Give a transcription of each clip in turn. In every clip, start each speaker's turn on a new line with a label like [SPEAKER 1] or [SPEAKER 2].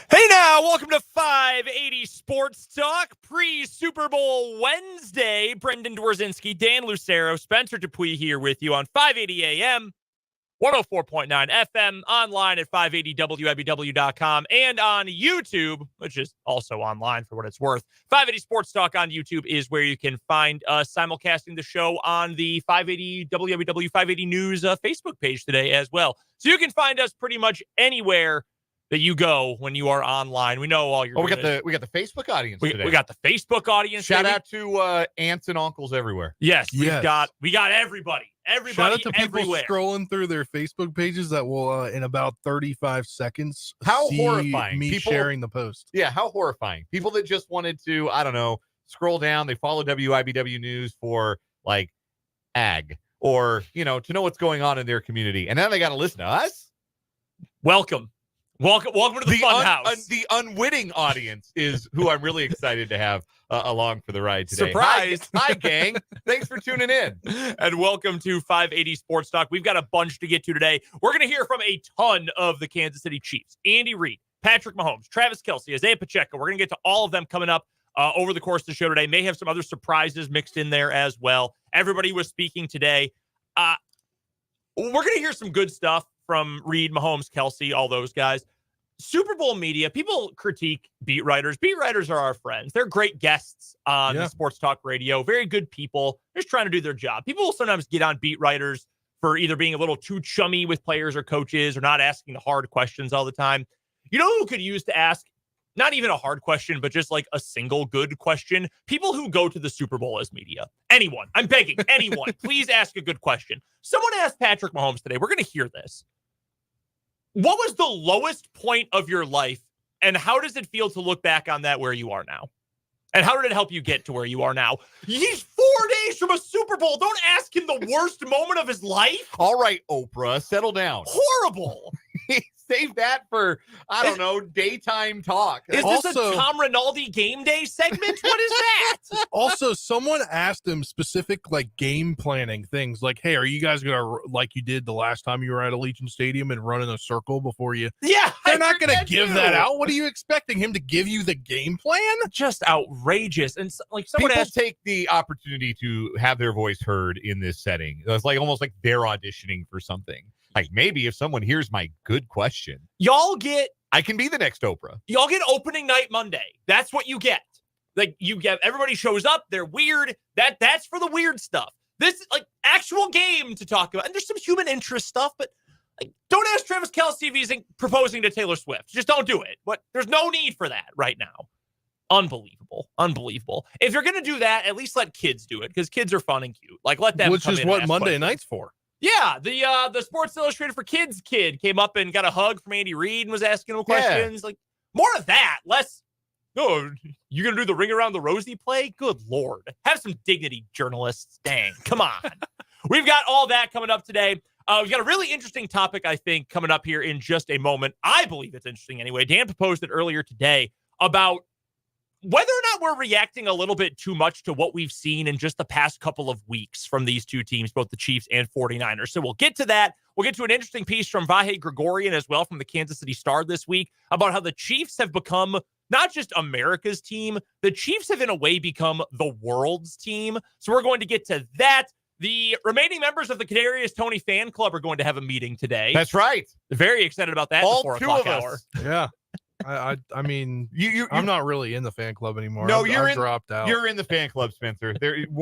[SPEAKER 1] Hey now, welcome to 580 Sports Talk, pre-Super Bowl Wednesday. Brendan Dworzinski, Dan Lucero, Spencer Dupuis here with you on 580 AM, 104.9 FM, online at 580wibw.com, and on YouTube, which is also online for what it's worth. 580 Sports Talk on YouTube is where you can find us simulcasting the show on the 580 WIBW 580 News Facebook page today as well. So you can find us pretty much anywhere that you go when you are online. We know all your.
[SPEAKER 2] Oh, we got the Facebook audience today.
[SPEAKER 1] We got the Facebook audience.
[SPEAKER 2] Shout out to aunts and uncles everywhere.
[SPEAKER 1] Yes, we got everybody. Everybody.
[SPEAKER 3] Shout out to people
[SPEAKER 1] everywhere.
[SPEAKER 3] scrolling through their Facebook pages that will, in about 35 seconds,
[SPEAKER 2] How
[SPEAKER 3] see
[SPEAKER 2] horrifying!
[SPEAKER 3] Me sharing the post.
[SPEAKER 2] Yeah, how horrifying! People that just wanted to, I don't know, scroll down. They follow WIBW News for like ag or to know what's going on in their community, and now they got to listen to us.
[SPEAKER 1] Welcome to the fun house.
[SPEAKER 2] The unwitting audience is who I'm really excited to have along for the ride today.
[SPEAKER 1] Surprise!
[SPEAKER 2] Hi, gang! Thanks for tuning in,
[SPEAKER 1] and welcome to 580 Sports Talk. We've got a bunch to get to today. We're going to hear from a ton of the Kansas City Chiefs: Andy Reid, Patrick Mahomes, Travis Kelce, Isaiah Pacheco. We're going to get to all of them coming up over the course of the show today. May have some other surprises mixed in there as well. Everybody was speaking today. We're going to hear some good stuff from Reid, Mahomes, Kelce, all those guys. Super Bowl media, people critique beat writers. Beat writers are our friends. They're great guests on the Sports Talk Radio. Very good people. They're just trying to do their job. People will sometimes get on beat writers for either being a little too chummy with players or coaches or not asking the hard questions all the time. You know who could use to ask not even a hard question, but just like a single good question? People who go to the Super Bowl as media. Anyone. I'm begging. Anyone. Please ask a good question. Someone asked Patrick Mahomes today. We're going to hear this. What was the lowest point of your life, and how does it feel to look back on that where you are now? And how did it help you get to where you are now? He's 4 days from a Super Bowl. Don't ask him the worst moment of his life.
[SPEAKER 2] All right, Oprah, settle down.
[SPEAKER 1] Horrible.
[SPEAKER 2] Save that for, I don't know, daytime talk.
[SPEAKER 1] Is this a Tom Rinaldi game day segment? What is that?
[SPEAKER 3] Also, someone asked him specific game planning things like, hey, are you guys going to, like you did the last time you were at Allegiant Stadium and run in a circle before you?
[SPEAKER 1] Yeah.
[SPEAKER 3] They're not going to give that out. What are you expecting him to give you the game plan?
[SPEAKER 1] Just outrageous. And someone
[SPEAKER 2] people
[SPEAKER 1] asked,
[SPEAKER 2] take the opportunity to have their voice heard in this setting. It's almost like they're auditioning for something. Like maybe if someone hears my good question, I can be the next Oprah.
[SPEAKER 1] Y'all get opening night Monday. That's what you get. You get everybody shows up. They're weird. That's for the weird stuff. This is actual game to talk about. And there's some human interest stuff, but don't ask Travis Kelce if he's proposing to Taylor Swift. Just don't do it. But there's no need for that right now. Unbelievable. If you're going to do that, at least let kids do it because kids are fun and cute. Let them.
[SPEAKER 3] Which is what Monday night's for.
[SPEAKER 1] Yeah, the Sports Illustrated for Kids kid came up and got a hug from Andy Reid and was asking him questions. More of that, less. Oh, you gonna do the ring around the rosy play? Good Lord, have some dignity, journalists. Dang, come on. We've got all that coming up today. We've got a really interesting topic, I think, coming up here in just a moment. I believe it's interesting anyway. Dan proposed it earlier today about whether or not we're reacting a little bit too much to what we've seen in just the past couple of weeks from these two teams, both the Chiefs and 49ers. So we'll get to that. We'll get to an interesting piece from Vahe Gregorian as well from the Kansas City Star this week about how the Chiefs have become not just America's team. The Chiefs have in a way become the world's team. So we're going to get to that. The remaining members of the Kadarius Toney fan club are going to have a meeting today.
[SPEAKER 2] That's right.
[SPEAKER 1] Very excited about that.
[SPEAKER 2] All
[SPEAKER 1] the 4
[SPEAKER 2] two
[SPEAKER 1] o'clock
[SPEAKER 2] of
[SPEAKER 1] hour.
[SPEAKER 2] us.
[SPEAKER 3] Yeah. I mean, I'm not really in the fan club anymore.
[SPEAKER 2] No,
[SPEAKER 3] I've dropped out.
[SPEAKER 2] You're in the fan club, Spencer.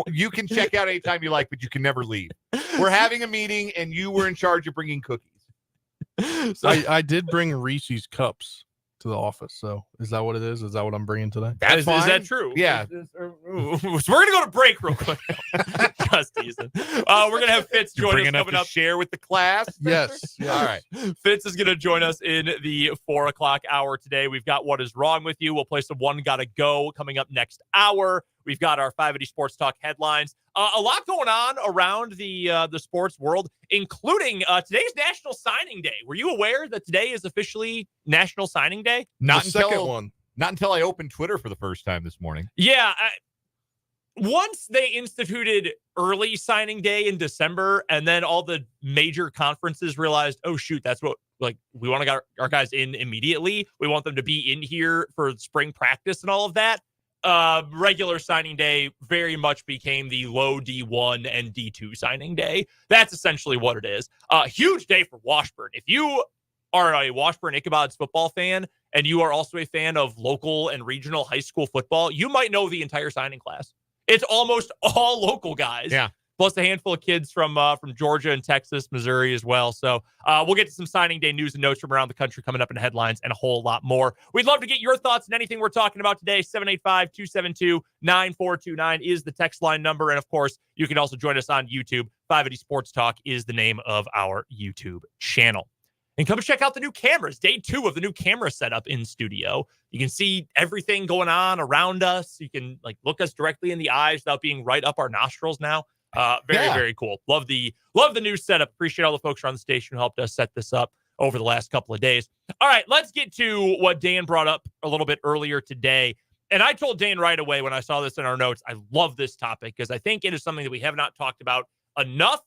[SPEAKER 2] You can check out anytime you like, but you can never leave. We're having a meeting, and you were in charge of bringing cookies.
[SPEAKER 3] So I did bring Reese's cups to the office. So is that what it is? Is that what I'm bringing today?
[SPEAKER 1] Is that true?
[SPEAKER 2] Yeah.
[SPEAKER 1] So we're going to go to break real quick. Just teasing. We're going to have Fitz join us coming up.
[SPEAKER 2] Share with the class.
[SPEAKER 3] Yes.
[SPEAKER 2] All right.
[SPEAKER 1] Fitz is going to join us in the 4 o'clock hour today. We've got What Is Wrong With You. We'll play some One Gotta Go coming up next hour. We've got our 580 Sports Talk headlines. A lot going on around the sports world, including today's National Signing Day. Were you aware that today is officially National Signing Day?
[SPEAKER 2] Not
[SPEAKER 3] the second one.
[SPEAKER 2] Not until I opened Twitter for the first time this morning.
[SPEAKER 1] Yeah. once they instituted early signing day in December, and then all the major conferences realized, oh shoot, that's what, like, we want to get our guys in immediately. We want them to be in here for spring practice and all of that. Regular signing day very much became the low D1 and D2 signing day. That's essentially what it is. Huge day for Washburn. If you are a Washburn Ichabods football fan, and you are also a fan of local and regional high school football, you might know the entire signing class. It's almost all local guys.
[SPEAKER 2] Yeah.
[SPEAKER 1] Plus a handful of kids from Georgia and Texas, Missouri as well. So we'll get to some signing day news and notes from around the country coming up in headlines and a whole lot more. We'd love to get your thoughts on anything we're talking about today. 785-272-9429 is the text line number. And of course, you can also join us on YouTube. 580 Sports Talk is the name of our YouTube channel. And come check out the new cameras. Day 2 of the new camera setup in studio. You can see everything going on around us. You can look us directly in the eyes without being right up our nostrils now. Very cool. Love the new setup. Appreciate all the folks around the station who helped us set this up over the last couple of days. All right, let's get to what Dan brought up a little bit earlier today. And I told Dan right away when I saw this in our notes, I love this topic because I think it is something that we have not talked about enough.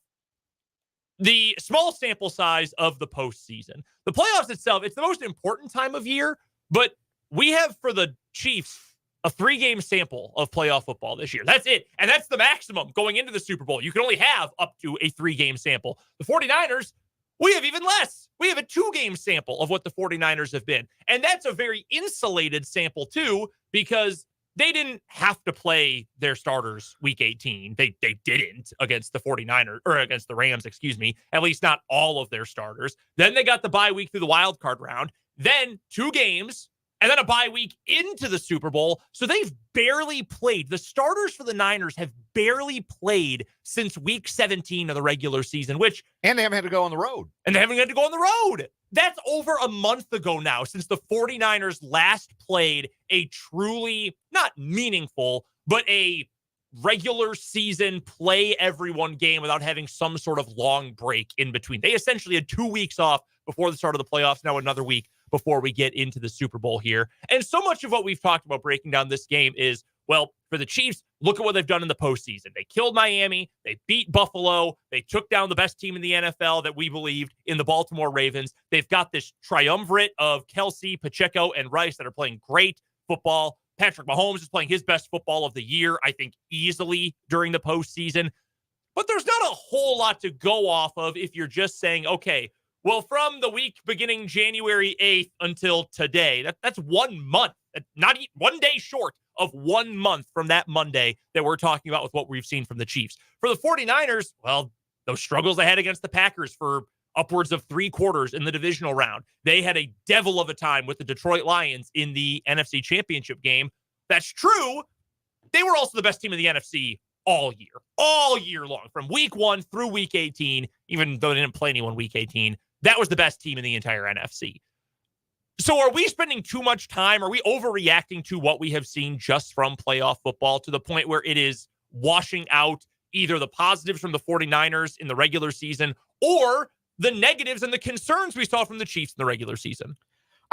[SPEAKER 1] The small sample size of the postseason. The playoffs itself, it's the most important time of year, but we have for the Chiefs a 3-game sample of playoff football this year. That's it. And that's the maximum going into the Super Bowl. You can only have up to a 3-game sample. The 49ers, we have even less. We have a 2-game sample of what the 49ers have been. And that's a very insulated sample too, because they didn't have to play their starters week 18. They didn't against the 49ers or against the Rams, excuse me, at least not all of their starters. Then they got the bye week through the wild card round, then 2 games, and then a bye week into the Super Bowl. So they've barely played. The starters for the Niners have barely played since week 17 of the regular season,
[SPEAKER 2] and they haven't had to go on the road.
[SPEAKER 1] That's over a month ago now since the 49ers last played a truly, not meaningful, but a regular season play everyone game without having some sort of long break in between. They essentially had 2 weeks off before the start of the playoffs, now another week before we get into the Super Bowl here. And so much of what we've talked about breaking down this game is, well, for the Chiefs, look at what they've done in the postseason. They killed Miami. They beat Buffalo. They took down the best team in the NFL that we believed in the Baltimore Ravens. They've got this triumvirate of Kelce, Pacheco, and Rice that are playing great football. Patrick Mahomes is playing his best football of the year, I think, easily during the postseason. But there's not a whole lot to go off of if you're just saying, okay, well, from the week beginning January 8th until today, that's 1 month, not 1 day short of 1 month from that Monday that we're talking about with what we've seen from the Chiefs. For the 49ers, well, those struggles they had against the Packers for upwards of 3 quarters in the divisional round. They had a devil of a time with the Detroit Lions in the NFC Championship game. That's true. They were also the best team in the NFC all year long, from week 1 through week 18, even though they didn't play anyone week 18. That was the best team in the entire NFC. So are we spending too much time? Are we overreacting to what we have seen just from playoff football to the point where it is washing out either the positives from the 49ers in the regular season or the negatives and the concerns we saw from the Chiefs in the regular season?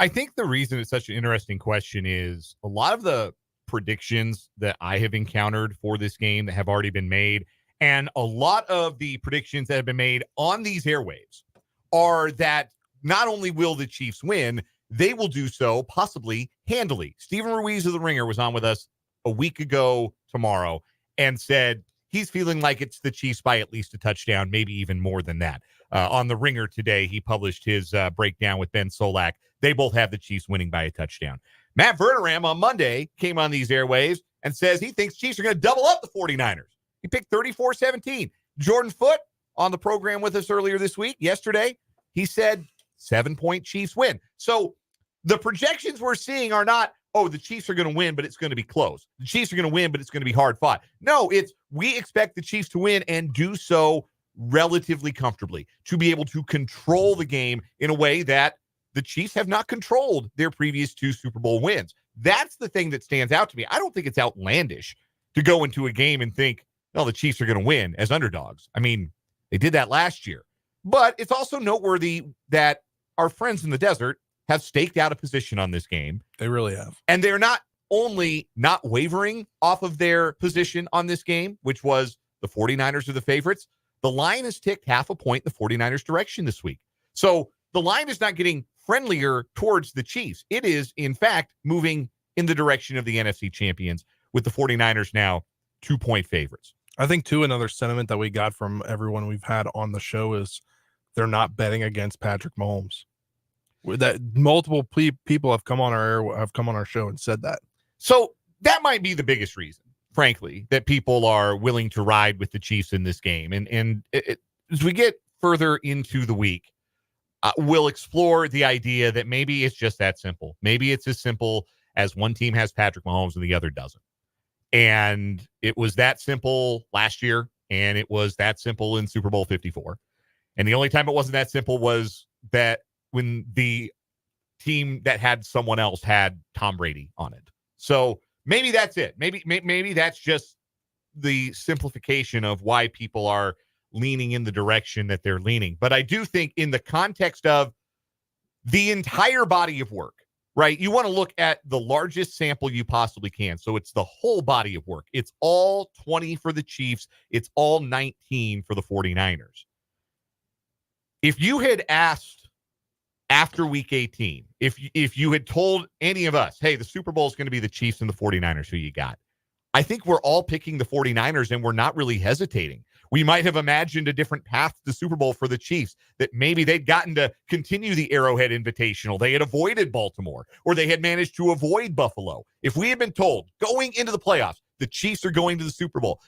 [SPEAKER 2] I think the reason it's such an interesting question is a lot of the predictions that I have encountered for this game that have already been made, and a lot of the predictions that have been made on these airwaves are that not only will the Chiefs win, they will do so possibly handily. Stephen Ruiz of The Ringer was on with us a week ago tomorrow and said he's feeling like it's the Chiefs by at least a touchdown, maybe even more than that. On The Ringer today, he published his breakdown with Ben Solak. They both have the Chiefs winning by a touchdown. Matt Verderam on Monday came on these airwaves and says he thinks Chiefs are going to double up the 49ers. He picked 34-17. Jordan Foote on the program with us earlier this week, yesterday, he said 7-point Chiefs win. So the projections we're seeing are not, oh, the Chiefs are going to win, but it's going to be close. The Chiefs are going to win, but it's going to be hard fought. No, it's we expect the Chiefs to win and do so relatively comfortably, to be able to control the game in a way that the Chiefs have not controlled their previous 2 Super Bowl wins. That's the thing that stands out to me. I don't think it's outlandish to go into a game and think, no, the Chiefs are going to win as underdogs. I mean, they did that last year. But it's also noteworthy that our friends in the desert have staked out a position on this game.
[SPEAKER 3] They really have.
[SPEAKER 2] And they're not only not wavering off of their position on this game, which was the 49ers are the favorites. The line has ticked half a point in the 49ers direction this week. So the line is not getting friendlier towards the Chiefs. It is, in fact, moving in the direction of the NFC champions, with the 49ers now 2-point favorites.
[SPEAKER 3] I think, too, another sentiment that we got from everyone we've had on the show is they're not betting against Patrick Mahomes. That multiple people have come on our show and said that.
[SPEAKER 2] So that might be the biggest reason, frankly, that people are willing to ride with the Chiefs in this game. And as we get further into the week, we'll explore the idea that maybe it's just that simple. Maybe it's as simple as one team has Patrick Mahomes and the other doesn't. And it was that simple last year, and it was that simple in Super Bowl 54. And the only time it wasn't that simple was that when the team that had someone else had Tom Brady on it. So maybe that's it. Maybe that's just the simplification of why people are leaning in the direction that they're leaning. But I do think in the context of the entire body of work, right? You want to look at the largest sample you possibly can. So it's the whole body of work. It's all 20 for the Chiefs. It's all 19 for the 49ers. If you had asked after week 18, if you had told any of us, hey, the Super Bowl is going to be the Chiefs and the 49ers, who you got? I think we're all picking the 49ers, and we're not really hesitating. We might have imagined a different path to the Super Bowl for the Chiefs, that maybe they'd gotten to continue the Arrowhead Invitational. They had avoided Baltimore, or they had managed to avoid Buffalo. If we had been told going into the playoffs, the Chiefs are going to the Super Bowl,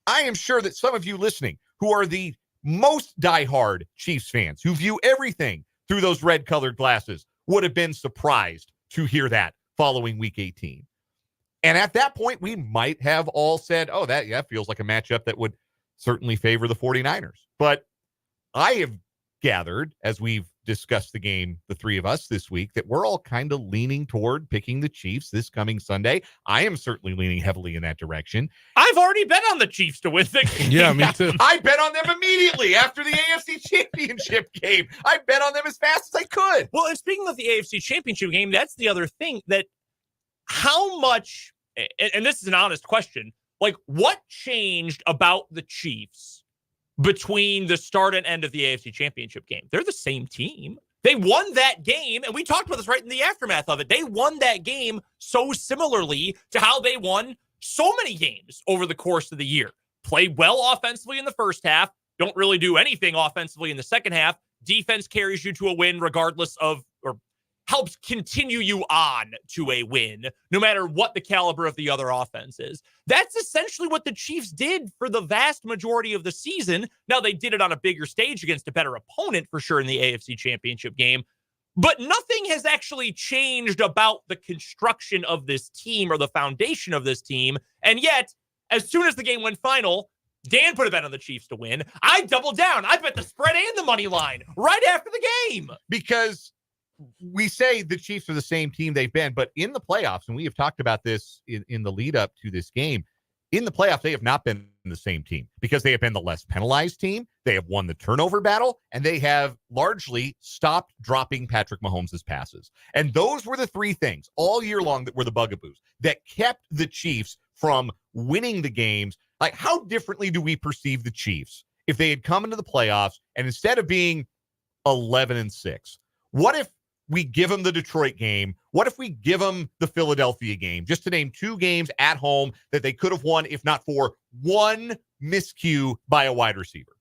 [SPEAKER 2] I am sure that some of you listening who are the most diehard Chiefs fans, who view everything through those red-colored glasses, would have been surprised to hear that following week 18. And at that point, we might have all said, oh, that feels like a matchup that would certainly favor the 49ers. But I have gathered, as we've discussed the game, the three of us this week, that we're all kind of leaning toward picking the Chiefs this coming Sunday. I am certainly leaning heavily in that direction.
[SPEAKER 1] I've already bet on the Chiefs to win the game.
[SPEAKER 3] Yeah, me too.
[SPEAKER 2] I bet on them immediately after the AFC Championship game. I bet on them as fast as I could.
[SPEAKER 1] Well, and speaking of the AFC Championship game, that's the other thing, that how much, and this is an honest question, like what changed about the Chiefs between the start and end of the AFC Championship game? They're the same team. They won that game, and we talked about this right in the aftermath of it. They won that game so similarly to how they won so many games over the course of the year. Played well offensively in the first half, don't really do anything offensively in the second half. Defense carries you to a win regardless of, or helps continue you on to a win, no matter what the caliber of the other offense is. That's essentially what the Chiefs did for the vast majority of the season. Now, they did it on a bigger stage against a better opponent for sure in the AFC Championship game, but nothing has actually changed about the construction of this team or the foundation of this team. And yet, as soon as the game went final, Dan put a bet on the Chiefs to win. I doubled down. I bet the spread and the money line right after the game.
[SPEAKER 2] Because we say the Chiefs are the same team they've been, but in the playoffs, and we have talked about this in the lead up to this game, in the playoffs, they have not been the same team because they have been the less penalized team. They have won the turnover battle, and they have largely stopped dropping Patrick Mahomes' passes. And those were the three things all year long that were the bugaboos that kept the Chiefs from winning the games. Like, how differently do we perceive the Chiefs if they had come into the playoffs and instead of being 11-6, what if we give them the Detroit game? What if we give them the Philadelphia game? Just to name two games at home that they could have won if not for one miscue by a wide receiver,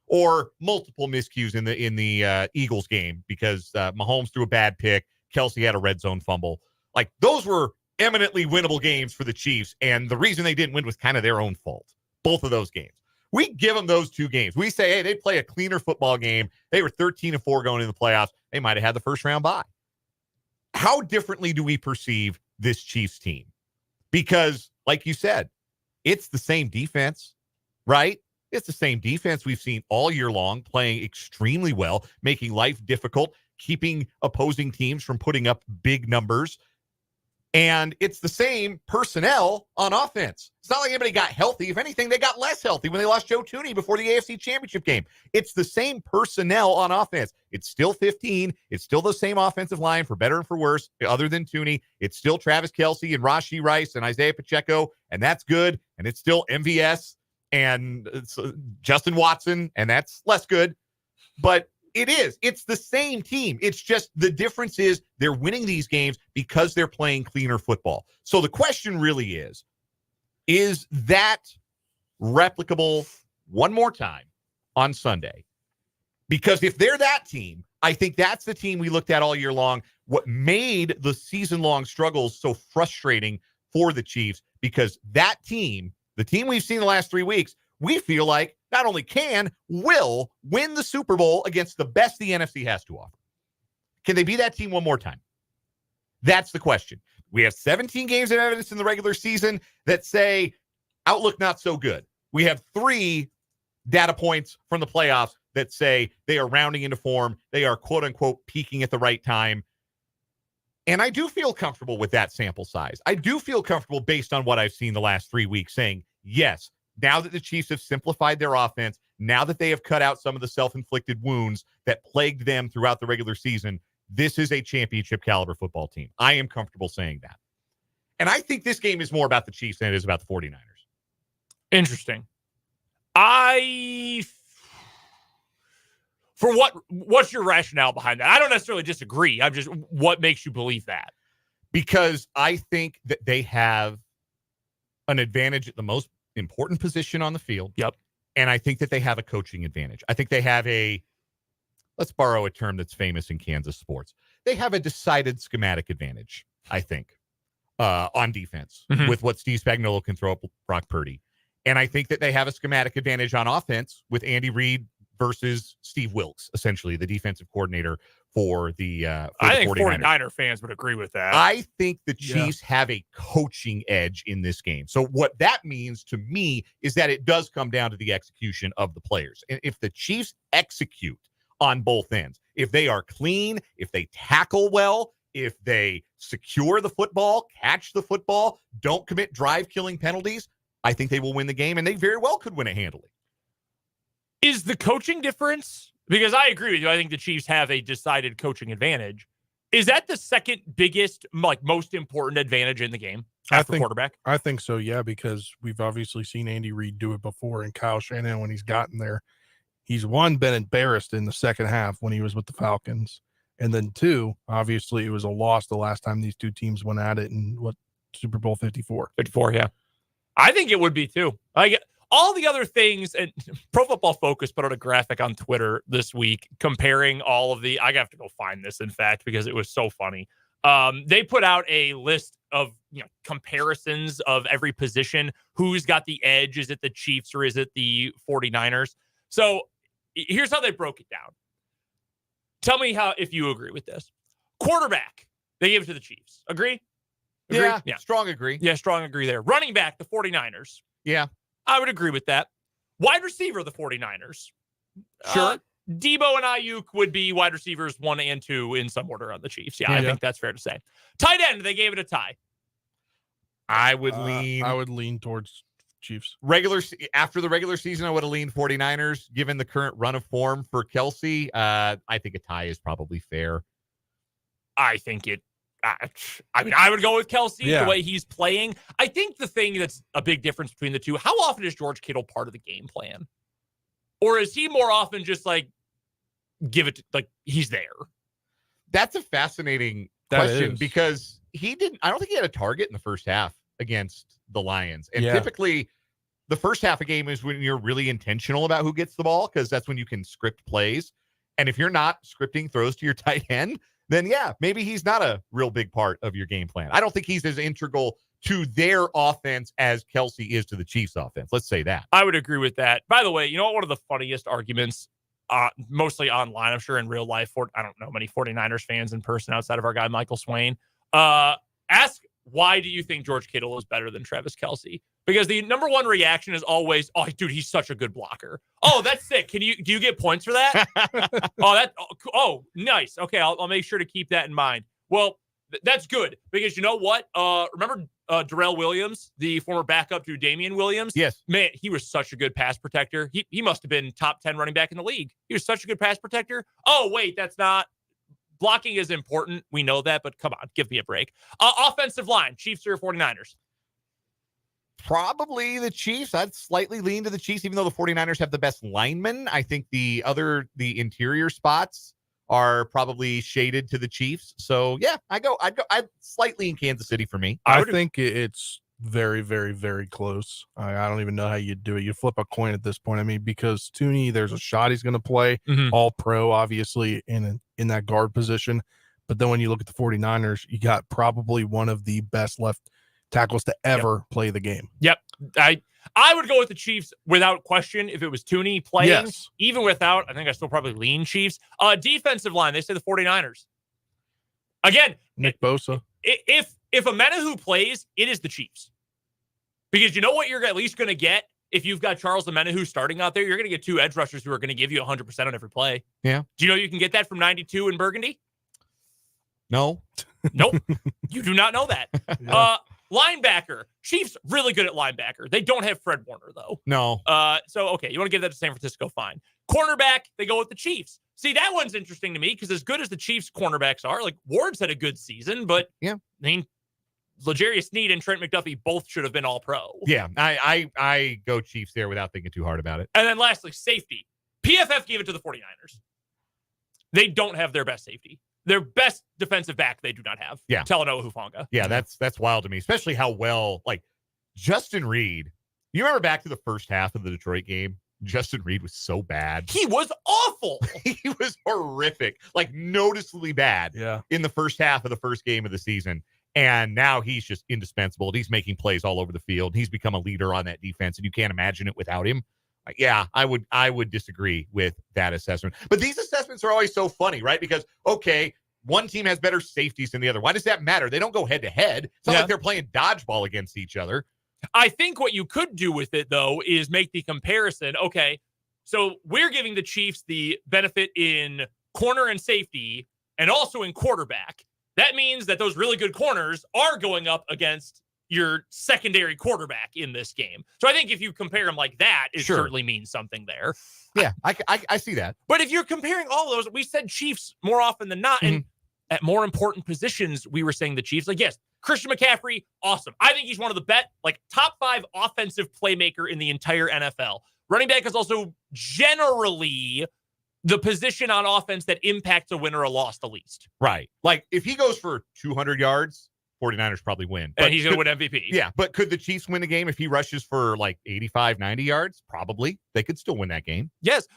[SPEAKER 2] or multiple miscues in the Eagles game because Mahomes threw a bad pick, Kelce had a red zone fumble. Like, those were eminently winnable games for the Chiefs, and the reason they didn't win was kind of their own fault. Both of those games. We give them those two games. We say, hey, they play a cleaner football game. They were 13-4 going into the playoffs. They might have had the first round bye. How differently do we perceive this Chiefs team? Because, like you said, it's the same defense, right? It's the same defense we've seen all year long, playing extremely well, making life difficult, keeping opposing teams from putting up big numbers. And it's the same personnel on offense. It's not like anybody got healthy. If anything, they got less healthy when they lost Joe Thuney before the AFC Championship game. It's the same personnel on offense. It's still 15. It's still the same offensive line for better and for worse, other than Thuney. It's still Travis Kelce and Rashee Rice and Isaiah Pacheco, and that's good. And it's still MVS and Justin Watson, and that's less good. But it's the same team. It's just the difference is they're winning these games because they're playing cleaner football. So the question really is that replicable one more time on Sunday? Because if they're that team, I think that's the team we looked at all year long. What made the season-long struggles so frustrating for the Chiefs, because that team, the team we've seen the last 3 weeks, we feel like not only will win the Super Bowl against the best the NFC has to offer. Can they be that team one more time? That's the question. We have 17 games of evidence in the regular season that say outlook not so good. We have 3 data points from the playoffs that say they are rounding into form. They are, quote unquote, peaking at the right time. And I do feel comfortable with that sample size. I do feel comfortable based on what I've seen the last 3 weeks saying, yes, now that the Chiefs have simplified their offense, now that they have cut out some of the self-inflicted wounds that plagued them throughout the regular season, this is a championship caliber football team. I am comfortable saying that. And I think this game is more about the Chiefs than it is about the 49ers.
[SPEAKER 1] Interesting. What's your rationale behind that? I don't necessarily disagree. I'm just, what makes you believe that?
[SPEAKER 2] Because I think that they have an advantage at the most important position on the field.
[SPEAKER 1] Yep.
[SPEAKER 2] And I think that they have a coaching advantage. I think they have let's borrow a term that's famous in Kansas sports. They have a decided schematic advantage, I think, on defense with what Steve Spagnuolo can throw up with Brock Purdy. And I think that they have a schematic advantage on offense with Andy Reid versus Steve Wilkes, essentially the defensive coordinator for the
[SPEAKER 1] I think
[SPEAKER 2] 49ers.
[SPEAKER 1] 49er fans would agree with that.
[SPEAKER 2] I think the Chiefs have a coaching edge in this game. So what that means to me is that it does come down to the execution of the players. And if the Chiefs execute on both ends, if they are clean, if they tackle well, if they secure the football, catch the football, don't commit drive-killing penalties, I think they will win the game, and they very well could win it handily.
[SPEAKER 1] Is the coaching difference, because I agree with you, I think the Chiefs have a decided coaching advantage. Is that the second biggest, most important advantage in the game after quarterback?
[SPEAKER 3] I think so, yeah, because we've obviously seen Andy Reid do it before, and Kyle Shanahan, when he's gotten there, he's been embarrassed in the second half when he was with the Falcons. And then 2, obviously it was a loss the last time these two teams went at it in Super Bowl 54.
[SPEAKER 1] 54, yeah. I think it would be too. All the other things, and Pro Football Focus put out a graphic on Twitter this week comparing all of the, I have to go find this, in fact, because it was so funny. They put out a list of comparisons of every position. Who's got the edge? Is it the Chiefs or is it the 49ers? So here's how they broke it down. Tell me if you agree with this. Quarterback, they gave it to the Chiefs. Agree?
[SPEAKER 2] Yeah, strong agree.
[SPEAKER 1] Yeah, strong agree there. Running back, the 49ers.
[SPEAKER 2] Yeah.
[SPEAKER 1] I would agree with that. Wide receiver, the 49ers.
[SPEAKER 2] Sure.
[SPEAKER 1] Debo and Ayuk would be wide receivers 1 and 2 in some order on the Chiefs. Yeah, I think that's fair to say. Tight end, they gave it a tie.
[SPEAKER 2] I would lean
[SPEAKER 3] towards Chiefs.
[SPEAKER 2] After the regular season, I would have leaned 49ers. Given the current run of form for Kelce, I think a tie is probably fair.
[SPEAKER 1] I think I would go with Kelce the way he's playing. I think the thing that's a big difference between the two, how often is George Kittle part of the game plan? Or is he more often just he's there?
[SPEAKER 2] That's a fascinating question because I don't think he had a target in the first half against the Lions. And typically the first half of a game is when you're really intentional about who gets the ball because that's when you can script plays. And if you're not scripting throws to your tight end, then maybe he's not a real big part of your game plan. I don't think he's as integral to their offense as Kelce is to the Chiefs' offense. Let's say that.
[SPEAKER 1] I would agree with that. By the way, you know what? One of the funniest arguments, mostly online, I'm sure in real life, I don't know many 49ers fans in person outside of our guy, Michael Swain, ask, why do you think George Kittle is better than Travis Kelce? Because the number one reaction is always, oh, dude, he's such a good blocker. Oh, that's sick. Do you get points for that? Oh, nice. Okay, I'll make sure to keep that in mind. Well, That's good because you know what? Remember Darrell Williams, the former backup to Damian Williams?
[SPEAKER 2] Yes.
[SPEAKER 1] Man, he was such a good pass protector. He must have been top 10 running back in the league. He was such a good pass protector. Oh, wait, that's not. Blocking is important. We know that, but come on, give me a break. Offensive line, Chiefs or 49ers?
[SPEAKER 2] Probably the Chiefs. I'd slightly lean to the Chiefs, even though the 49ers have the best linemen. I think the interior spots are probably shaded to the Chiefs. So yeah, I'd slightly in Kansas City for me.
[SPEAKER 3] I think it's very, very, very close. I don't even know how you do it. You flip a coin at this point. I mean, because Tooney, there's a shot he's going to play all pro, obviously in that guard position. But then when you look at the 49ers, you got probably one of the best left tackles to ever play the game.
[SPEAKER 1] Yep. I would go with the Chiefs without question if it was Tooney playing.
[SPEAKER 3] Yes.
[SPEAKER 1] Even without, I think I still probably lean Chiefs. Defensive line, they say the 49ers. Again,
[SPEAKER 3] Nick Bosa.
[SPEAKER 1] If Amenahu plays, it is the Chiefs. Because you know what you're at least going to get if you've got Charles Amenahu starting out there? You're going to get two edge rushers who are going to give you 100% on every play.
[SPEAKER 2] Yeah.
[SPEAKER 1] Do you know you can get that from 92 in Burgundy?
[SPEAKER 2] No.
[SPEAKER 1] Nope. You do not know that. Yeah. Linebacker. Chiefs really good at linebacker. They don't have Fred Warner, though.
[SPEAKER 2] No.
[SPEAKER 1] So, okay, you want to give that to San Francisco? Fine. Cornerback, they go with the Chiefs. See, that one's interesting to me because as good as the Chiefs cornerbacks are, like Ward's had a good season, but
[SPEAKER 2] yeah,
[SPEAKER 1] I mean, L'Jarius Sneed and Trent McDuffie both should have been all pro.
[SPEAKER 2] Yeah, I go Chiefs there without thinking too hard about it.
[SPEAKER 1] And then lastly, safety. PFF gave it to the 49ers. They don't have their best safety. Their best defensive back, they do not have.
[SPEAKER 2] Yeah.
[SPEAKER 1] Talanoa Hufanga.
[SPEAKER 2] Yeah, that's wild to me, especially how well, like, Justin Reid. You remember back to the first half of the Detroit game? Justin Reid was so bad.
[SPEAKER 1] He was awful.
[SPEAKER 2] He was horrific, like noticeably bad in the first half of the first game of the season. And now he's just indispensable. He's making plays all over the field. He's become a leader on that defense, and you can't imagine it without him. Yeah, I would disagree with that assessment. But these assessments are always so funny, right? Because, okay, one team has better safeties than the other. Why does that matter? They don't go head-to-head. It's not like they're playing dodgeball against each other.
[SPEAKER 1] I think what you could do with it, though, is make the comparison. Okay, so we're giving the Chiefs the benefit in corner and safety and also in quarterback. That means that those really good corners are going up against your secondary quarterback in this game. So I think if you compare them like that, it certainly means something there.
[SPEAKER 2] Yeah, I see that.
[SPEAKER 1] But if you're comparing all those, we said Chiefs more often than not. And at more important positions, we were saying the Chiefs. Like, yes, Christian McCaffrey, awesome. I think he's one of the top 5 offensive playmaker in the entire NFL. Running back is also generally the position on offense that impacts a win or a loss the least.
[SPEAKER 2] Right. Like, if he goes for 200 yards, 49ers probably win.
[SPEAKER 1] But he's going to win MVP.
[SPEAKER 2] Yeah, but could the Chiefs win the game if he rushes for like 85, 90 yards? Probably. They could still win that game.
[SPEAKER 1] Yes,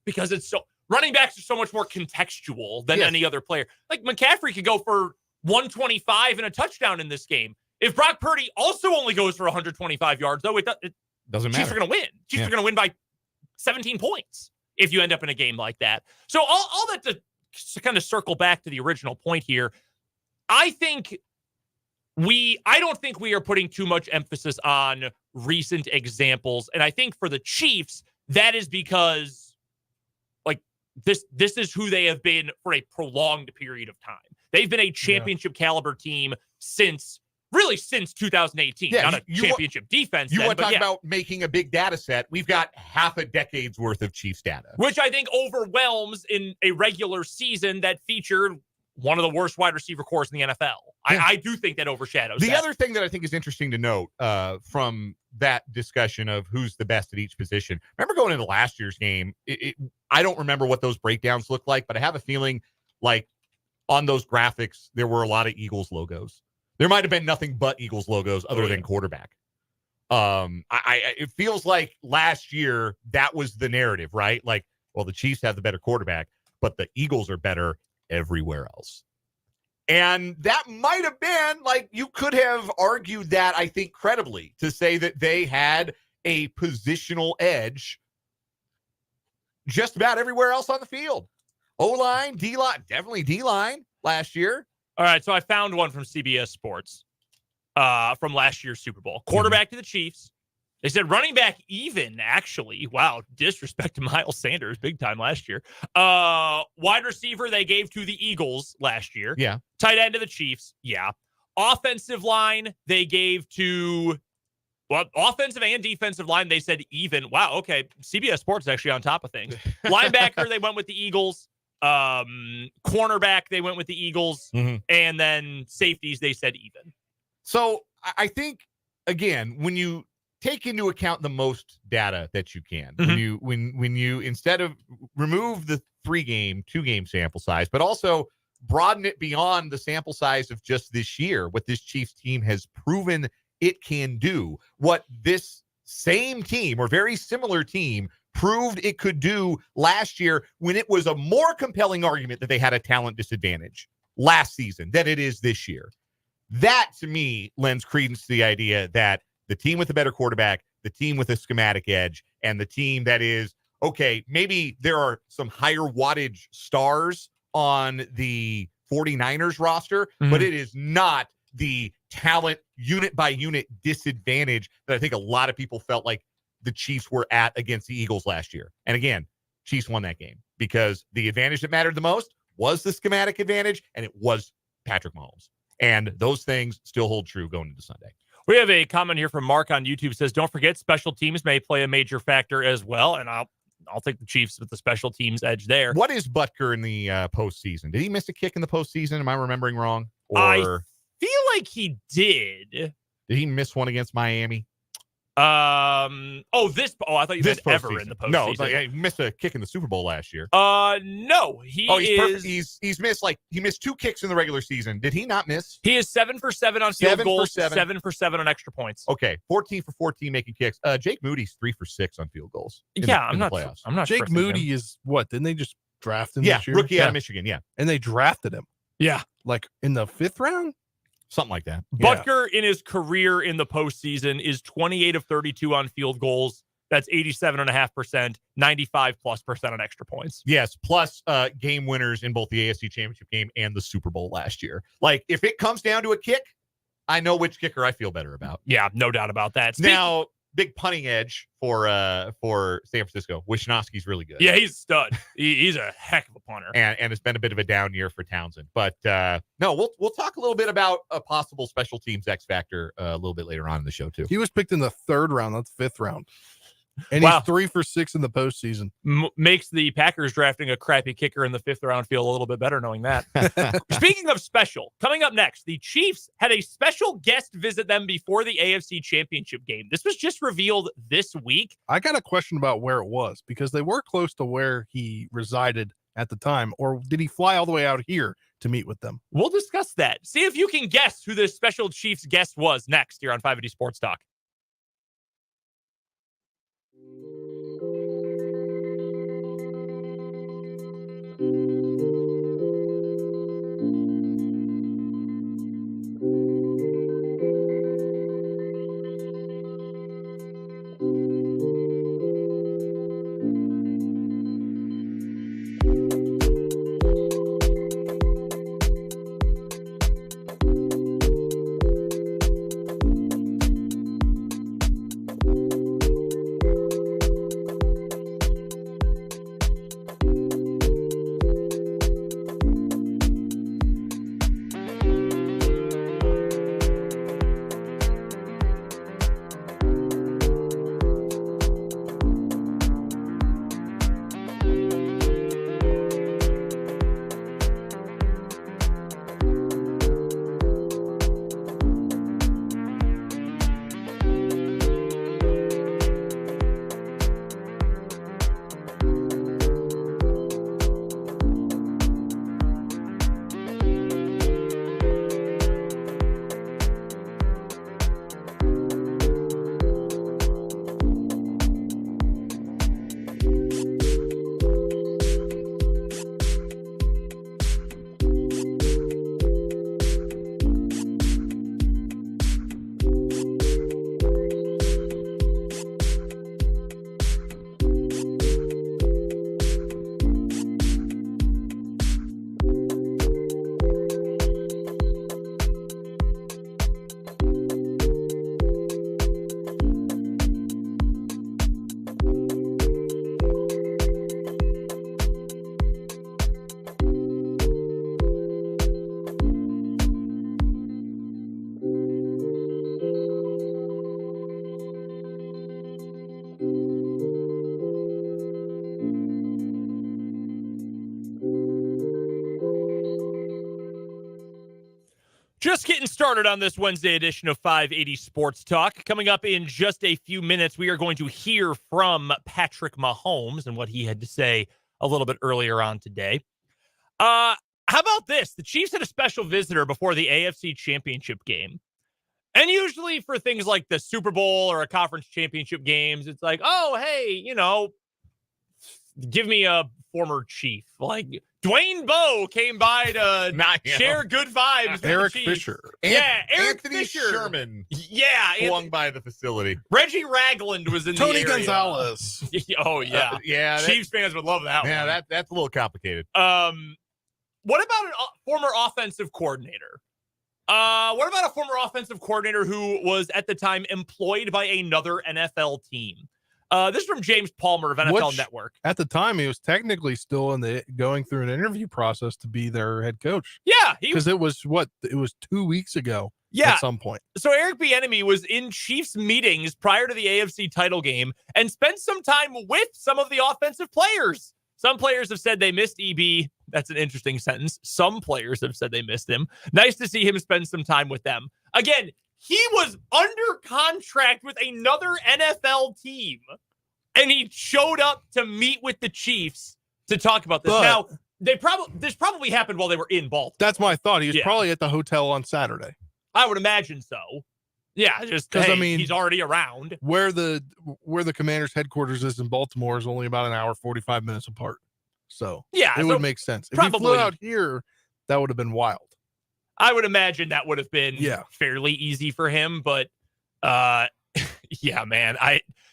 [SPEAKER 1] because it's so... Running backs are so much more contextual than any other player. Like, McCaffrey could go for 125 and a touchdown in this game. If Brock Purdy also only goes for 125 yards, though, it
[SPEAKER 2] doesn't matter.
[SPEAKER 1] Chiefs are going to win. Chiefs are going to win by 17 points if you end up in a game like that. So all that to kind of circle back to the original point here, I don't think we are putting too much emphasis on recent examples. And I think for the Chiefs, that is because this is who they have been for a prolonged period of time. They've been a championship caliber team since 2018. Not a championship defense.
[SPEAKER 2] You want to talk about making a big data set? We've got half a decade's worth of Chiefs data,
[SPEAKER 1] which I think overwhelms in a regular season that featured one of the worst wide receiver corps in the NFL. Yeah. I do think that overshadows
[SPEAKER 2] the other thing that I think is interesting to note from that discussion of who's the best at each position. Remember going into last year's game, I don't remember what those breakdowns look like, but I have a feeling like on those graphics, there were a lot of Eagles logos. There might have been nothing but Eagles logos other than quarterback. It feels like last year that was the narrative, right? Like, well, the Chiefs have the better quarterback, but the Eagles are better everywhere else. And that might have been, like, you could have argued that, I think, credibly, to say that they had a positional edge just about everywhere else on the field. O-line, D-line, definitely D-line last year.
[SPEAKER 1] All right, so I found one from CBS Sports from last year's Super Bowl. Quarterback to the Chiefs, They said running back even, actually. Wow, disrespect to Miles Sanders big time last year. Wide receiver they gave to the Eagles last year.
[SPEAKER 2] Yeah.
[SPEAKER 1] Tight end to the Chiefs. Yeah. Offensive line they gave to, well, offensive and defensive line they said even. Wow, okay. CBS Sports is actually on top of things. Linebacker they went with the Eagles. Cornerback they went with the Eagles. And then safeties they said even.
[SPEAKER 2] So I think, again, when you take into account the most data that you can, when you instead of remove the 2-game sample size, but also broaden it beyond the sample size of just this year, what this Chiefs team has proven it can do, what this same team or very similar team proved it could do last year when it was a more compelling argument that they had a talent disadvantage last season than it is this year. That, to me, lends credence to the idea that the team with the better quarterback, the team with a schematic edge, and the team that is, okay, maybe there are some higher wattage stars on the 49ers roster, but it is not the talent unit by unit disadvantage that I think a lot of people felt like the Chiefs were at against the Eagles last year. And again, Chiefs won that game because the advantage that mattered the most was the schematic advantage, and it was Patrick Mahomes. And those things still hold true going into Sunday.
[SPEAKER 1] We have a comment here from Mark on YouTube. Says, don't forget special teams may play a major factor as well. And I'll take the Chiefs with the special teams edge there.
[SPEAKER 2] What is Butker in the postseason? Did he miss a kick in the postseason? Am I remembering wrong? Or
[SPEAKER 1] I feel like he did.
[SPEAKER 2] Did he miss one against Miami?
[SPEAKER 1] I thought you meant ever in the postseason.
[SPEAKER 2] No, he missed a kick in the Super Bowl last year.
[SPEAKER 1] No,
[SPEAKER 2] he's missed he missed 2 kicks in the regular season. Did he not miss?
[SPEAKER 1] He is 7 for 7 on field goals, 7 for 7 on extra points.
[SPEAKER 2] Okay, 14 for 14 making kicks. Jake Moody's 3 for 6 on field goals.
[SPEAKER 1] I'm not.
[SPEAKER 3] Jake Moody is what? Didn't they just draft him this year?
[SPEAKER 2] Rookie out of Michigan. Yeah,
[SPEAKER 3] and they drafted him.
[SPEAKER 1] Yeah,
[SPEAKER 3] like in the 5th round.
[SPEAKER 2] Something like that.
[SPEAKER 1] Butker in his career in the postseason is 28 of 32 on field goals. That's 87.5%, 95+% on extra points.
[SPEAKER 2] Yes, plus game winners in both the AFC Championship game and the Super Bowl last year. Like, if it comes down to a kick, I know which kicker I feel better about.
[SPEAKER 1] Yeah, no doubt about that.
[SPEAKER 2] Now, big punting edge for San Francisco. Wisnowski's really good.
[SPEAKER 1] Yeah, he's a stud. He's a heck of a punter.
[SPEAKER 2] And it's been a bit of a down year for Townsend. But no, we'll talk a little bit about a possible special teams X factor a little bit later on in the show too.
[SPEAKER 3] He was picked in the 3rd round, not the 5th round. And he's 3 for 6 in the postseason.
[SPEAKER 1] Makes the Packers drafting a crappy kicker in the 5th round feel a little bit better knowing that. Speaking of special, coming up next, the Chiefs had a special guest visit them before the AFC Championship game. This was just revealed this week.
[SPEAKER 3] I got a question about where it was because they were close to where he resided at the time, or did he fly all the way out here to meet with them?
[SPEAKER 1] We'll discuss that. See if you can guess who this special Chiefs guest was next here on 580 Sports Talk. Just getting started on this Wednesday edition of 580 Sports Talk. Coming up in just a few minutes, we are going to hear from Patrick Mahomes and what he had to say a little bit earlier on today. How about this? The Chiefs had a special visitor before the AFC Championship game. And usually for things like the Super Bowl or a conference championship games, it's like, oh, hey, give me a former Chief. Like Dwayne Bowe came by to share good vibes with
[SPEAKER 3] Eric
[SPEAKER 1] the Chiefs.
[SPEAKER 3] Fisher.
[SPEAKER 1] Yeah, Eric
[SPEAKER 2] Anthony
[SPEAKER 1] Fisher.
[SPEAKER 2] Sherman
[SPEAKER 1] Yeah.
[SPEAKER 2] swung by the facility.
[SPEAKER 1] Reggie Ragland was in
[SPEAKER 3] Tony
[SPEAKER 1] the area.
[SPEAKER 3] Gonzalez.
[SPEAKER 1] Oh, yeah.
[SPEAKER 2] Chiefs
[SPEAKER 1] Chiefs fans would love that one.
[SPEAKER 2] Yeah, that's a little complicated.
[SPEAKER 1] What about a former offensive coordinator? What about a former offensive coordinator who was at the time employed by another NFL team? This is from James Palmer of NFL Network.
[SPEAKER 3] At the time, he was technically still going through an interview process to be their head coach.
[SPEAKER 1] Yeah,
[SPEAKER 3] because it was 2 weeks ago.
[SPEAKER 1] Yeah,
[SPEAKER 3] at some point.
[SPEAKER 1] So Eric Bieniemy was in Chiefs meetings prior to the AFC title game and spent some time with some of the offensive players. Some players have said they missed EB. That's an interesting sentence. Some players have said they missed him. Nice to see him spend some time with them. Again, he was under contract with another NFL team, and he showed up to meet with the Chiefs to talk about this. Now, this probably happened while they were in Baltimore.
[SPEAKER 3] That's my thought. He was probably at the hotel on Saturday.
[SPEAKER 1] I would imagine so. Yeah, just because he's already around.
[SPEAKER 3] Where the Commanders' headquarters is in Baltimore is only about an hour 45 minutes apart. So it would make sense. If he flew out here, that would have been wild. I
[SPEAKER 1] would imagine that would have been fairly easy for him, but yeah, man,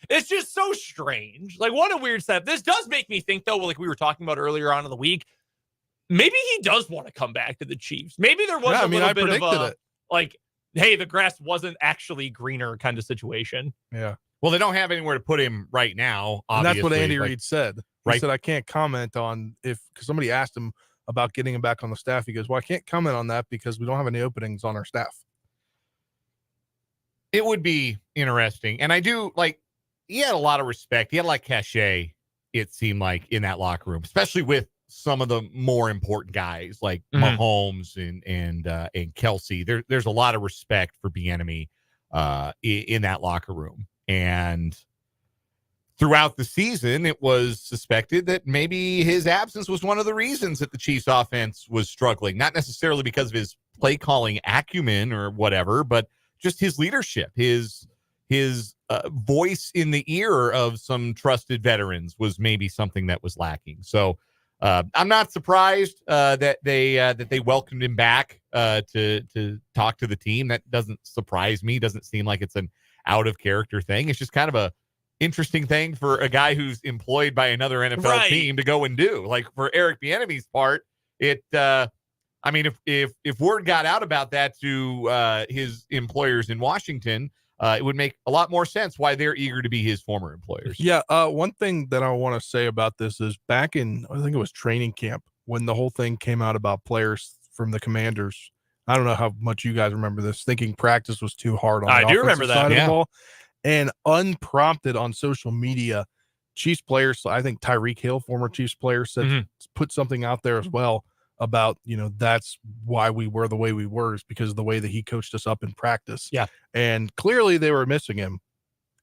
[SPEAKER 1] it's just so strange. Like, what a weird step. This does make me think, though, like we were talking about earlier on in the week, maybe he does want to come back to the Chiefs. Maybe there was a little bit of a like, hey, the grass wasn't actually greener kind of situation.
[SPEAKER 3] Yeah.
[SPEAKER 2] Well, they don't have anywhere to put him right now.
[SPEAKER 3] And that's what Andy Reid said. He
[SPEAKER 2] right?
[SPEAKER 3] said, I can't comment on because somebody asked him about getting him back on the staff. He goes, well, I can't comment on that because we don't have any openings on our staff.
[SPEAKER 2] It would be interesting. And I do he had a lot of respect. He had cachet, it seemed like, in that locker room, especially with some of the more important guys like Mahomes and Kelce. There's a lot of respect for Bieniemy in that locker room. And throughout the season, it was suspected that maybe his absence was one of the reasons that the Chiefs offense was struggling, not necessarily because of his play calling acumen or whatever, but just his leadership, his voice in the ear of some trusted veterans was maybe something that was lacking. So I'm not surprised that they welcomed him back to talk to the team. That doesn't surprise me. Doesn't seem like it's an out of character thing. It's just kind of a interesting thing for a guy who's employed by another NFL team to go and do. Like, for Eric Bieniemy's part, if word got out about that to his employers in Washington, it would make a lot more sense why they're eager to be his former employers.
[SPEAKER 3] Yeah. One thing that I want to say about this is back in, I think it was training camp, when the whole thing came out about players from the Commanders. I don't know how much you guys remember this, thinking practice was too hard on the offensive side of the ball. And unprompted on social media, Chiefs players, I think Tyreek Hill, former Chiefs player, said put something out there as well about, that's why we were the way we were, is because of the way that he coached us up in practice.
[SPEAKER 1] Yeah.
[SPEAKER 3] And clearly they were missing him,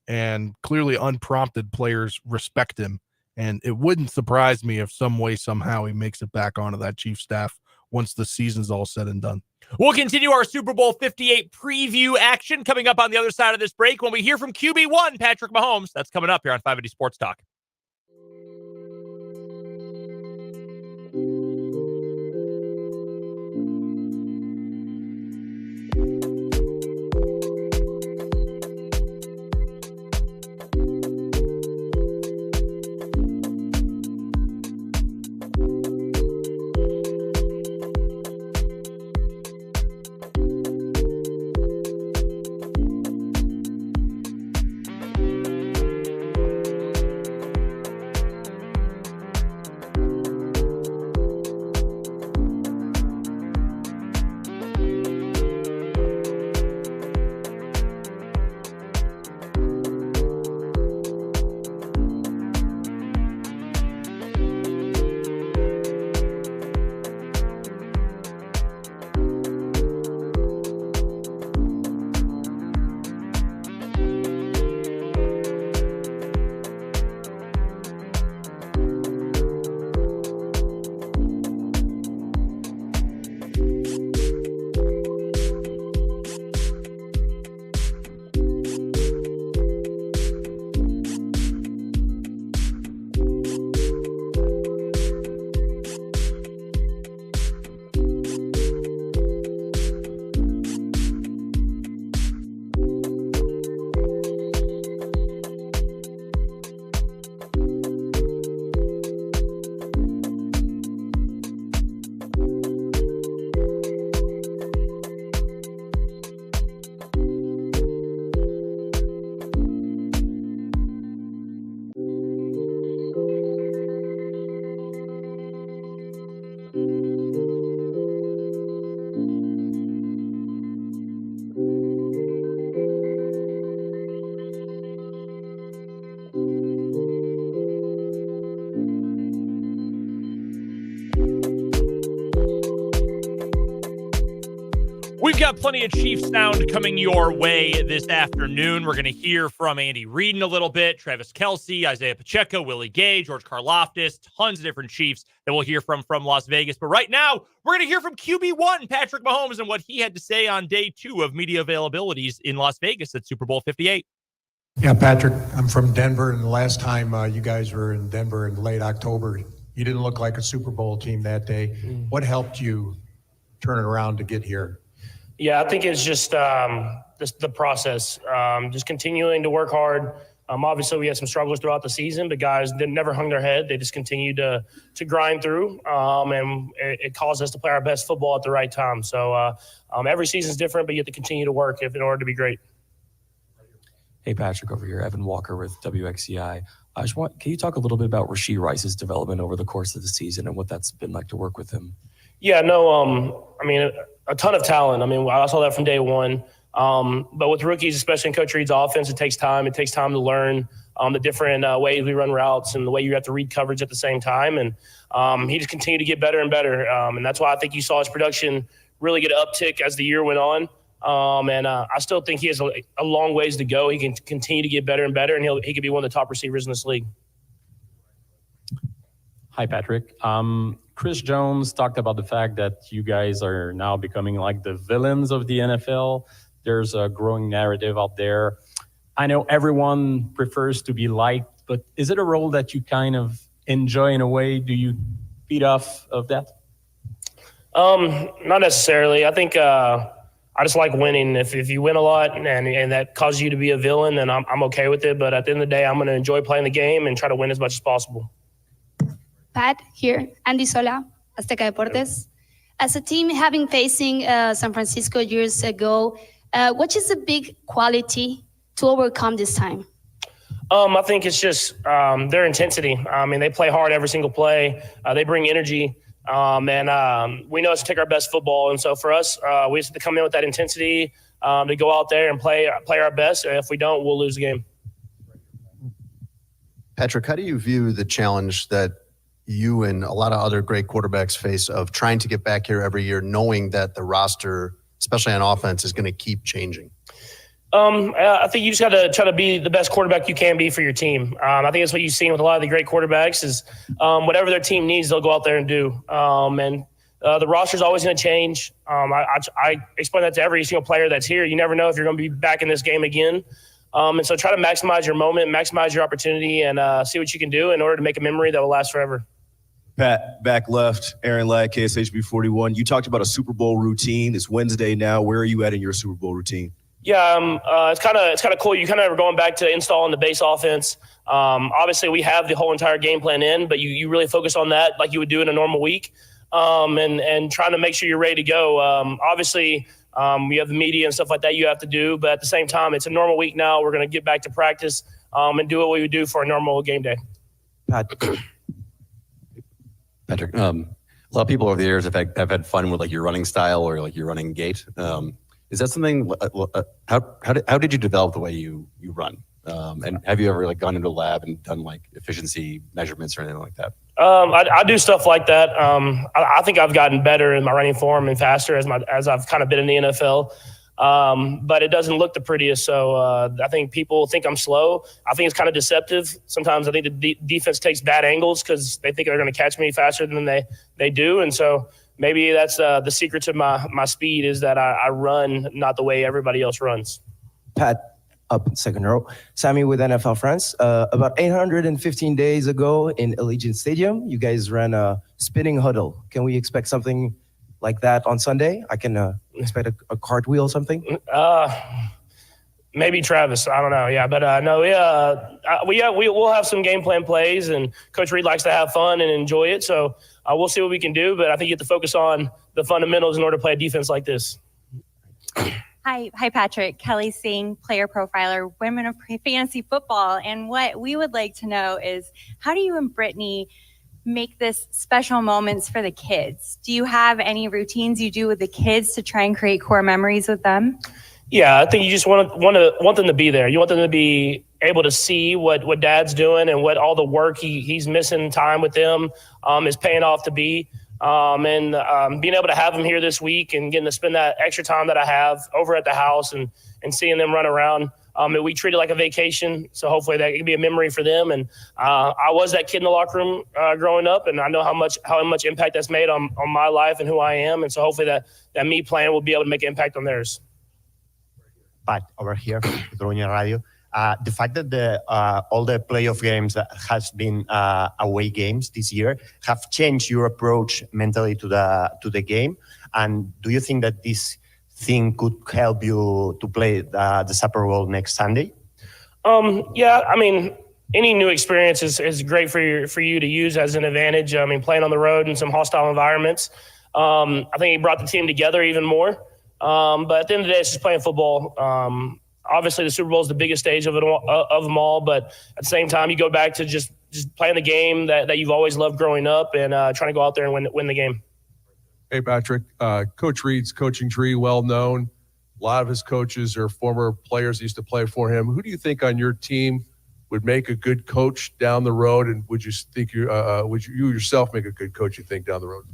[SPEAKER 3] and clearly unprompted players respect him. And it wouldn't surprise me if some way, somehow he makes it back onto that Chiefs staff once the season's all said and done.
[SPEAKER 1] We'll continue our Super Bowl 58 preview action coming up on the other side of this break when we hear from QB1 Patrick Mahomes. That's coming up here on 580 Sports Talk. We've got plenty of Chiefs sound coming your way this afternoon. We're going to hear from Andy Reid in a little bit, Travis Kelce, Isaiah Pacheco, Willie Gay, George Karlaftis, tons of different Chiefs that we'll hear from Las Vegas. But right now, we're going to hear from QB1, Patrick Mahomes, and what he had to say on day 2 of media availabilities in Las Vegas at Super Bowl 58.
[SPEAKER 4] Yeah, Patrick, I'm from Denver, and the last time you guys were in Denver in late October, you didn't look like a Super Bowl team that day. What helped you turn it around to get here?
[SPEAKER 5] Yeah, I think it's just the process, just continuing to work hard. Obviously, we had some struggles throughout the season, but guys never hung their head. They just continued to grind through, and it caused us to play our best football at the right time. So every season's different, but you have to continue to work in order to be great.
[SPEAKER 6] Hey, Patrick, over here, Evan Walker with WXCI. Can you talk a little bit about Rashee Rice's development over the course of the season and what that's been like to work with him?
[SPEAKER 5] Yeah, no, a ton of talent. I saw that from day one. But with rookies, especially in Coach Reid's offense, it takes time. It takes time to learn the different ways we run routes and the way you have to read coverage at the same time. And he just continued to get better and better. And that's why I think you saw his production really get an uptick as the year went on. I still think he has a long ways to go. He can continue to get better and better, and he could be one of the top receivers in this league.
[SPEAKER 6] Hi, Patrick. Chris Jones talked about the fact that you guys are now becoming like the villains of the NFL. There's a growing narrative out there. I know everyone prefers to be liked, but is it a role that you kind of enjoy in a way? Do you feed off of that?
[SPEAKER 5] Not necessarily. I think I just like winning. If you win a lot and that causes you to be a villain, then I'm okay with it. But at the end of the day, I'm going to enjoy playing the game and try to win as much as possible.
[SPEAKER 7] Pat, here, Andy Sola, Azteca Deportes. As a team, having facing San Francisco years ago, what is the big quality to overcome this time?
[SPEAKER 5] I think it's just their intensity. They play hard every single play. They bring energy, and we know it's to take our best football. And so for us, we just have to come in with that intensity to go out there and play our best. And if we don't, we'll lose the game.
[SPEAKER 8] Patrick, how do you view the challenge that you and a lot of other great quarterbacks face of trying to get back here every year, knowing that the roster, especially on offense, is going to keep changing?
[SPEAKER 5] I think you just got to try to be the best quarterback you can be for your team. I think that's what you've seen with a lot of the great quarterbacks is whatever their team needs, they'll go out there and do. The roster's always going to change. I explain that to every single player that's here. You never know if you're going to be back in this game again. And so try to maximize your moment, maximize your opportunity, and see what you can do in order to make a memory that will last forever.
[SPEAKER 9] Pat, back left, Aaron Ladd, KSHB 41. You talked about a Super Bowl routine. It's Wednesday now. Where are you at in your Super Bowl routine?
[SPEAKER 5] Yeah, it's kind of cool. You kind of are going back to installing the base offense. Obviously, we have the whole entire game plan in, but you really focus on that like you would do in a normal week, and trying to make sure you're ready to go. Obviously, you have the media and stuff like that you have to do, but at the same time, it's a normal week now. We're going to get back to practice and do what we would do for a normal game day.
[SPEAKER 10] Patrick, a lot of people over the years have had fun with like your running style or like your running gait. Is that something? How did you develop the way you run? And have you ever like gone into a lab and done like efficiency measurements or anything like that?
[SPEAKER 5] I do stuff like that. I think I've gotten better in my running form and faster as I've kind of been in the NFL. But it doesn't look the prettiest. So I think people think I'm slow. I think it's kind of deceptive. Sometimes I think the defense takes bad angles because they think they're going to catch me faster than they do. And so maybe that's the secret to my speed is that I run not the way everybody else runs.
[SPEAKER 11] Pat, up second row. Sammy with NFL France. About 815 days ago in Allegiant Stadium, you guys ran a spinning huddle. Can we expect something like that on Sunday? I can expect a cartwheel or something?
[SPEAKER 5] Maybe Travis. I don't know. Yeah, but no, we'll have some game plan plays, and Coach Reid likes to have fun and enjoy it. So we'll see what we can do, but I think you have to focus on the fundamentals in order to play a defense like this.
[SPEAKER 12] Hi, Patrick. Kelly Singh, player profiler, Women of Fantasy Football. And what we would like to know is, how do you and Brittany make this special moments for the kids? Do you have any routines you do with the kids to try and create core memories with them?
[SPEAKER 5] Yeah, I think you just want them to be there. You want them to be able to see what Dad's doing and what all the work he's missing time with them is paying off to be. And being able to have them here this week and getting to spend that extra time that I have over at the house and seeing them run around. And we treat it like a vacation, so hopefully that can be a memory for them. And I was that kid in the locker room growing up, and I know how much impact that's made on my life and who I am. And so hopefully that me playing will be able to make an impact on theirs.
[SPEAKER 13] Pat, over here, Growing Radio. The fact that all the playoff games that has been away games this year have changed your approach mentally to the game. And do you think that this thing could help you to play the Super Bowl next Sunday?
[SPEAKER 5] Yeah, I mean, any new experience is great for you to use as an advantage. I mean, playing on the road in some hostile environments. I think it brought the team together even more. But at the end of the day, it's just playing football. Obviously, the Super Bowl is the biggest stage of them all. But at the same time, you go back to just playing the game that you've always loved growing up and trying to go out there and win the game.
[SPEAKER 14] Hey, Patrick. Coach Reid's coaching tree, well known. A lot of his coaches are former players that used to play for him. Who do you think on your team would make a good coach down the road? And would you think would you yourself make a good coach, you think, down the road?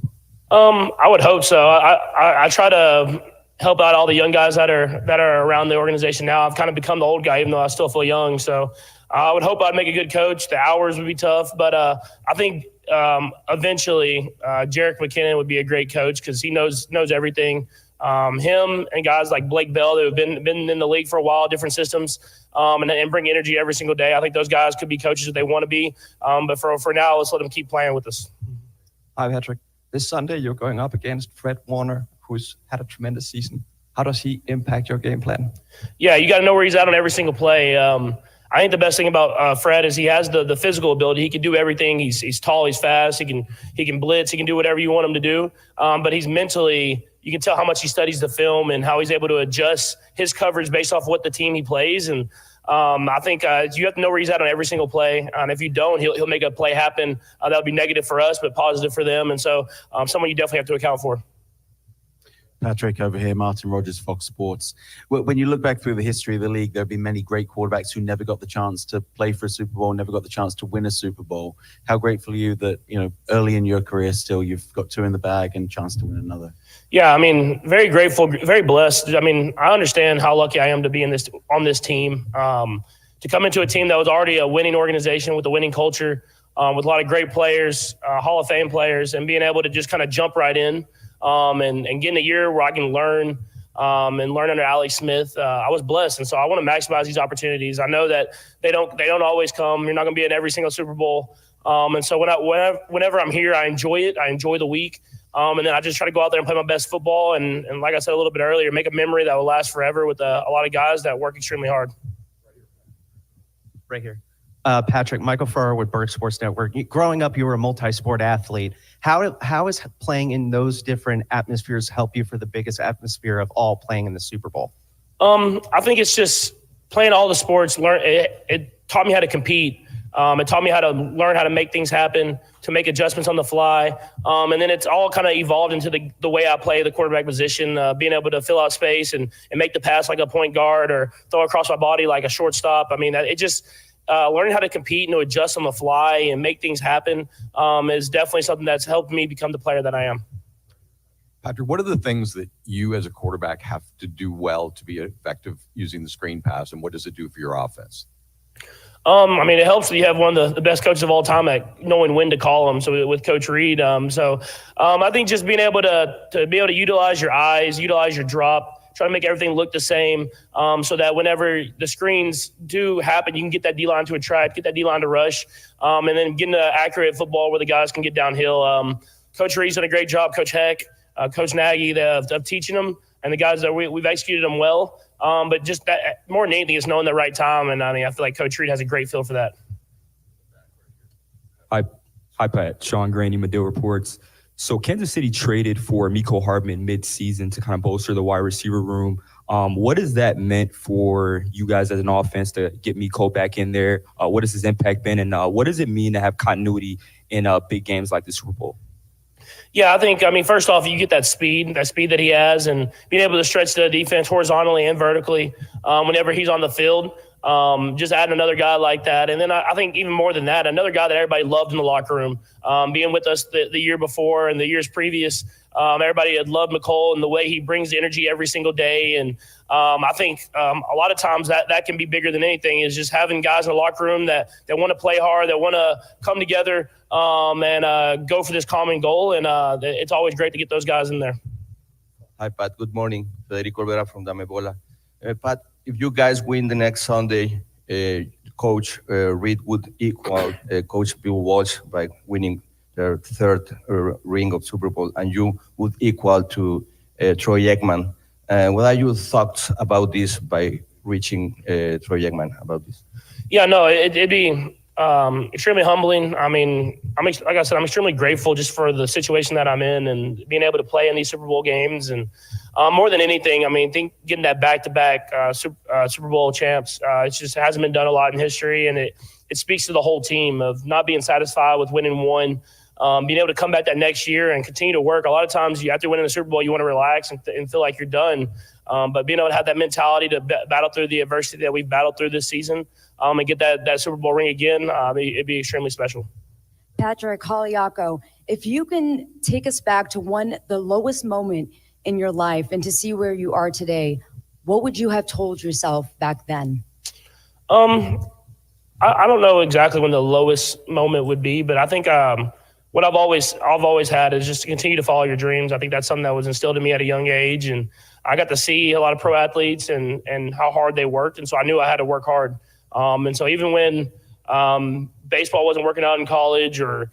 [SPEAKER 5] I would hope so. I try to help out all the young guys that are around the organization now. I've kind of become the old guy, even though I still feel young. So I would hope I'd make a good coach. The hours would be tough, but I think eventually Jerick McKinnon would be a great coach because he knows everything. Him and guys like Blake Bell that have been in the league for a while, different systems, and bring energy every single day. I think those guys could be coaches if they want to be. But for now, let's let them keep playing with us.
[SPEAKER 15] Hi, Patrick. This Sunday, you're going up against Fred Warner, who's had a tremendous season. How does he impact your game plan?
[SPEAKER 5] Yeah, you got to know where he's at on every single play. I think the best thing about Fred is he has the physical ability. He can do everything. He's tall, he's fast. He can blitz. He can do whatever you want him to do. But he's mentally, you can tell how much he studies the film and how he's able to adjust his coverage based off what the team he plays. And I think you have to know where he's at on every single play. And if you don't, he'll make a play happen that'll be negative for us, but positive for them. And so someone you definitely have to account for.
[SPEAKER 16] Patrick over here, Martin Rogers, Fox Sports. When you look back through the history of the league, there have been many great quarterbacks who never got the chance to play for a Super Bowl, never got the chance to win a Super Bowl. How grateful are you that, early in your career still you've got two in the bag and chance to win another?
[SPEAKER 5] Yeah, I mean, very grateful, very blessed. I mean, I understand how lucky I am to be on this team. To come into a team that was already a winning organization with a winning culture, with a lot of great players, Hall of Fame players, and being able to just kind of jump right in. And getting a year where I can learn and learn under Alex Smith, I was blessed, and so I want to maximize these opportunities. I know that they don't always come. You're not going to be in every single Super Bowl, and so whenever I'm here, I enjoy it. I enjoy the week, and then I just try to go out there and play my best football. And like I said a little bit earlier, make a memory that will last forever with a lot of guys that work extremely hard.
[SPEAKER 17] Right here. Patrick, Michael Furrow with Berg Sports Network. Growing up, you were a multi-sport athlete. How is playing in those different atmospheres help you for the biggest atmosphere of all, playing in the Super Bowl? I think it's just playing all the sports. It taught me how to compete. It taught me how to learn how to make things happen, to make adjustments on the fly. And then it's all kind of evolved into the way I play the quarterback position, being able to fill out space and make the pass like a point guard or throw across my body like a shortstop. I mean, it just – learning how to compete and to adjust on the fly and make things happen is definitely something that's helped me become the player that I am.
[SPEAKER 18] Patrick, what are the things that you as a quarterback have to do well to be effective using the screen pass, and what does it do for your offense?
[SPEAKER 5] I mean, it helps that you have one of the best coaches of all time at knowing when to call them. So with Coach Reid, I think just being able to be able to utilize your eyes, utilize your drop, try to make everything look the same so that whenever the screens do happen, you can get that D-line to attract, get that D-line to rush, and then getting an accurate football where the guys can get downhill. Coach Reid's done a great job, Coach Heck, Coach Nagy, of teaching them, and the guys that we've executed them well. But just that, more than anything, is knowing the right time, and I mean, I feel like Coach Reid has a great feel for that.
[SPEAKER 19] Hi, Pat. Sean Graney, Medill Reports. So Kansas City traded for Mecole Hardman mid-season to kind of bolster the wide receiver room. What has that meant for you guys as an offense to get Mecole back in there? What has his impact been, and what does it mean to have continuity in big games like the Super Bowl?
[SPEAKER 5] Yeah, I mean, first off, you get that speed that he has, and being able to stretch the defense horizontally and vertically whenever he's on the field. just adding another guy like that. And then I think even more than that, another guy that everybody loved in the locker room, being with us the year before and the years previous. Everybody had loved McCole and the way he brings the energy every single day. And I think a lot of times that can be bigger than anything, is just having guys in the locker room that want to play hard, that want to come together and go for this common goal. And it's always great to get those guys in there.
[SPEAKER 20] Hi, Pat. Good morning. Federico Olvera from Damebola. Pat, if you guys win the next Sunday, Coach Reid would equal Coach Bill Walsh by winning their third ring of Super Bowl, and you would equal to Troy Aikman. What are your thoughts about this by reaching Troy Aikman about this?
[SPEAKER 5] Yeah, no, it'd be extremely humbling. I mean, like I said, I'm extremely grateful just for the situation that I'm in and being able to play in these Super Bowl games. And more than anything, I mean, getting that back-to-back Super Bowl champs, it just hasn't been done a lot in history. And it speaks to the whole team of not being satisfied with winning one, being able to come back that next year and continue to work. A lot of times after winning the Super Bowl, you want to relax and feel like you're done. But being able to have that mentality to battle through the adversity that we've battled through this season and get that Super Bowl ring again, it'd be extremely special.
[SPEAKER 21] Patrick Haliako, if you can take us back to the lowest moment in your life and to see where you are today, what would you have told yourself back then?
[SPEAKER 5] I don't know exactly when the lowest moment would be, but I think what I've always had is just to continue to follow your dreams. I think that's something that was instilled in me at a young age, and I got to see a lot of pro athletes and how hard they worked, and so I knew I had to work hard. And so even when baseball wasn't working out in college or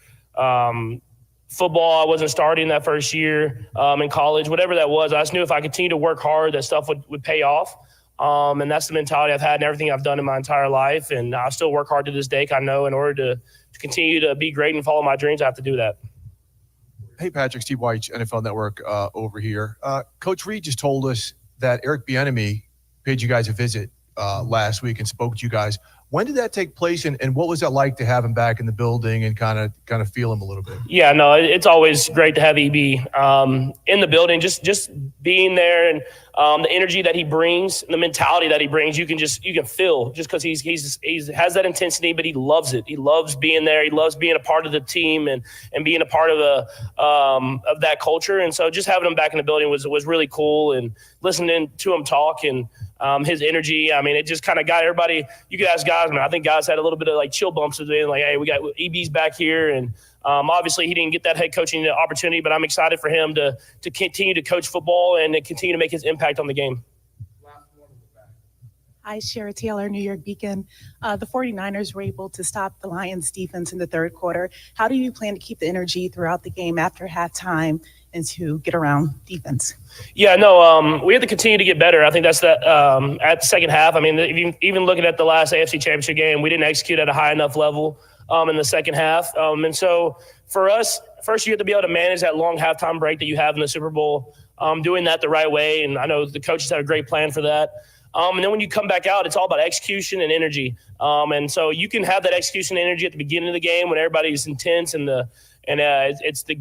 [SPEAKER 5] football, I wasn't starting that first year in college, whatever that was, I just knew if I continued to work hard, that stuff would pay off. And that's the mentality I've had in everything I've done in my entire life. And I still work hard to this day. I know in order to continue to be great and follow my dreams, I have to do that.
[SPEAKER 22] Hey, Patrick, Steve White, NFL Network over here. Coach Reid just told us that Eric Bieniemy paid you guys a visit last week and spoke to you guys. When did that take place, and what was that like to have him back in the building and kind of feel him a little bit?
[SPEAKER 5] Yeah, no, it's always great to have EB in the building. Just being there and the energy that he brings, the mentality that he brings, you can feel just because he has that intensity, but he loves it. He loves being there. He loves being a part of the team and being a part of that culture. And so just having him back in the building was really cool, and listening to him talk and his energy. I mean, it just kind of got everybody. You could ask guys, man. I think guys had a little bit of like chill bumps today, like, hey, we got EB's back here, and obviously he didn't get that head coaching opportunity, but I'm excited for him to continue to coach football and to continue to make his impact on the game.
[SPEAKER 23] Hi, Shara Taylor, New York Beacon. The 49ers were able to stop the Lions defense in the third quarter. How do you plan to keep the energy throughout the game after halftime and to get around defense?
[SPEAKER 5] Yeah, no, we have to continue to get better. I think that's at the second half. I mean, even looking at the last AFC Championship game, we didn't execute at a high enough level in the second half. And so for us, first you have to be able to manage that long halftime break that you have in the Super Bowl, doing that the right way. And I know the coaches have a great plan for that. And then when you come back out, it's all about execution and energy. And so you can have that execution and energy at the beginning of the game when everybody's intense and it's the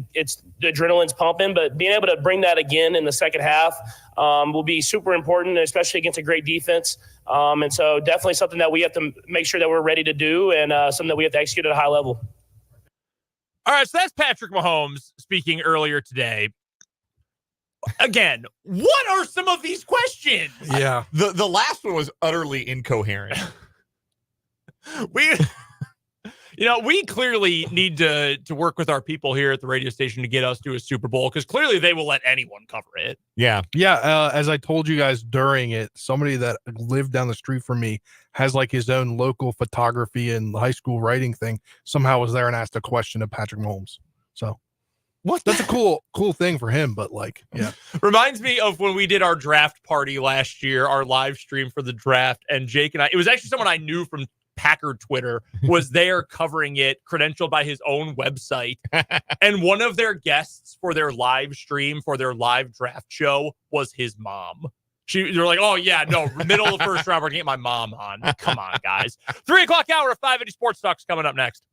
[SPEAKER 5] adrenaline's pumping. But being able to bring that again in the second half will be super important, especially against a great defense. And so definitely something that we have to make sure that we're ready to do, and something that we have to execute at a high level.
[SPEAKER 1] All right, so that's Patrick Mahomes speaking earlier today. Again, what are some of these questions?
[SPEAKER 2] Yeah. The last one was utterly incoherent.
[SPEAKER 1] We clearly need to work with our people here at the radio station to get us to a Super Bowl, because clearly they will let anyone cover it.
[SPEAKER 2] Yeah.
[SPEAKER 3] Yeah. As I told you guys during it, somebody that lived down the street from me has like his own local photography and high school writing thing. Somehow was there and asked a question of Patrick Mahomes. So that's a cool thing for him. But like, yeah.
[SPEAKER 1] Reminds me of when we did our draft party last year, our live stream for the draft, and Jake and I, it was actually someone I knew from Packer Twitter, was there covering it, credentialed by his own website. And one of their guests for their live stream, for their live draft show, was his mom. They're like, oh, yeah, no, middle of the first round, we're going to get my mom on. Come on, guys. 3 o'clock hour of 580 Sports Talk's coming up next.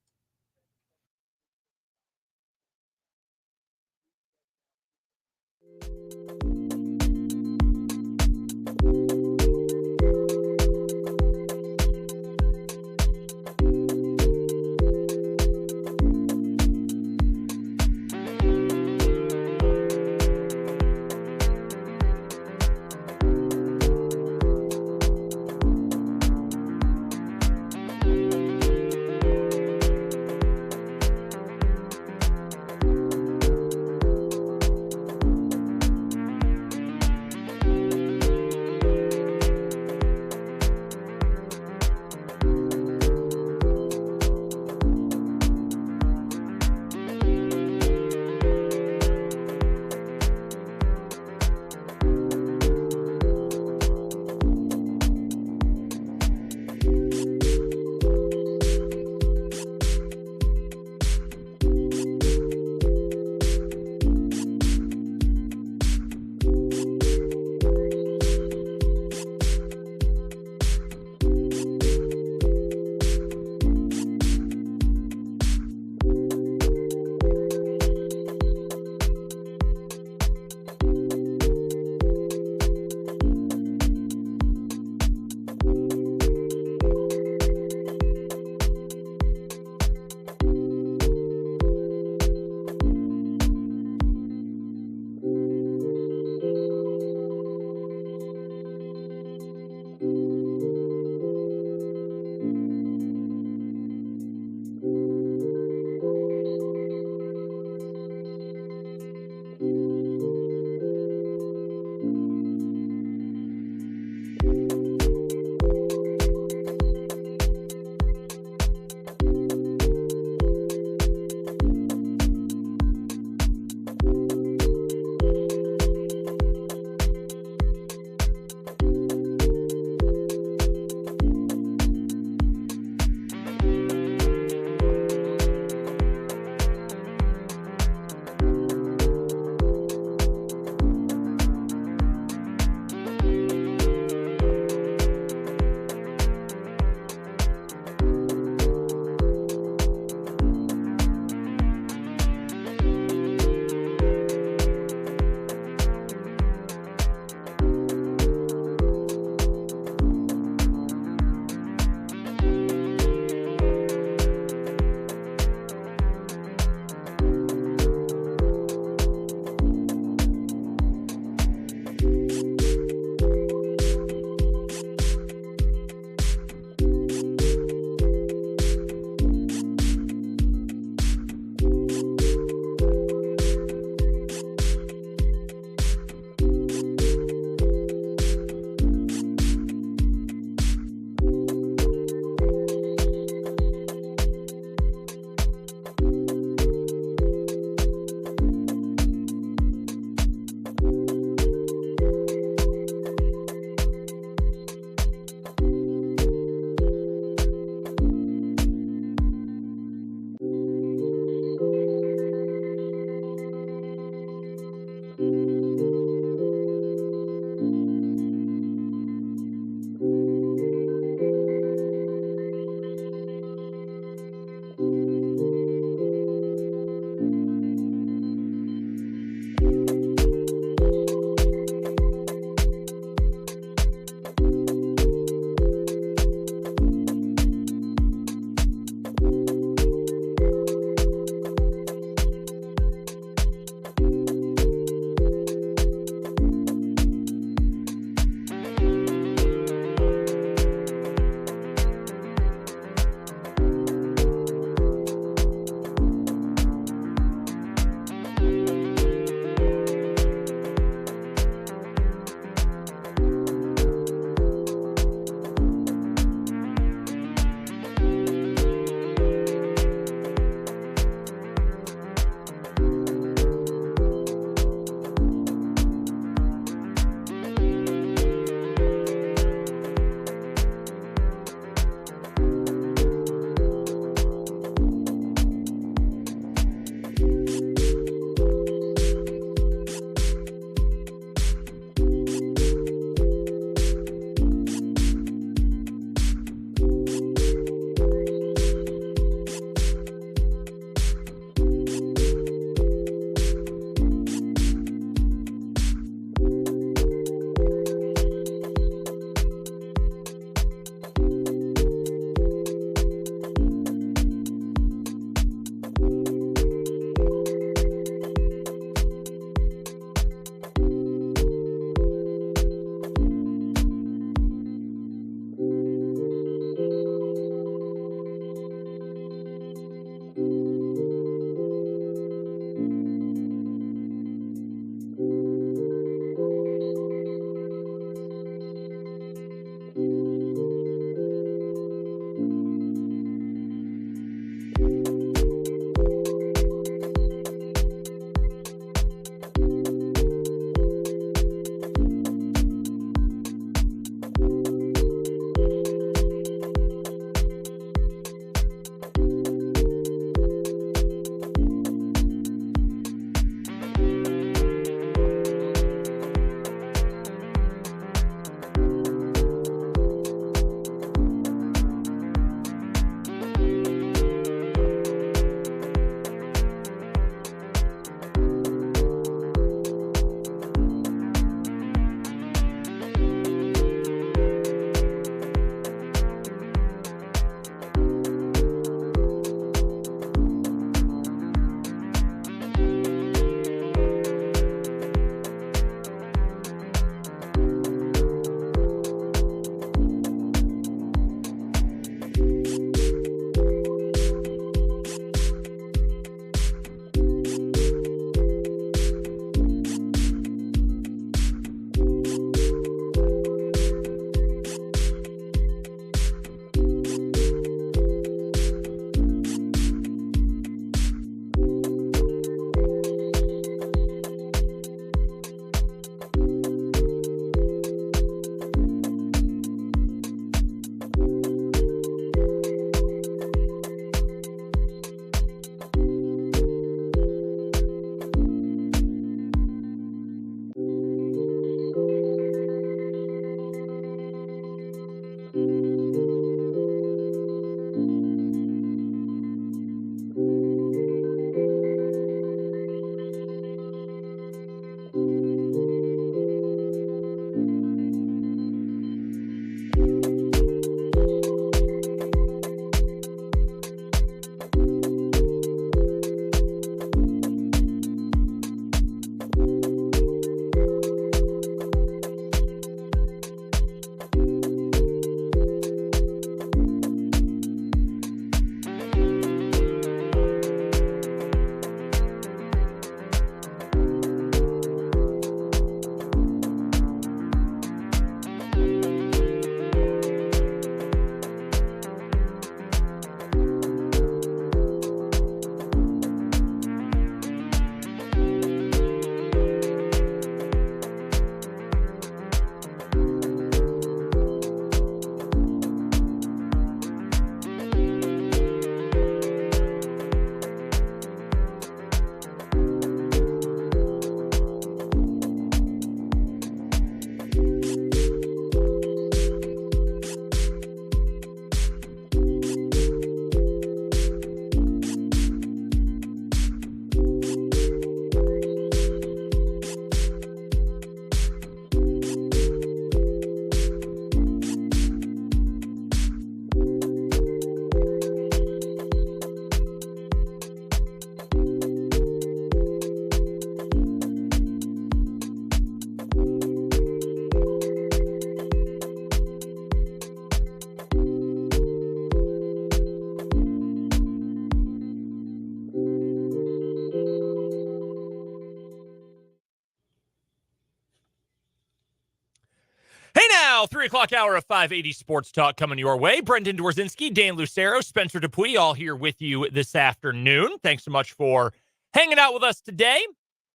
[SPEAKER 1] final 3 o'clock hour of 580 Sports Talk coming your way. Brendan Dworzinski, Dan Lucero, Spencer Dupuis, all here with you this afternoon. Thanks so much for hanging out with us today.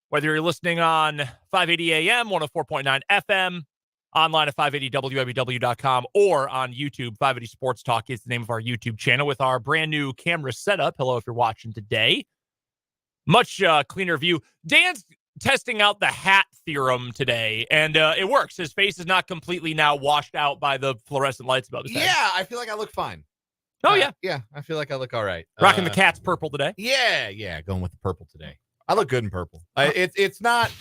[SPEAKER 1] Whether you're listening on 580 AM, 104.9 FM, online at 580www.com, or on YouTube, 580 Sports Talk is the name of our YouTube channel with our brand new camera setup. Hello, if you're watching today. Much cleaner view. Dan's testing out the hat theorem today, and it works. His face is not completely now washed out by the fluorescent lights above his head.
[SPEAKER 2] Yeah, I feel like I look fine.
[SPEAKER 1] Oh, yeah.
[SPEAKER 2] Yeah, I feel like I look all right.
[SPEAKER 1] Rocking the cat's purple today.
[SPEAKER 2] Yeah, going with the purple today. I look good in purple. It's not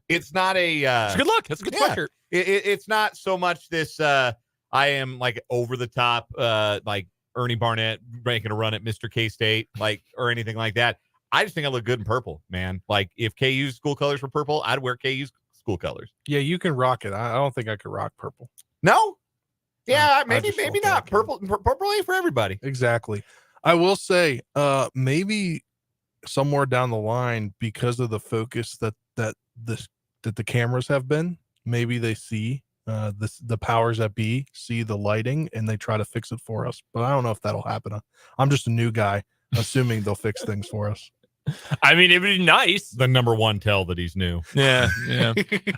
[SPEAKER 2] a
[SPEAKER 1] It's a good look. That's a good sweatshirt.
[SPEAKER 2] It's not so much this I am like over the top like Ernie Barnett making a run at Mr. K-State like or anything like that. I just think I look good in purple, man. Like if KU's school colors were purple, I'd wear KU's school colors.
[SPEAKER 3] Yeah, you can rock it. I don't think I could rock purple.
[SPEAKER 2] No? Yeah,
[SPEAKER 3] I
[SPEAKER 2] maybe
[SPEAKER 3] just don't
[SPEAKER 2] not.
[SPEAKER 3] think I
[SPEAKER 2] Purple ain't for everybody.
[SPEAKER 3] Exactly. I will say, maybe somewhere down the line, because of the focus that the cameras have been, maybe they see the powers that be see the lighting and they try to fix it for us. But I don't know if that'll happen. I'm just a new guy, assuming they'll fix things for us.
[SPEAKER 1] I mean, it would be nice.
[SPEAKER 2] The number one tell that he's new.
[SPEAKER 1] Yeah.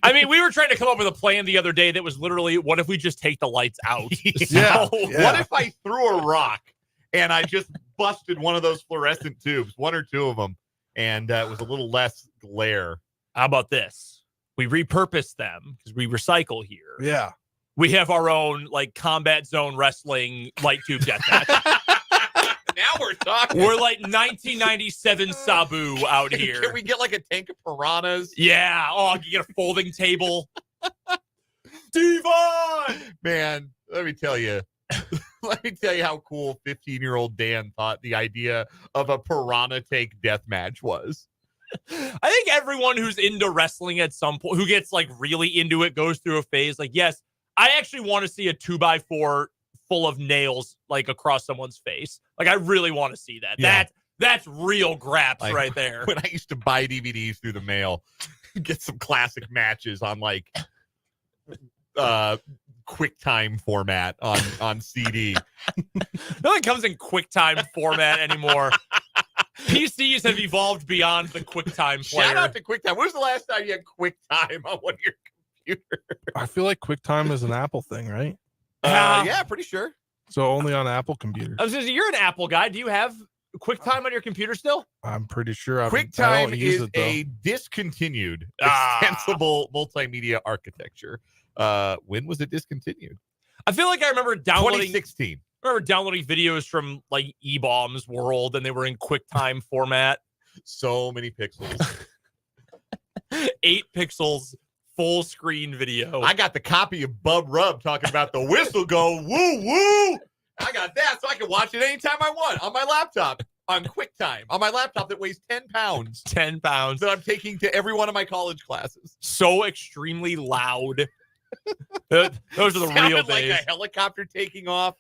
[SPEAKER 1] I mean, we were trying to come up with a plan the other day that was literally, what if we just take the lights out?
[SPEAKER 2] Yeah. What if I threw a rock and I just busted one of those fluorescent tubes, one or two of them, and it was a little less glare?
[SPEAKER 1] How about this? We repurpose them because we recycle here.
[SPEAKER 3] Yeah.
[SPEAKER 1] We have our own like combat zone wrestling light tube deathmatch.
[SPEAKER 2] Now we're talking.
[SPEAKER 1] We're like 1997 Sabu out here.
[SPEAKER 2] Can we get like a tank of piranhas?
[SPEAKER 1] Yeah. Oh, you get a folding table. Devon!
[SPEAKER 2] Man, let me tell you. Let me tell you how cool 15-year-old Dan thought the idea of a piranha tank death match was.
[SPEAKER 1] I think everyone who's into wrestling at some point, who gets like really into it, goes through a phase like, yes, I actually want to see a 2x4 full of nails like across someone's face. Like, I really want to see that.
[SPEAKER 2] Yeah.
[SPEAKER 1] That's real graps
[SPEAKER 2] Like,
[SPEAKER 1] right there.
[SPEAKER 2] When I used to buy DVDs through the mail, get some classic matches on like QuickTime format on CD.
[SPEAKER 1] Nothing comes in QuickTime format anymore. PCs have evolved beyond the QuickTime player.
[SPEAKER 2] Shout out to QuickTime. When was the last time you had QuickTime on one of your computers?
[SPEAKER 3] I feel like QuickTime is an Apple thing, right?
[SPEAKER 2] Yeah, pretty sure.
[SPEAKER 3] So only on Apple computers.
[SPEAKER 1] I was gonna say, you're an Apple guy. Do you have QuickTime on your computer still?
[SPEAKER 3] I'm pretty sure. I
[SPEAKER 2] QuickTime
[SPEAKER 3] don't use
[SPEAKER 2] is
[SPEAKER 3] it, though.
[SPEAKER 2] a discontinued extensible multimedia architecture. When was it discontinued?
[SPEAKER 1] I feel like I remember downloading
[SPEAKER 2] 2016.
[SPEAKER 1] I remember downloading videos from like E-Bombs World, and they were in QuickTime format.
[SPEAKER 2] So many pixels.
[SPEAKER 1] 8 pixels, full screen video.
[SPEAKER 2] I got the copy of Bub Rub talking about the whistle go woo woo. I got that so I can watch it anytime I want on my laptop on QuickTime on my laptop that weighs 10 pounds.
[SPEAKER 1] 10 pounds
[SPEAKER 2] that I'm taking to every one of my college classes.
[SPEAKER 1] So extremely loud. Those are the
[SPEAKER 2] Sounded
[SPEAKER 1] real
[SPEAKER 2] like
[SPEAKER 1] days.
[SPEAKER 2] a helicopter taking off.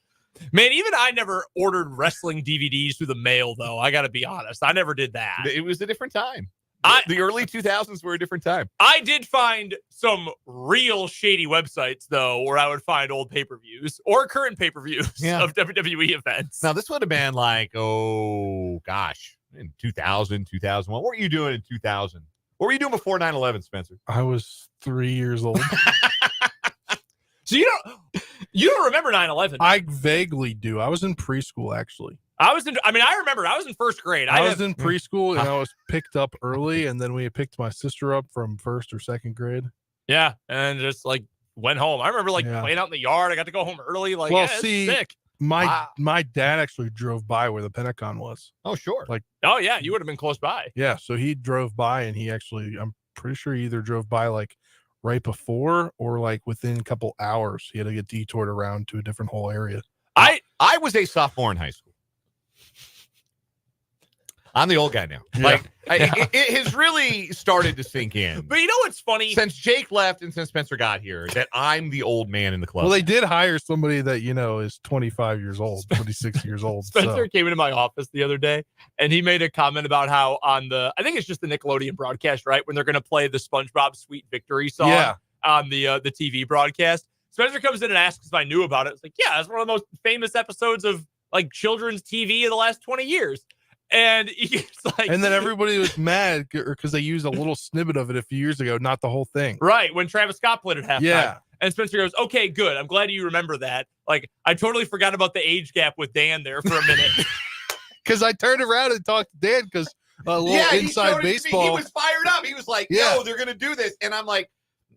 [SPEAKER 1] Man, even I never ordered wrestling DVDs through the mail, though. I got to be honest. I never did that.
[SPEAKER 2] It was a different time. The early 2000s were a different time.
[SPEAKER 1] I did find some real shady websites, though, where I would find old pay-per-views or current pay-per-views of WWE events.
[SPEAKER 2] Now, this would have been like, oh, gosh, in 2000, 2001. What were you doing in 2000? What were you doing before 9/11, Spencer?
[SPEAKER 3] I was 3 years old.
[SPEAKER 1] So you don't remember 9/11?
[SPEAKER 3] I vaguely do. I was in preschool, actually.
[SPEAKER 1] I remember I was in first grade.
[SPEAKER 3] I was in preschool, and I was picked up early, and then we picked my sister up from first or second grade.
[SPEAKER 1] Yeah, and just like went home. I remember playing out in the yard. I got to go home early. Like,
[SPEAKER 3] well,
[SPEAKER 1] yeah,
[SPEAKER 3] see,
[SPEAKER 1] sick.
[SPEAKER 3] my dad actually drove by where the Pentagon was.
[SPEAKER 2] Oh, sure.
[SPEAKER 1] Oh yeah, you would have been close by.
[SPEAKER 3] Yeah, so he drove by, and he actually, I'm pretty sure he either drove by like right before or like within a couple hours. He had to get detoured around to a different whole area.
[SPEAKER 2] I was a sophomore in high school. I'm the old guy now.
[SPEAKER 3] Yeah.
[SPEAKER 2] It has really started to sink in.
[SPEAKER 1] But you know what's funny?
[SPEAKER 2] Since Jake left and since Spencer got here, that I'm the old man in the club.
[SPEAKER 3] Well, they did hire somebody that, is 25 years old, 26 years old.
[SPEAKER 1] Spencer came into my office the other day, and he made a comment about how on I think it's just the Nickelodeon broadcast, right? When they're going to play the SpongeBob Sweet Victory song on the TV broadcast. Spencer comes in and asks if I knew about it. It's like, yeah, it's one of the most famous episodes of like children's TV in the last 20 years. And he's like,
[SPEAKER 3] and then everybody was mad because they used a little snippet of it a few years ago, not the whole thing.
[SPEAKER 1] Right, when Travis Scott played at halftime.
[SPEAKER 3] Yeah.
[SPEAKER 1] And Spencer goes, okay, good. I'm glad you remember that. Like, I totally forgot about the age gap with Dan there for a minute.
[SPEAKER 3] Because I turned around and talked to Dan because a little inside baseball.
[SPEAKER 2] He was fired up. He was like, yo, they're going to do this. And I'm like,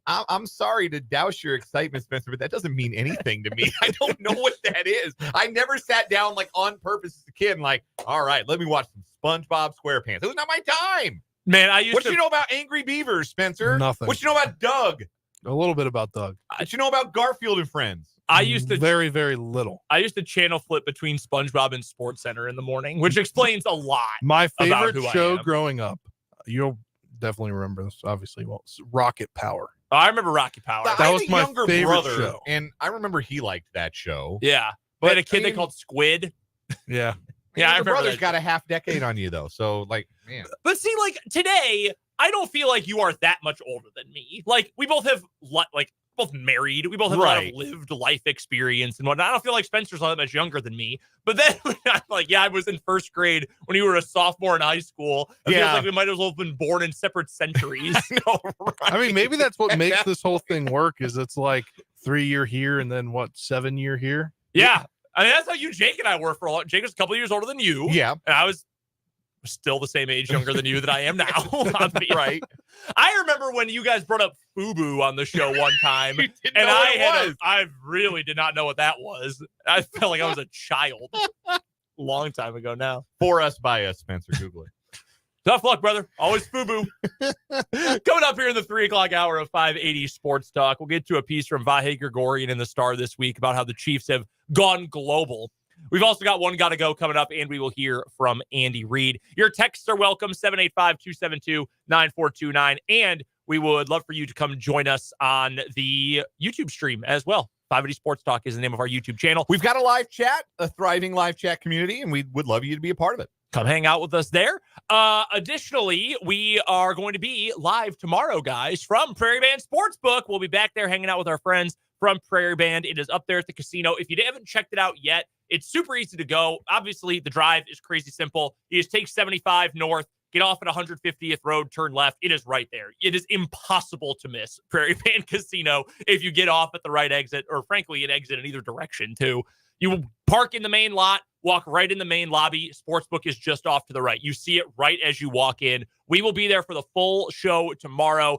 [SPEAKER 2] I'm sorry to douse your excitement, Spencer, but that doesn't mean anything to me. I don't know what that is. I never sat down like on purpose as a kid and like, all right, let me watch some SpongeBob SquarePants. It was not my time.
[SPEAKER 1] Man,
[SPEAKER 2] What you know about Angry Beavers, Spencer?
[SPEAKER 3] Nothing.
[SPEAKER 2] What you know about Doug?
[SPEAKER 3] A little bit about Doug.
[SPEAKER 2] What you know about Garfield and Friends?
[SPEAKER 1] I used to
[SPEAKER 3] very, very little.
[SPEAKER 1] I used to channel flip between SpongeBob and SportsCenter in the morning, which explains a lot.
[SPEAKER 3] My
[SPEAKER 1] about
[SPEAKER 3] favorite
[SPEAKER 1] who I
[SPEAKER 3] show
[SPEAKER 1] am.
[SPEAKER 3] growing up, you'll definitely remember this, obviously, Rocket Power.
[SPEAKER 1] Oh, I remember Rocky Power.
[SPEAKER 3] That was my
[SPEAKER 2] younger
[SPEAKER 3] favorite
[SPEAKER 2] brother,
[SPEAKER 3] show.
[SPEAKER 2] And I remember he liked that show.
[SPEAKER 1] Yeah.
[SPEAKER 2] But
[SPEAKER 1] They had a kid
[SPEAKER 2] I
[SPEAKER 1] they
[SPEAKER 2] mean-
[SPEAKER 1] called Squid.
[SPEAKER 3] Yeah.
[SPEAKER 1] Yeah, I
[SPEAKER 2] your
[SPEAKER 1] remember
[SPEAKER 2] brother's
[SPEAKER 1] that.
[SPEAKER 2] got a half decade on you, though. So, like, man.
[SPEAKER 1] But see, like today, I don't feel like you are that much older than me. Like we both have both married. We both have a lot of
[SPEAKER 2] Right.
[SPEAKER 1] lived life experience and whatnot. I don't feel like Spencer's all that much younger than me. But then I'm like, yeah, I was in first grade when you were a sophomore in high school. It feels
[SPEAKER 2] Yeah.
[SPEAKER 1] like we might as well have been born in separate centuries.
[SPEAKER 3] I mean, maybe that's what makes this whole thing work is it's like 3-year here and then 7-year here?
[SPEAKER 1] Yeah. I mean, that's how Jake and I were for a lot. Jake was a couple years older than you.
[SPEAKER 2] Yeah.
[SPEAKER 1] And I was still the same age younger than you that I am now.
[SPEAKER 2] Right.
[SPEAKER 1] I remember when you guys brought up FUBU on the show one time.
[SPEAKER 2] You didn't
[SPEAKER 1] and
[SPEAKER 2] know what it was.
[SPEAKER 1] I really did not know what that was. I felt like I was a child. Long time ago now.
[SPEAKER 2] For us, by us, Spencer. Google it.
[SPEAKER 1] Tough luck, brother. Always FUBU. Coming up here in the 3 o'clock hour of 580 Sports Talk, we'll get to a piece from Vahe Gregorian in the Star this week about how the Chiefs have gone global. We've also got One Gotta Go coming up, and we will hear from Andy Reid. Your texts are welcome, 785-272-9429, and we would love for you to come join us on the YouTube stream as well. 580 Sports Talk is the name of our YouTube channel.
[SPEAKER 2] We've got a live chat, a thriving live chat community, and we would love you to be a part of it.
[SPEAKER 1] Come hang out with us there. Additionally, we are going to be live tomorrow, guys, from Prairie Band Sportsbook. We'll be back there hanging out with our friends from Prairie Band. It is up there at the casino. If you haven't checked it out yet, it's super easy to go. Obviously, the drive is crazy simple. You just take 75 north, get off at 150th Road, turn left. It is right there. It is impossible to miss Prairie Band Casino if you get off at the right exit, or frankly, an exit in either direction, too. You park in the main lot, walk right in the main lobby. Sportsbook is just off to the right. You see it right as you walk in. We will be there for the full show tomorrow.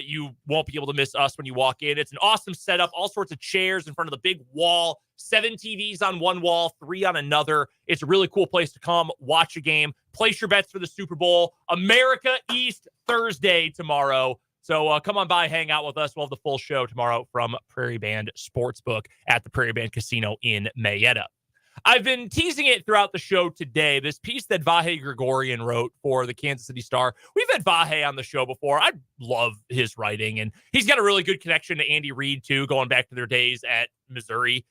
[SPEAKER 1] You won't be able to miss us when you walk in. It's an awesome setup, all sorts of chairs in front of the big wall, 7 TVs on one wall, 3 on another. It's a really cool place to come, watch a game, place your bets for the Super Bowl. America East Thursday tomorrow. So come on by, hang out with us. We'll have the full show tomorrow from Prairie Band Sportsbook at the Prairie Band Casino in Mayetta. I've been teasing it throughout the show today. This piece that Vahe Gregorian wrote for the Kansas City Star. We've had Vahe on the show before. I love his writing, and he's got a really good connection to Andy Reid, too, going back to their days at Missouri.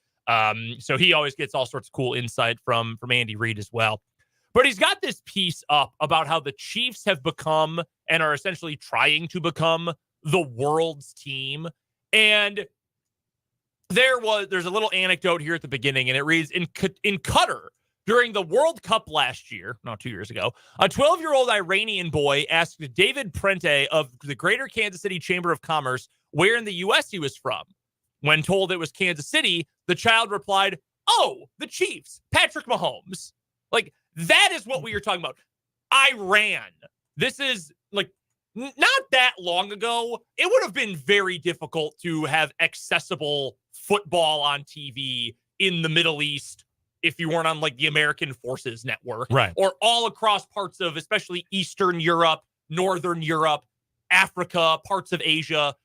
[SPEAKER 1] So he always gets all sorts of cool insight from Andy Reid as well. But he's got this piece up about how the Chiefs have become and are essentially trying to become the world's team. And there's a little anecdote here at the beginning, and it reads, in Qatar, during the World Cup last year, 2 years ago, a 12-year-old Iranian boy asked David Prente of the Greater Kansas City Chamber of Commerce where in the U.S. he was from. When told it was Kansas City, the child replied, "Oh, the Chiefs, Patrick Mahomes." Like, that is what we are talking about. Iran. This is like not that long ago. It would have been very difficult to have accessible football on TV in the Middle East if you weren't on like the American Forces Network,
[SPEAKER 2] Right.
[SPEAKER 1] Or all across parts of especially Eastern Europe, Northern Europe, Africa, parts of Asia,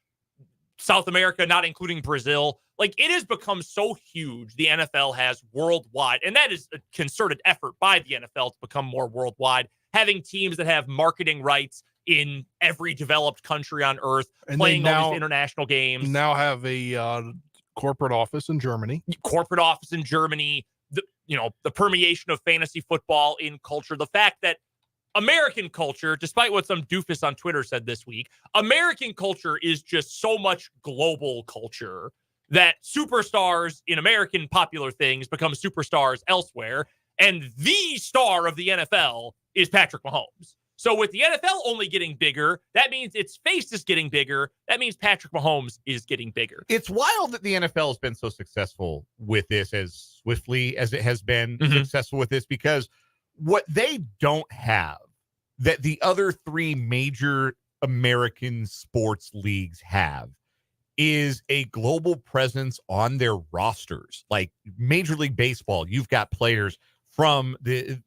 [SPEAKER 1] South America, not including Brazil. Like, it has become so huge, the NFL has worldwide, and that is a concerted effort by the NFL to become more worldwide, having teams that have marketing rights in every developed country on earth,
[SPEAKER 3] And
[SPEAKER 1] playing
[SPEAKER 3] they
[SPEAKER 1] all
[SPEAKER 3] now-
[SPEAKER 1] these international games.
[SPEAKER 3] Now have a corporate office in Germany.
[SPEAKER 1] Corporate office in Germany, the permeation of fantasy football in culture, the fact that American culture, despite what some doofus on Twitter said this week, American culture is just so much global culture that superstars in American popular things become superstars elsewhere. And the star of the NFL is Patrick Mahomes. So with the NFL only getting bigger, that means its face is getting bigger. That means Patrick Mahomes is getting bigger.
[SPEAKER 2] It's wild that the NFL has been so successful with this as swiftly as it has been successful with this, because what they don't have that the other three major American sports leagues have is a global presence on their rosters. Like Major League Baseball, you've got players from the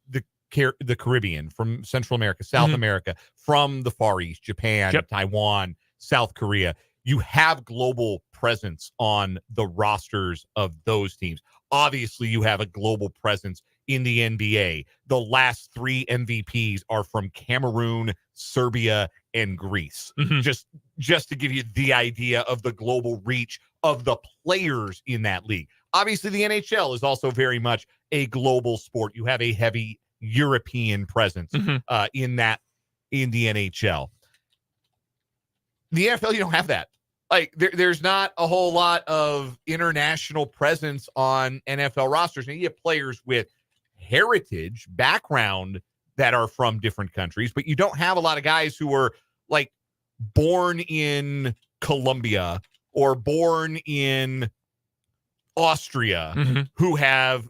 [SPEAKER 2] Caribbean, from Central America, South America, from the Far East, Japan, Taiwan, South Korea. You have global presence on the rosters of those teams. Obviously, you have a global presence in the NBA. The last 3 MVPs are from Cameroon, Serbia, and Greece. Just to give you the idea of the global reach of the players in that league. Obviously, the NHL is also very much a global sport. You have a heavy European presence in the NHL. The NFL, you don't have that. Like there's not a whole lot of international presence on NFL rosters. And you have players with heritage background that are from different countries, but you don't have a lot of guys who are like born in Colombia or born in Austria who have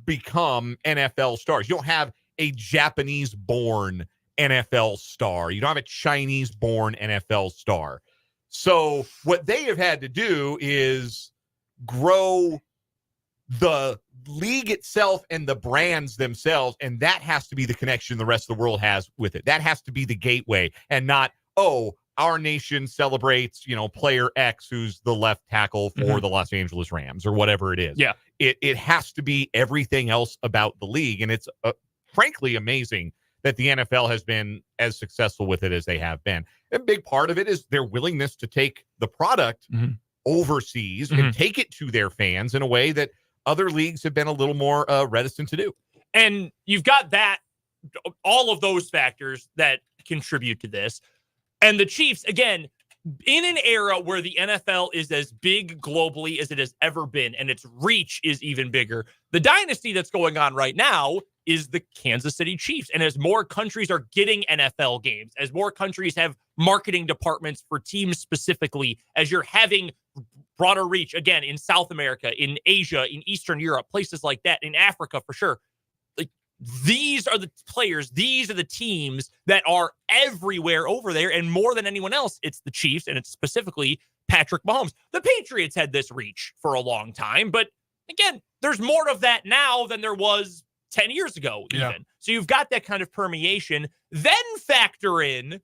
[SPEAKER 2] become NFL stars. You don't have a Japanese-born NFL star. You don't have a Chinese-born NFL star. So what they have had to do is grow the league itself and the brands themselves, and that has to be the connection the rest of the world has with it. That has to be the gateway, and not, our nation celebrates, player X who's the left tackle for the Los Angeles Rams or whatever it is.
[SPEAKER 1] Yeah.
[SPEAKER 2] It has to be everything else about the league, and it's frankly amazing that the NFL has been as successful with it as they have been. A big part of it is their willingness to take the product overseas and take it to their fans in a way that other leagues have been a little more reticent to do.
[SPEAKER 1] And you've got all of those factors that contribute to this. And the Chiefs, again, in an era where the NFL is as big globally as it has ever been, and its reach is even bigger, the dynasty that's going on right now is the Kansas City Chiefs. And as more countries are getting NFL games, as more countries have marketing departments for teams specifically, as you're having broader reach, again, in South America, in Asia, in Eastern Europe, places like that, in Africa for sure. Like, these are the players, these are the teams that are everywhere over there. And more than anyone else, it's the Chiefs, and it's specifically Patrick Mahomes. The Patriots had this reach for a long time, but again, there's more of that now than there was 10 years ago, even. Yeah. So you've got that kind of permeation. Then factor in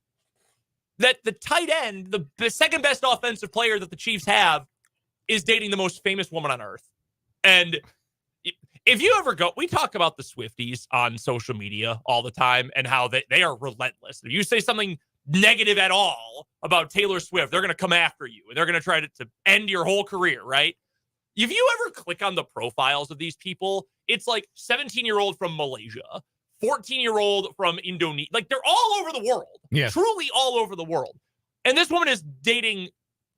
[SPEAKER 1] that the tight end, the second best offensive player that the Chiefs have, is dating the most famous woman on earth. And if you ever we talk about the Swifties on social media all the time and how they are relentless. If you say something negative at all about Taylor Swift, they're going to come after you and they're going to try to end your whole career, right? If you ever click on the profiles of these people, it's like 17-year-old from Malaysia, 14-year-old from Indonesia. Like, they're all over the world.
[SPEAKER 2] Yes.
[SPEAKER 1] Truly all over the world. And this woman is dating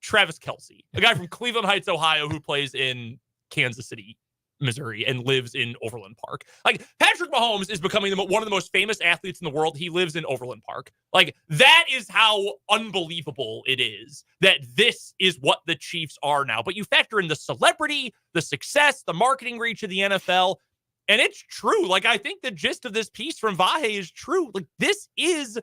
[SPEAKER 1] Travis Kelce, a guy from Cleveland Heights, Ohio, who plays in Kansas City, Missouri, and lives in Overland Park. Like, Patrick Mahomes is becoming one of the most famous athletes in the world. He lives in Overland Park. Like, that is how unbelievable it is that this is what the Chiefs are now. But you factor in the celebrity, the success, the marketing reach of the NFL, and it's true. Like, I think the gist of this piece from Vahe is true. Like, this is,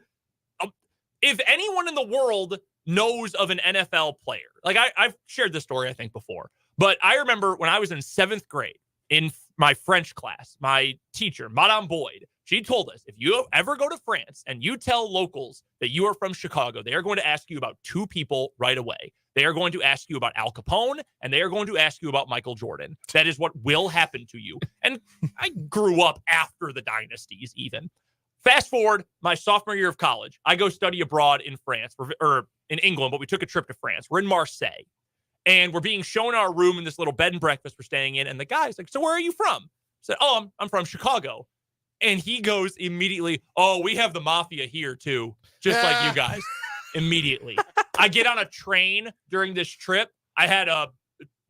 [SPEAKER 1] if anyone in the world knows of an NFL player, like I've shared this story, I think, before, but I remember when I was in 7th grade in my French class, my teacher, Madame Boyd, she told us, if you ever go to France and you tell locals that you are from Chicago, they are going to ask you about 2 people right away. They are going to ask you about Al Capone, and they are going to ask you about Michael Jordan. That is what will happen to you. And I grew up after the dynasties even. Fast forward my sophomore year of college, I go study abroad in France, or in England, but we took a trip to France. We're in Marseille, and we're being shown our room in this little bed and breakfast we're staying in, and the guy's like, "So where are you from?" I said, "Oh, I'm from Chicago." And he goes immediately, "Oh, we have the mafia here too, just like you guys." Immediately. I get on a train during this trip. I had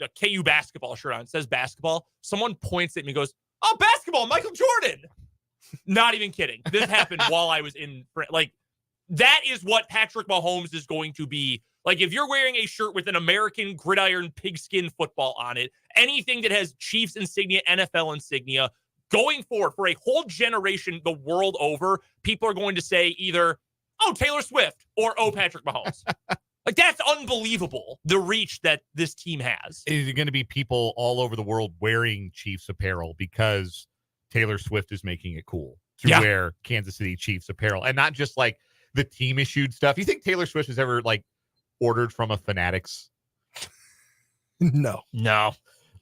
[SPEAKER 1] a KU basketball shirt on. It says basketball. Someone points at me and goes, "Oh, basketball, Michael Jordan." Not even kidding. This happened while I was in, like, that is what Patrick Mahomes is going to be. Like, if you're wearing a shirt with an American gridiron pigskin football on it, anything that has Chiefs insignia, NFL insignia, going forward for a whole generation, the world over, people are going to say either, "Oh, Taylor Swift," or "Oh, Patrick Mahomes." Like, that's unbelievable, the reach that this team has.
[SPEAKER 2] Is going to be people all over the world wearing Chiefs apparel because Taylor Swift is making it cool to wear Kansas City Chiefs apparel, and not just like the team issued stuff. You think Taylor Swift has ever like ordered from a Fanatics?
[SPEAKER 3] No.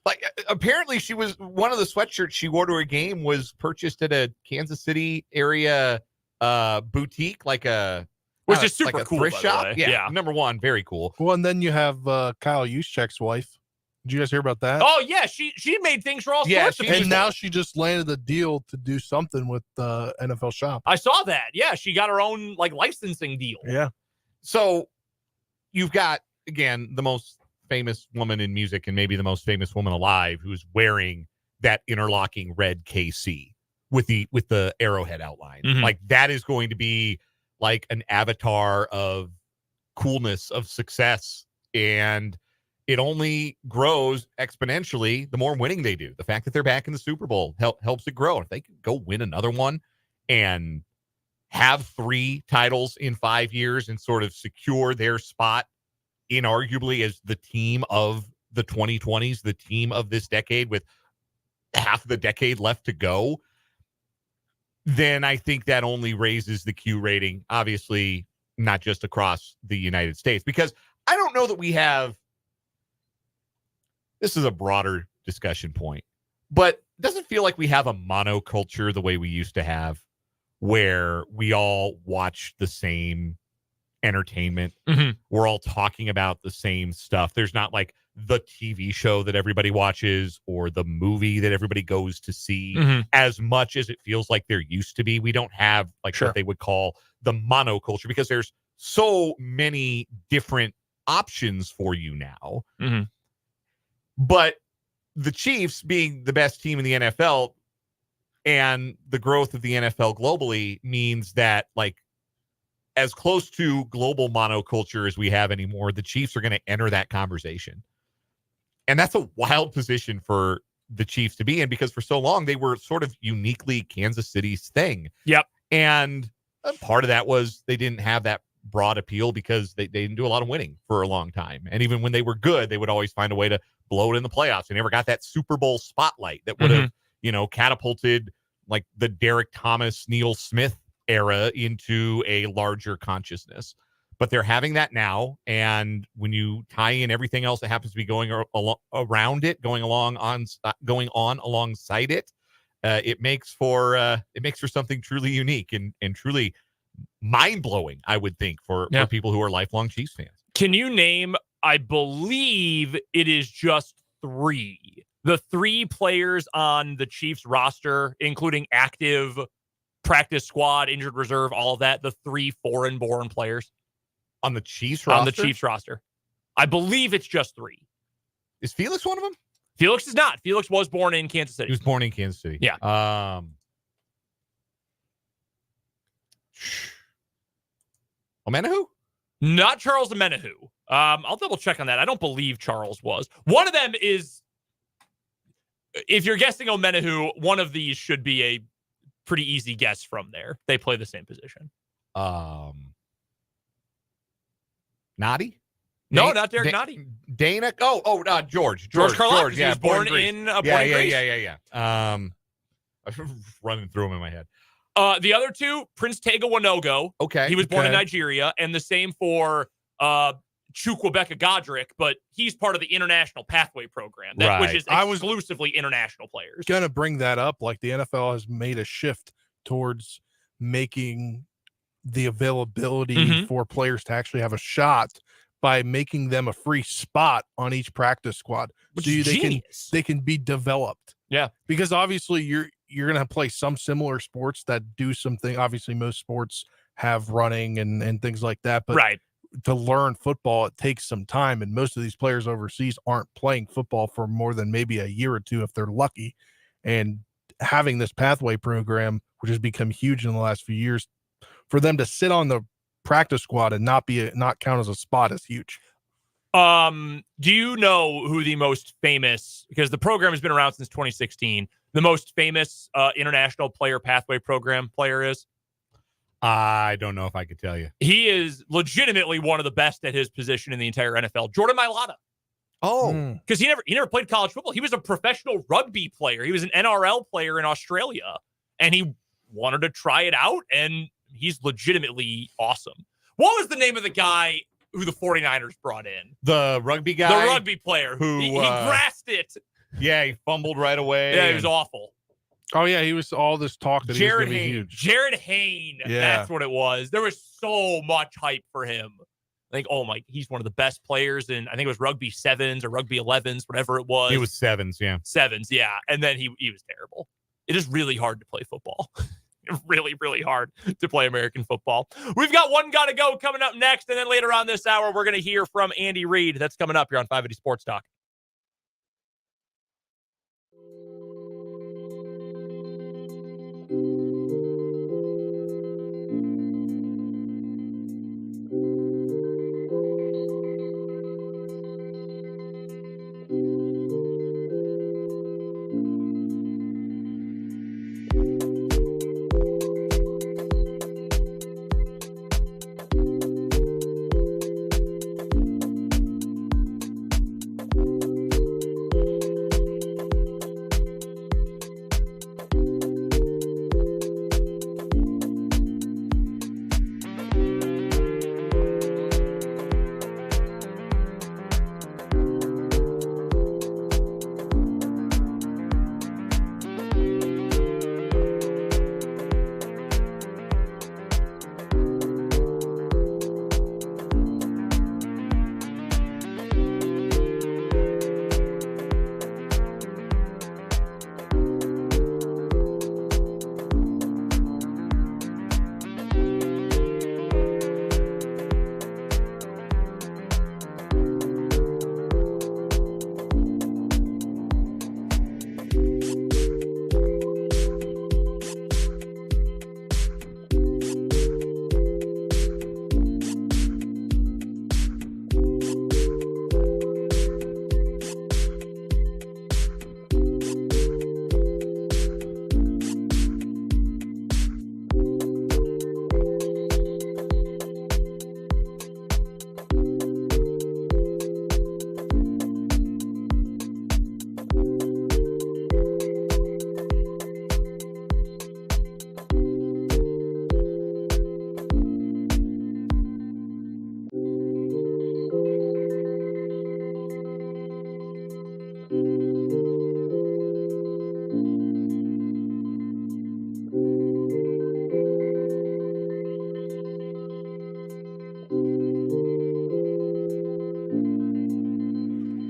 [SPEAKER 2] Like, apparently she was one of the sweatshirts she wore to a game was purchased at a Kansas City area boutique, like a
[SPEAKER 1] which is super
[SPEAKER 2] like a
[SPEAKER 1] cool,
[SPEAKER 2] thrift
[SPEAKER 1] by the
[SPEAKER 2] shop.
[SPEAKER 1] way.
[SPEAKER 2] Yeah, number one, very cool.
[SPEAKER 3] Well, and then you have Kyle Juszczyk's wife. Did you guys hear about that?
[SPEAKER 1] Oh yeah, she made things for all sorts of people.
[SPEAKER 3] And now she just landed a deal to do something with the NFL shop.
[SPEAKER 1] I saw that. Yeah, she got her own like licensing deal.
[SPEAKER 3] Yeah.
[SPEAKER 2] So you've got, again, the most famous woman in music and maybe the most famous woman alive who's wearing that interlocking red KC with the arrowhead outline.
[SPEAKER 1] Mhm.
[SPEAKER 2] Like, that is going to be like an avatar of coolness, of success, and it only grows exponentially the more winning they do. The fact that they're back in the Super Bowl helps it grow. If they could go win another one and have 3 titles in 5 years and sort of secure their spot inarguably as the team of the 2020s, the team of this decade with half the decade left to go, then I think that only raises the Q rating, obviously not just across the United States, because I don't know that we have, this is a broader discussion point, but it doesn't feel like we have a monoculture the way we used to have, where we all watch the same entertainment.
[SPEAKER 1] Mhm.
[SPEAKER 2] We're all talking about the same stuff. There's not like the TV show that everybody watches or the movie that everybody goes to see
[SPEAKER 1] Mhm.
[SPEAKER 2] as much as it feels like there used to be. We don't have like
[SPEAKER 1] Sure.
[SPEAKER 2] what they would call the monoculture because there's so many different options for you now.
[SPEAKER 1] Mhm.
[SPEAKER 2] But the Chiefs being the best team in the NFL and the growth of the NFL globally means that, like, as close to global monoculture as we have anymore, the Chiefs are going to enter that conversation. And that's a wild position for the Chiefs to be in because for so long they were sort of uniquely Kansas City's thing.
[SPEAKER 1] Yep.
[SPEAKER 2] And part of that was they didn't have that broad appeal because they didn't do a lot of winning for a long time. And even when they were good, they would always find a way to blow it in the playoffs. They never got that Super Bowl spotlight that would have, catapulted like the Derek Thomas, Neil Smith era into a larger consciousness. But they're having that now. And when you tie in everything else that happens to be going around it, going on alongside it, it makes for something truly unique and truly mind-blowing, I would think, for people who are lifelong Chiefs fans.
[SPEAKER 1] Can you name, I believe it is just 3, the 3 players on the Chiefs roster, including active practice squad, injured reserve, all of that, the 3 foreign-born players
[SPEAKER 2] on the Chiefs roster?
[SPEAKER 1] On the Chiefs roster. I believe it's just 3.
[SPEAKER 2] Is Felix one of them?
[SPEAKER 1] Felix is not. Felix was born in Kansas City.
[SPEAKER 2] He was born in Kansas City.
[SPEAKER 1] Yeah.
[SPEAKER 2] Omenihu?
[SPEAKER 1] Not Charles Omenihu. I'll double check on that. I don't believe Charles was. One of them is, if you're guessing Omenihu, one of these should be a pretty easy guess from there. They play the same position.
[SPEAKER 2] Nadi?
[SPEAKER 1] No, not Derek Nadi.
[SPEAKER 2] Dana? George.
[SPEAKER 1] George Karlaftis.
[SPEAKER 2] Yeah,
[SPEAKER 1] He was born in Greece.
[SPEAKER 2] Yeah. I'm running through them in my head.
[SPEAKER 1] The other 2, Prince Tega Wanogo.
[SPEAKER 2] Okay.
[SPEAKER 1] He was born in Nigeria, and the same for Chukwuemeka Godric, but he's part of the International Pathway Program, which is exclusively international players.
[SPEAKER 3] Gonna bring that up. Like, the NFL has made a shift towards making the availability for players to actually have a shot by making them a free spot on each practice squad. They can be developed.
[SPEAKER 1] Yeah.
[SPEAKER 3] Because obviously you're going to play some similar sports that do something. Obviously most sports have running and things like that, but
[SPEAKER 1] right.
[SPEAKER 3] to learn football, it takes some time, and most of these players overseas aren't playing football for more than maybe a year or two if they're lucky. And having this pathway program, which has become huge in the last few years, for them to sit on the practice squad and not count as a spot is huge.
[SPEAKER 1] Do you know who the most famous, because the program has been around since 2016, the most famous international player pathway program player is?
[SPEAKER 2] I don't know if I could tell you.
[SPEAKER 1] He is legitimately one of the best at his position in the entire NFL. Jordan Mailata.
[SPEAKER 2] Oh,
[SPEAKER 1] because he never played college football. He was a professional rugby player. He was an NRL player in Australia, and he wanted to try it out, and he's legitimately awesome. What was the name of the guy who the 49ers brought in?
[SPEAKER 2] The rugby guy?
[SPEAKER 1] The rugby player.
[SPEAKER 2] Who
[SPEAKER 1] he grasped it.
[SPEAKER 2] Yeah, he fumbled right away.
[SPEAKER 1] Yeah, he was awful.
[SPEAKER 3] Oh, yeah, he was all this talk that he was going to be huge.
[SPEAKER 1] Jared Hayne.
[SPEAKER 3] Yeah.
[SPEAKER 1] That's what it was. There was so much hype for him. I think, he's one of the best players in, I think it was rugby 7s or rugby 11s, whatever it was.
[SPEAKER 2] He was 7s, yeah.
[SPEAKER 1] 7s, yeah. And then he was terrible. It is really hard to play football. Really, really hard to play American football. We've got One Gotta Go coming up next, and then later on this hour, we're going to hear from Andy Reid. That's coming up here on 580 Sports Talk.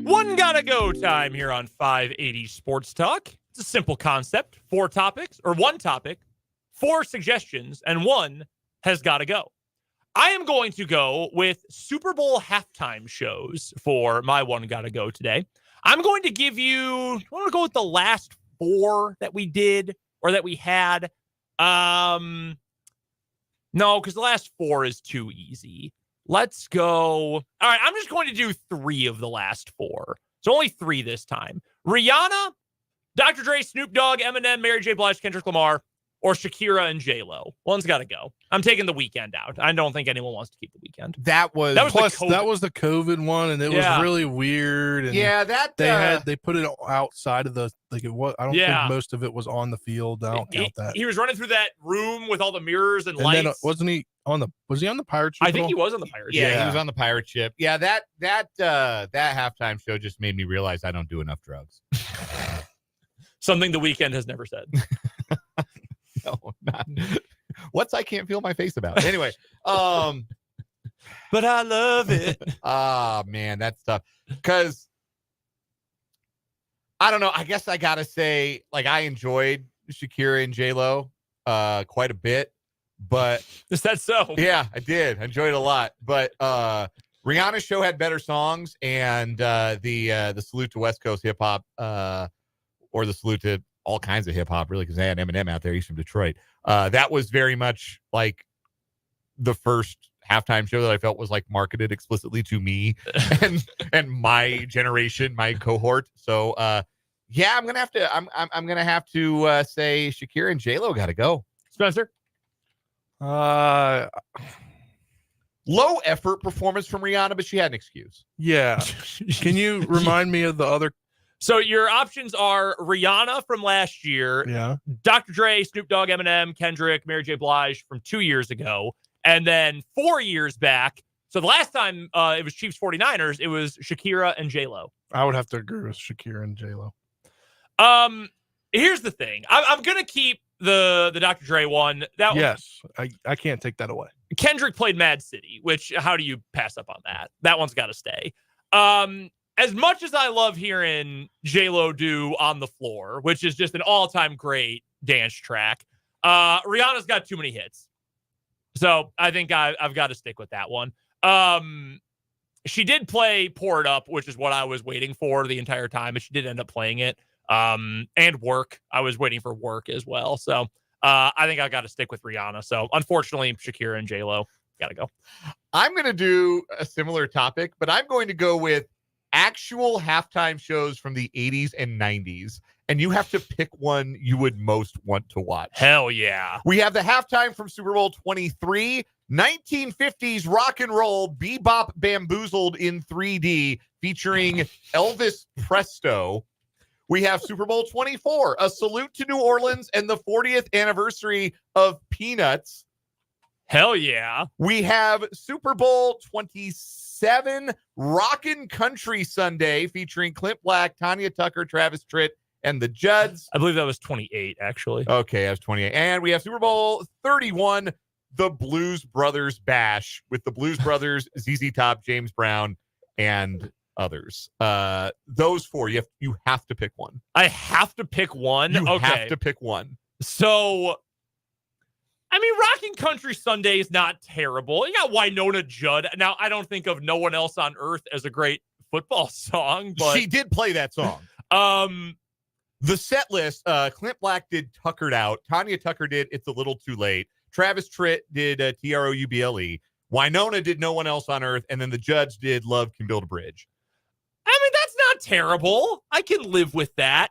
[SPEAKER 1] One Gotta Go time here on 580 Sports Talk. It's a simple concept. 4 topics, or 1 topic, 4 suggestions, and 1 has got to go. I am going to go with Super Bowl halftime shows for my One Gotta Go today. I'm going to give you, I want to go with the last 4 that we did or that we had. No, because the last 4 is too easy. Let's go. All right, I'm just going to do 3 of the last 4. So only 3 this time. Rihanna, Dr. Dre, Snoop Dogg, Eminem, Mary J. Blige, Kendrick Lamar, or Shakira and J-Lo. One's got to go. I'm taking the weekend out. I don't think anyone wants to keep the weekend.
[SPEAKER 2] That was
[SPEAKER 3] that was the COVID one, and it was really weird. And
[SPEAKER 2] yeah,
[SPEAKER 3] they put it outside of the I don't think most of it was on the field. I don't count that.
[SPEAKER 1] He was running through that room with all the mirrors and lights.
[SPEAKER 3] Then was he on the pirate ship?
[SPEAKER 1] I think he was on the pirate ship.
[SPEAKER 2] Yeah, he was on the pirate ship. Yeah, that halftime show just made me realize I don't do enough drugs.
[SPEAKER 1] Something the weekend has never said.
[SPEAKER 2] No, not. What's I can't feel my face about? Anyway,
[SPEAKER 1] but I love it.
[SPEAKER 2] Man, that's tough. Because I don't know. I guess I gotta say, like, I enjoyed Shakira and J-Lo quite a bit. but
[SPEAKER 1] is that so?
[SPEAKER 2] Yeah, I did. I enjoyed it a lot. But Rihanna's show had better songs, and the salute to West Coast hip hop, or the salute to all kinds of hip hop, really, because they had Eminem out there. He's from Detroit. That was very much like the first halftime show that I felt was like marketed explicitly to me and my generation, my cohort. So yeah, I'm gonna have to say Shakira and J-Lo got to go.
[SPEAKER 1] Spencer.
[SPEAKER 2] Low effort performance from Rihanna, but she had an excuse.
[SPEAKER 3] Yeah. Can you remind me of the other?
[SPEAKER 1] So your options are Rihanna from last year,
[SPEAKER 3] Yeah.
[SPEAKER 1] Dr. Dre, Snoop Dogg, Eminem, Kendrick, Mary J. Blige from 2 years ago, and then 4 years back. So the last time it was Chiefs 49ers, it was Shakira and J-Lo.
[SPEAKER 3] I would have to agree with Shakira and J-Lo.
[SPEAKER 1] Here's the thing. I'm gonna keep the Dr. Dre one.
[SPEAKER 3] Yes, I can't take that away.
[SPEAKER 1] Kendrick played Mad City, which how do you pass up on that? That one's got to stay. As much as I love hearing J-Lo do On the Floor, which is just an all-time great dance track, Rihanna's got too many hits. So I think I've got to stick with that one. She did play Pour It Up, which is what I was waiting for the entire time, and she did end up playing it. And Work. I was waiting for Work as well. So I think I got to stick with Rihanna. So unfortunately, Shakira and J-Lo got to go.
[SPEAKER 2] I'm going to do a similar topic, but I'm going to go with actual halftime shows from the 80s and 90s. And you have to pick one you would most want to watch.
[SPEAKER 1] Hell yeah.
[SPEAKER 2] We have the halftime from Super Bowl 23, 1950s rock and roll, bebop bamboozled in 3D, featuring Elvis Presto. We have Super Bowl 24, a salute to New Orleans and the 40th anniversary of Peanuts.
[SPEAKER 1] Hell yeah.
[SPEAKER 2] We have Super Bowl 27, Rockin' Country Sunday, featuring Clint Black, Tanya Tucker, Travis Tritt, and the Judds.
[SPEAKER 1] I believe that was 28, actually.
[SPEAKER 2] Okay, that was 28. And we have Super Bowl 31, the Blues Brothers Bash, with the Blues Brothers, ZZ Top, James Brown, and others. Those four, you have to pick one.
[SPEAKER 1] I have to pick one?
[SPEAKER 2] You
[SPEAKER 1] okay.
[SPEAKER 2] have to pick one.
[SPEAKER 1] So, I mean, Rockin' Country Sunday is not terrible. You got Winona Judd. Now, I don't think of No One Else on Earth as a great football song, but
[SPEAKER 2] she did play that song. The set list, Clint Black did Tuckered Out. Tanya Tucker did It's a Little Too Late. Travis Tritt did Trouble. Winona did No One Else on Earth. And then the Judds did Love Can Build a Bridge.
[SPEAKER 1] I mean, that's not terrible. I can live with that.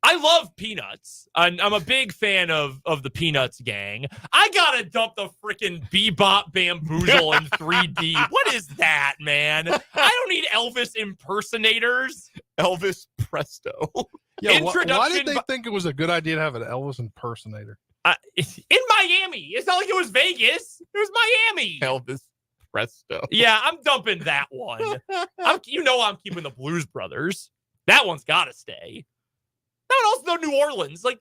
[SPEAKER 1] I love Peanuts. I'm a big fan of the Peanuts gang. I gotta dump the freaking Bebop Bamboozle in 3D. What is that, man? I don't need Elvis impersonators.
[SPEAKER 2] Elvis Presto.
[SPEAKER 3] Yeah, why did they think it was a good idea to have an Elvis impersonator?
[SPEAKER 1] In Miami. It's not like it was Vegas. It was Miami.
[SPEAKER 2] Elvis Presto.
[SPEAKER 1] Yeah, I'm dumping that one. I'm keeping the Blues Brothers. That one's got to stay. That one also New Orleans. Like,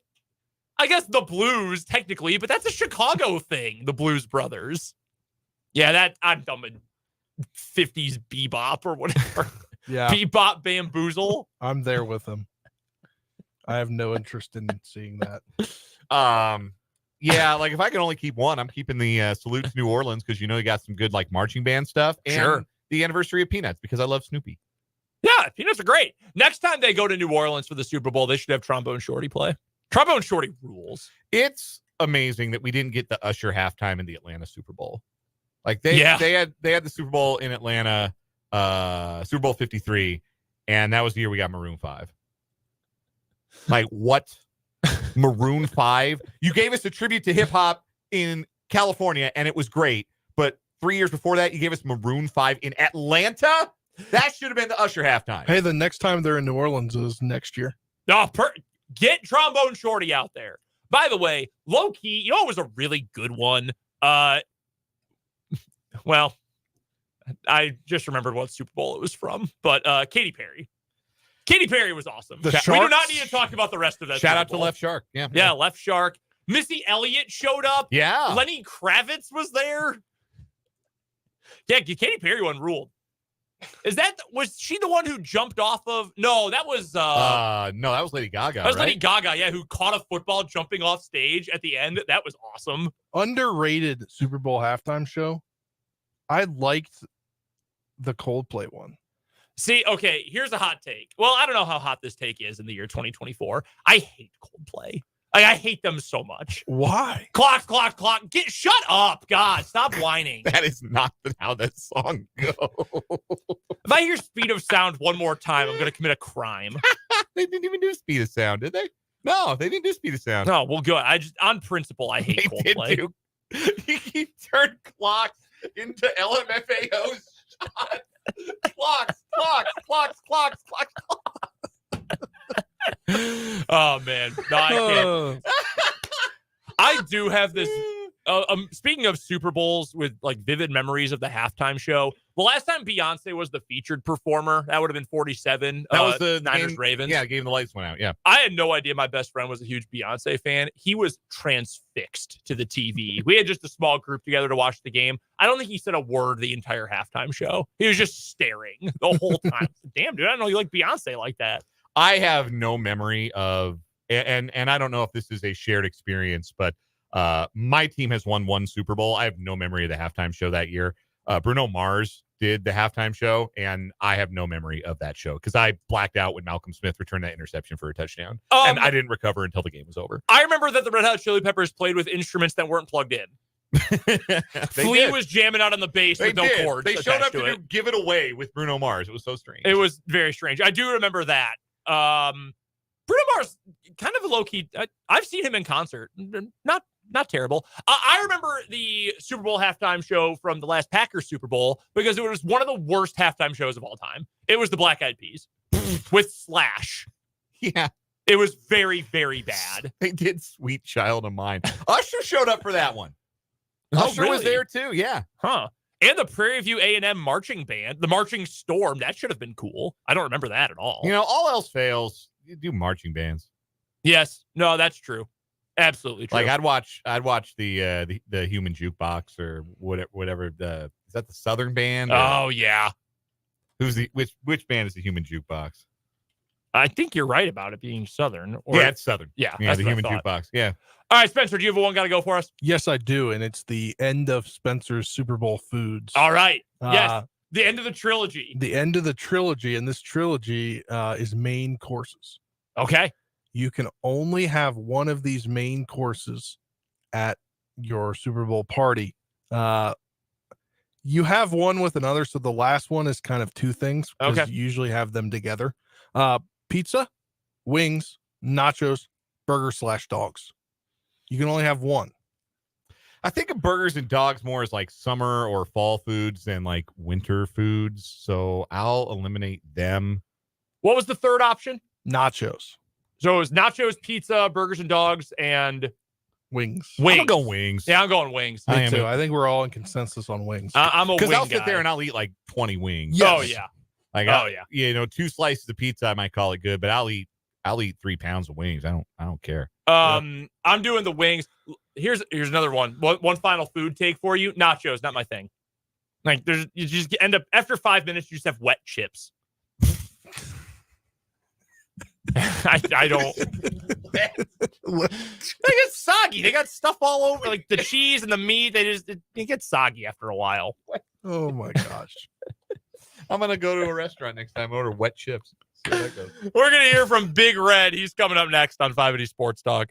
[SPEAKER 1] I guess the Blues, technically, but that's a Chicago thing, the Blues Brothers. Yeah, I'm dumping 50s bebop or whatever.
[SPEAKER 3] Yeah.
[SPEAKER 1] Bebop Bamboozle.
[SPEAKER 3] I'm there with them. I have no interest in seeing that.
[SPEAKER 2] Yeah, like if I can only keep one, I'm keeping the Salute to New Orleans because you got some good like marching band stuff. And
[SPEAKER 1] sure.
[SPEAKER 2] The anniversary of Peanuts because I love Snoopy.
[SPEAKER 1] Yeah, Peanuts are great. Next time they go to New Orleans for the Super Bowl, they should have Trombone Shorty play. Trombone Shorty rules.
[SPEAKER 2] It's amazing that we didn't get the Usher halftime in the Atlanta Super Bowl. Like they had the Super Bowl in Atlanta, Super Bowl 53, and that was the year we got Maroon 5. Like what? Maroon 5? You gave us a tribute to hip hop in California, and it was great. But 3 years before that, you gave us Maroon 5 in Atlanta? That should have been the Usher halftime.
[SPEAKER 3] Hey, the next time they're in New Orleans is next year.
[SPEAKER 1] Oh, get Trombone Shorty out there. By the way, low key, it was a really good one. Well, I just remembered what Super Bowl it was from, but Katy Perry. Katy Perry was awesome. We do not need to talk about the rest of that.
[SPEAKER 2] Shout out to Left Shark.
[SPEAKER 1] Yeah, Left Shark. Missy Elliott showed up.
[SPEAKER 2] Yeah.
[SPEAKER 1] Lenny Kravitz was there. Yeah, Katy Perry one ruled. Was she the one who jumped off of? No, that was
[SPEAKER 2] no, that was Lady Gaga.
[SPEAKER 1] That was
[SPEAKER 2] right?
[SPEAKER 1] Lady Gaga, yeah, who caught a football jumping off stage at the end. That was awesome.
[SPEAKER 3] Underrated Super Bowl halftime show. I liked the Coldplay one.
[SPEAKER 1] See, okay, here's a hot take. Well, I don't know how hot this take is in the year 2024. I hate Coldplay. I hate them so much.
[SPEAKER 3] Why?
[SPEAKER 1] Clock. Shut up, God. Stop whining.
[SPEAKER 2] That is not how that song goes.
[SPEAKER 1] If I hear Speed of Sound one more time, I'm going to commit a crime.
[SPEAKER 2] They didn't even do Speed of Sound, did they? No, they didn't do Speed of Sound.
[SPEAKER 1] No, well, good. On principle, I hate Coldplay.
[SPEAKER 2] He turned clocks into LMFAO shots. Clocks.
[SPEAKER 1] Oh, man. No, I can't. I do have this. Speaking of Super Bowls with like vivid memories of the halftime show, the last time Beyonce was the featured performer, that would have been 47.
[SPEAKER 2] That was the
[SPEAKER 1] Niners
[SPEAKER 2] game,
[SPEAKER 1] Ravens.
[SPEAKER 2] Yeah, game the lights went out. Yeah.
[SPEAKER 1] I had no idea my best friend was a huge Beyonce fan. He was transfixed to the TV. We had just a small group together to watch the game. I don't think he said a word the entire halftime show. He was just staring the whole time. Damn, dude, I didn't know you like Beyonce like that.
[SPEAKER 2] I have no memory of, and I don't know if this is a shared experience, but my team has won one Super Bowl. I have no memory of the halftime show that year. Bruno Mars did the halftime show, and I have no memory of that show because I blacked out when Malcolm Smith returned that interception for a touchdown, and I didn't recover until the game was over.
[SPEAKER 1] I remember that the Red Hot Chili Peppers played with instruments that weren't plugged in. Flea was jamming out on the bass with no cords.
[SPEAKER 2] They showed up
[SPEAKER 1] to
[SPEAKER 2] to Give It Away with Bruno Mars. It was so strange.
[SPEAKER 1] It was very strange. I do remember that. Bruno Mars, kind of a low-key. I've seen him in concert. Not terrible. I remember the Super Bowl halftime show from the last Packers Super Bowl because it was one of the worst halftime shows of all time. It was the Black Eyed Peas with Slash.
[SPEAKER 2] Yeah.
[SPEAKER 1] It was very, very bad.
[SPEAKER 2] They did Sweet Child of Mine. Usher showed up for that one. Usher was there too, yeah.
[SPEAKER 1] Huh. And the Prairie View A&M marching band, the Marching Storm, that should have been cool. I don't remember that at all.
[SPEAKER 2] You know, all else fails, you do marching bands.
[SPEAKER 1] Yes. No, that's true. Absolutely true.
[SPEAKER 2] Like I'd watch the Human Jukebox or whatever is that the Southern band?
[SPEAKER 1] Oh yeah.
[SPEAKER 2] Which band is the Human Jukebox?
[SPEAKER 1] I think you're right about it being Southern.
[SPEAKER 2] Yeah, it's Southern.
[SPEAKER 1] Yeah,
[SPEAKER 2] the Human Jukebox. Yeah.
[SPEAKER 1] All right, Spencer, do you have a one got to go for us?
[SPEAKER 3] Yes, I do, and it's the end of Spencer's Super Bowl foods.
[SPEAKER 1] All right. Yes, the end of the trilogy.
[SPEAKER 3] The end of the trilogy, and this trilogy is main courses.
[SPEAKER 1] Okay.
[SPEAKER 3] You can only have one of these main courses at your Super Bowl party. You have one with another, so the last one is kind of two things.
[SPEAKER 1] Okay.
[SPEAKER 3] You usually have them together. Pizza, wings, nachos, burger/dogs. You can only have one.
[SPEAKER 2] I think of burgers and dogs more as like summer or fall foods than like winter foods. So I'll eliminate them.
[SPEAKER 1] What was the third option?
[SPEAKER 3] Nachos.
[SPEAKER 1] So it was nachos, pizza, burgers and dogs, and
[SPEAKER 3] wings.
[SPEAKER 2] I'm gonna go wings.
[SPEAKER 1] Yeah, I'm going wings.
[SPEAKER 3] Me too. I think we're all in consensus on wings.
[SPEAKER 1] I'm a wing
[SPEAKER 2] because I'll sit
[SPEAKER 1] guy.
[SPEAKER 2] there and I'll eat like 20 wings.
[SPEAKER 1] Yes. Oh yeah.
[SPEAKER 2] Like you know, 2 slices of pizza I might call it good, but I'll eat 3 pounds of wings. I don't care.
[SPEAKER 1] I'm doing the wings. Here's another one. One final food take for you. Nachos, not my thing. Like you just end up after 5 minutes, you just have wet chips. I don't. They get soggy. They got stuff all over, like the cheese and the meat. It gets soggy after a while.
[SPEAKER 3] Oh my gosh.
[SPEAKER 2] I'm gonna go to a restaurant next time and order wet chips. See how that goes.
[SPEAKER 1] We're gonna hear from Big Red. He's coming up next on 580 Sports Talk.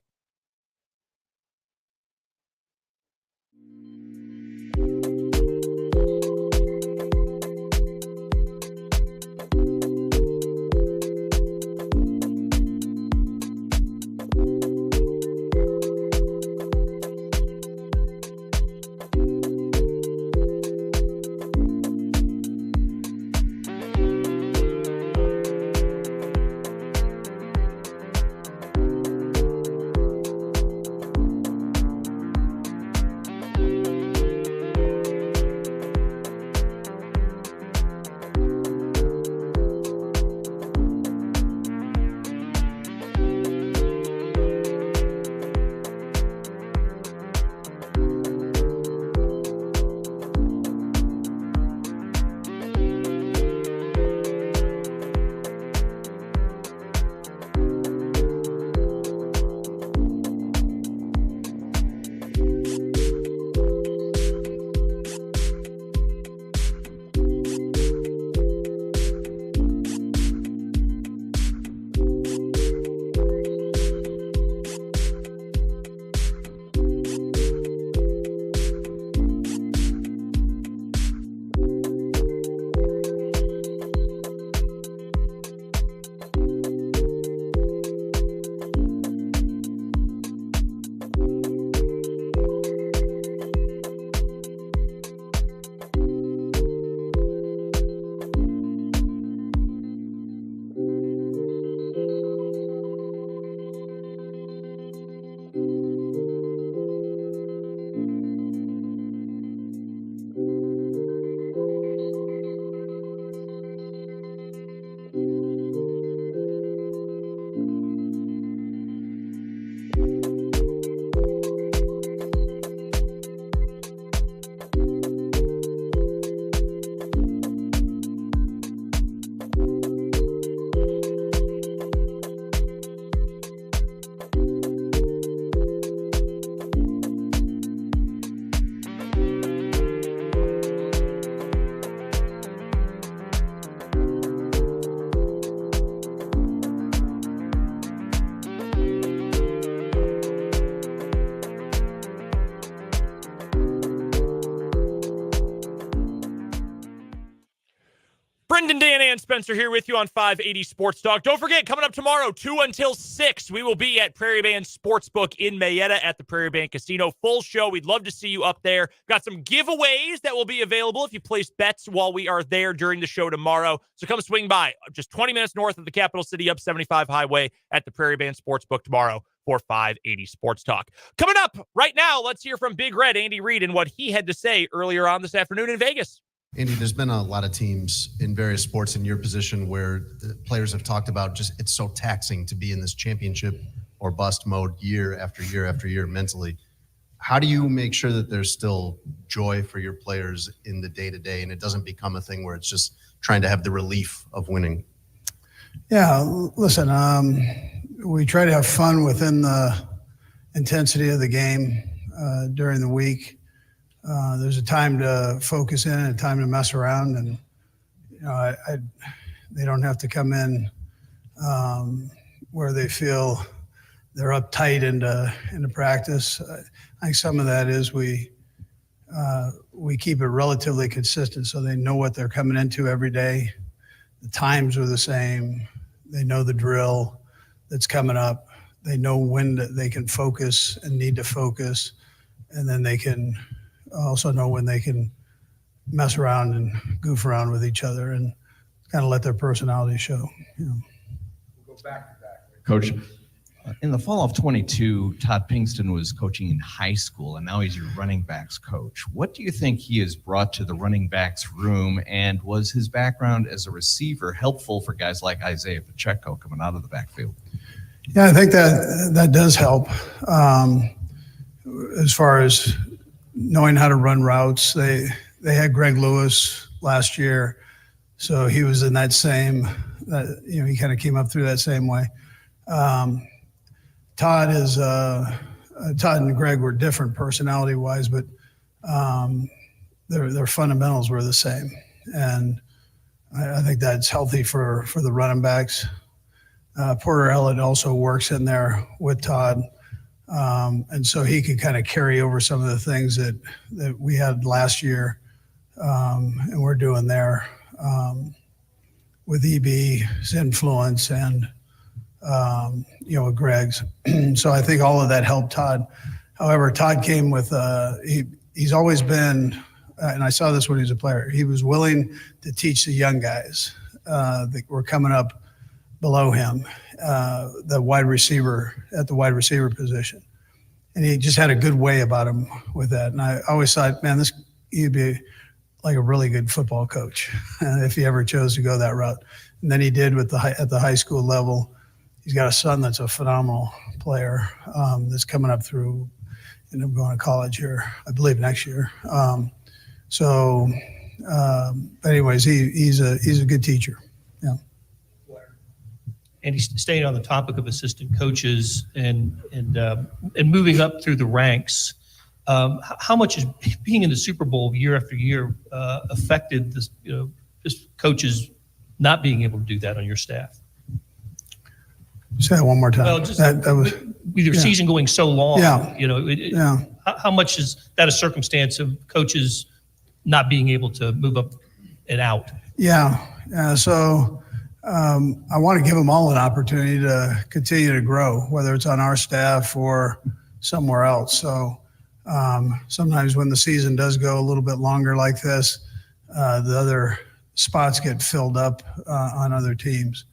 [SPEAKER 1] Brendan, Dan, and Spencer here with you on 580 Sports Talk. Don't forget, coming up tomorrow, 2 until 6, we will be at Prairie Band Sportsbook in Mayetta at the Prairie Band Casino. Full show. We'd love to see you up there. Got some giveaways that will be available if you place bets while we are there during the show tomorrow. So come swing by. Just 20 minutes north of the capital city, up 75 Highway at the Prairie Band Sportsbook tomorrow for 580 Sports Talk. Coming up right now, let's hear from Big Red Andy Reid and what he had to say earlier on this afternoon in Vegas.
[SPEAKER 8] Andy, there's been a lot of teams in various sports in your position where the players have talked about just it's so taxing to be in this championship or bust mode year after year after year mentally. How do you make sure that there's still joy for your players in the day-to-day and it doesn't become a thing where it's just trying to have the relief of winning?
[SPEAKER 4] Yeah, listen, we try to have fun within the intensity of the game during the week. There's a time to focus in and a time to mess around, and they don't have to come in where they feel they're uptight into practice. I think some of that is we keep it relatively consistent so they know what they're coming into every day. The times are the same. They know the drill that's coming up. They know when they can focus and need to focus, and then they can also know when they can mess around and goof around with each other and kind of let their personality show.
[SPEAKER 6] We'll go back to back. Coach, in the fall of 22, Todd Pinkston was coaching in high school, and now he's your running backs coach. What do you think he has brought to the running backs room, and was his background as a receiver helpful for guys like Isaiah Pacheco coming out of the backfield?
[SPEAKER 4] Yeah, I think that does help. As far as knowing how to run routes, they had Greg Lewis last year, so he was in that same. He kind of came up through that same way. Todd and Greg were different personality-wise, but their fundamentals were the same, and I think that's healthy for the running backs. Porter Ellett also works in there with Todd. And so he can kind of carry over some of the things that we had last year, and we're doing there with EB's influence and, Greg's. So I think all of that helped Todd. However, Todd came with, he's always been, and I saw this when he was a player, he was willing to teach the young guys that were coming up below him, the wide receiver position. And he just had a good way about him with that. And I always thought, man, he'd be like a really good football coach if he ever chose to go that route. And then he did at the high school level. He's got a son that's a phenomenal player that's coming up through, going to college here, I believe next year. Anyways, he's a good teacher. Yeah.
[SPEAKER 7] And he's staying on the topic of assistant coaches and moving up through the ranks. How much is being in the Super Bowl year after year affected this? Just coaches not being able to do that on your staff.
[SPEAKER 4] Say that one more time.
[SPEAKER 7] Well, just
[SPEAKER 4] that was,
[SPEAKER 7] with your season going so long.
[SPEAKER 4] Yeah.
[SPEAKER 7] How much is that a circumstance of coaches not being able to move up and out?
[SPEAKER 4] Yeah. So. I want to give them all an opportunity to continue to grow, whether it's on our staff or somewhere else. So sometimes when the season does go a little bit longer like this, the other spots get filled up on other teams,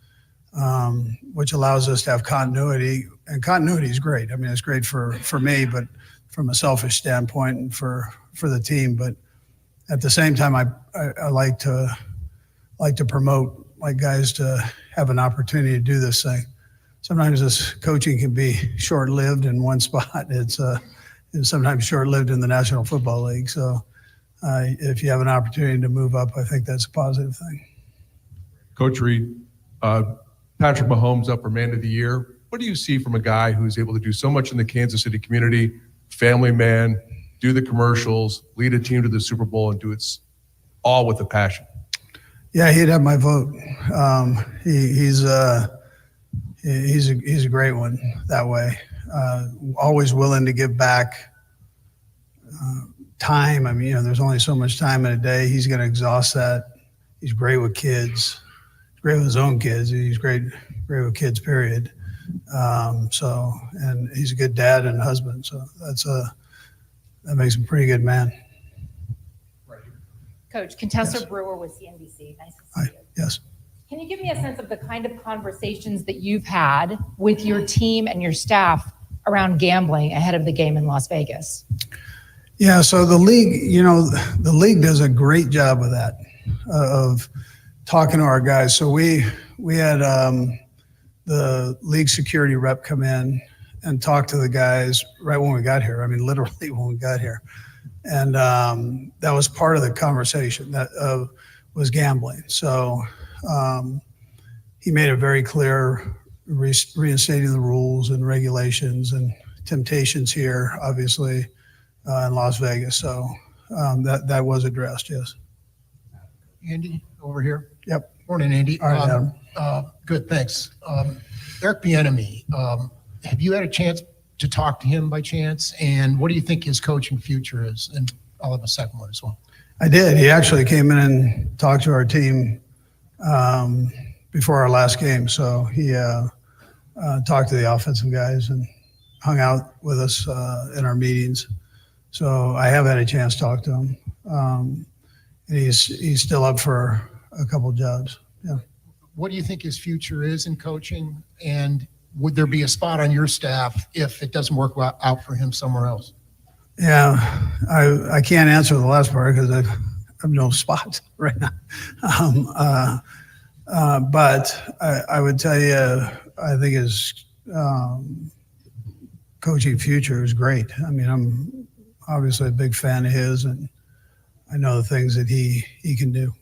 [SPEAKER 4] which allows us to have continuity. And continuity is great. I mean, it's great for me, but from a selfish standpoint and for the team. But at the same time, I like to promote guys to have an opportunity to do this thing. Sometimes this coaching can be short-lived in one spot. It's sometimes short-lived in the National Football League. So if you have an opportunity to move up, I think that's a positive thing.
[SPEAKER 14] Coach Reid, Patrick Mahomes up for Man of the Year. What do you see from a guy who's able to do so much in the Kansas City community, family man, do the commercials, lead a team to the Super Bowl, and do it all with a passion?
[SPEAKER 4] Yeah, he'd have my vote. He's a great one that way. Always willing to give back time. I mean, there's only so much time in a day. He's going to exhaust that. He's great with kids. He's great with his own kids. He's great with kids, period. And he's a good dad and husband. So that makes him a pretty good man.
[SPEAKER 9] Coach, Contessa Brewer with CNBC. Nice to see you.
[SPEAKER 4] Yes.
[SPEAKER 9] Can you give me a sense of the kind of conversations that you've had with your team and your staff around gambling ahead of the game in Las Vegas?
[SPEAKER 4] Yeah, so the league does a great job of that, of talking to our guys. So we had the league security rep come in and talk to the guys right when we got here. I mean, literally when we got here. And that was part of the conversation that was gambling. So he made it very clear, reinstating the rules and regulations and temptations here, obviously, in Las Vegas. So that was addressed, yes.
[SPEAKER 10] Andy, over here.
[SPEAKER 4] Yep.
[SPEAKER 10] Morning, Andy.
[SPEAKER 4] All right, Adam.
[SPEAKER 10] Good, thanks. Eric Bieniemy, have you had a chance to talk to him by chance? And what do you think his coaching future is? And I'll have a second one as well.
[SPEAKER 4] I did. He actually came in and talked to our team before our last game. So he talked to the offensive guys and hung out with us in our meetings. So I have had a chance to talk to him. And he's still up for a couple jobs. Yeah.
[SPEAKER 10] What do you think his future is in coaching? And would there be a spot on your staff if it doesn't work out for him somewhere else?
[SPEAKER 4] Yeah, I can't answer the last part because I have no spot right now. But I would tell you, I think his coaching future is great. I mean, I'm obviously a big fan of his, and I know the things that he can do.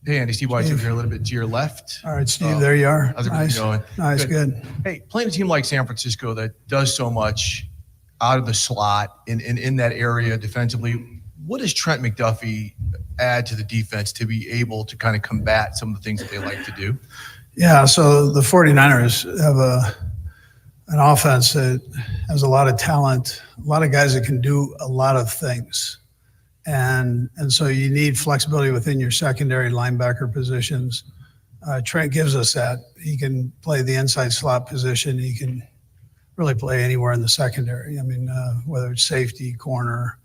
[SPEAKER 22] Hey, Andy, Steve White's over here a little bit to your left.
[SPEAKER 4] All right, Steve, there you are.
[SPEAKER 22] How's it
[SPEAKER 4] Nice.
[SPEAKER 22] going?
[SPEAKER 4] Nice, good.
[SPEAKER 22] Hey, playing a team like San Francisco that does so much out of the slot in that area defensively, what does Trent McDuffie add to the defense to be able to kind of combat some of the things that they like to do?
[SPEAKER 4] Yeah, so the 49ers have an offense that has a lot of talent, a lot of guys that can do a lot of things. And so you need flexibility within your secondary linebacker positions. Trent gives us that. He can play the inside slot position. He can really play anywhere in the secondary. I mean, whether it's safety, corner.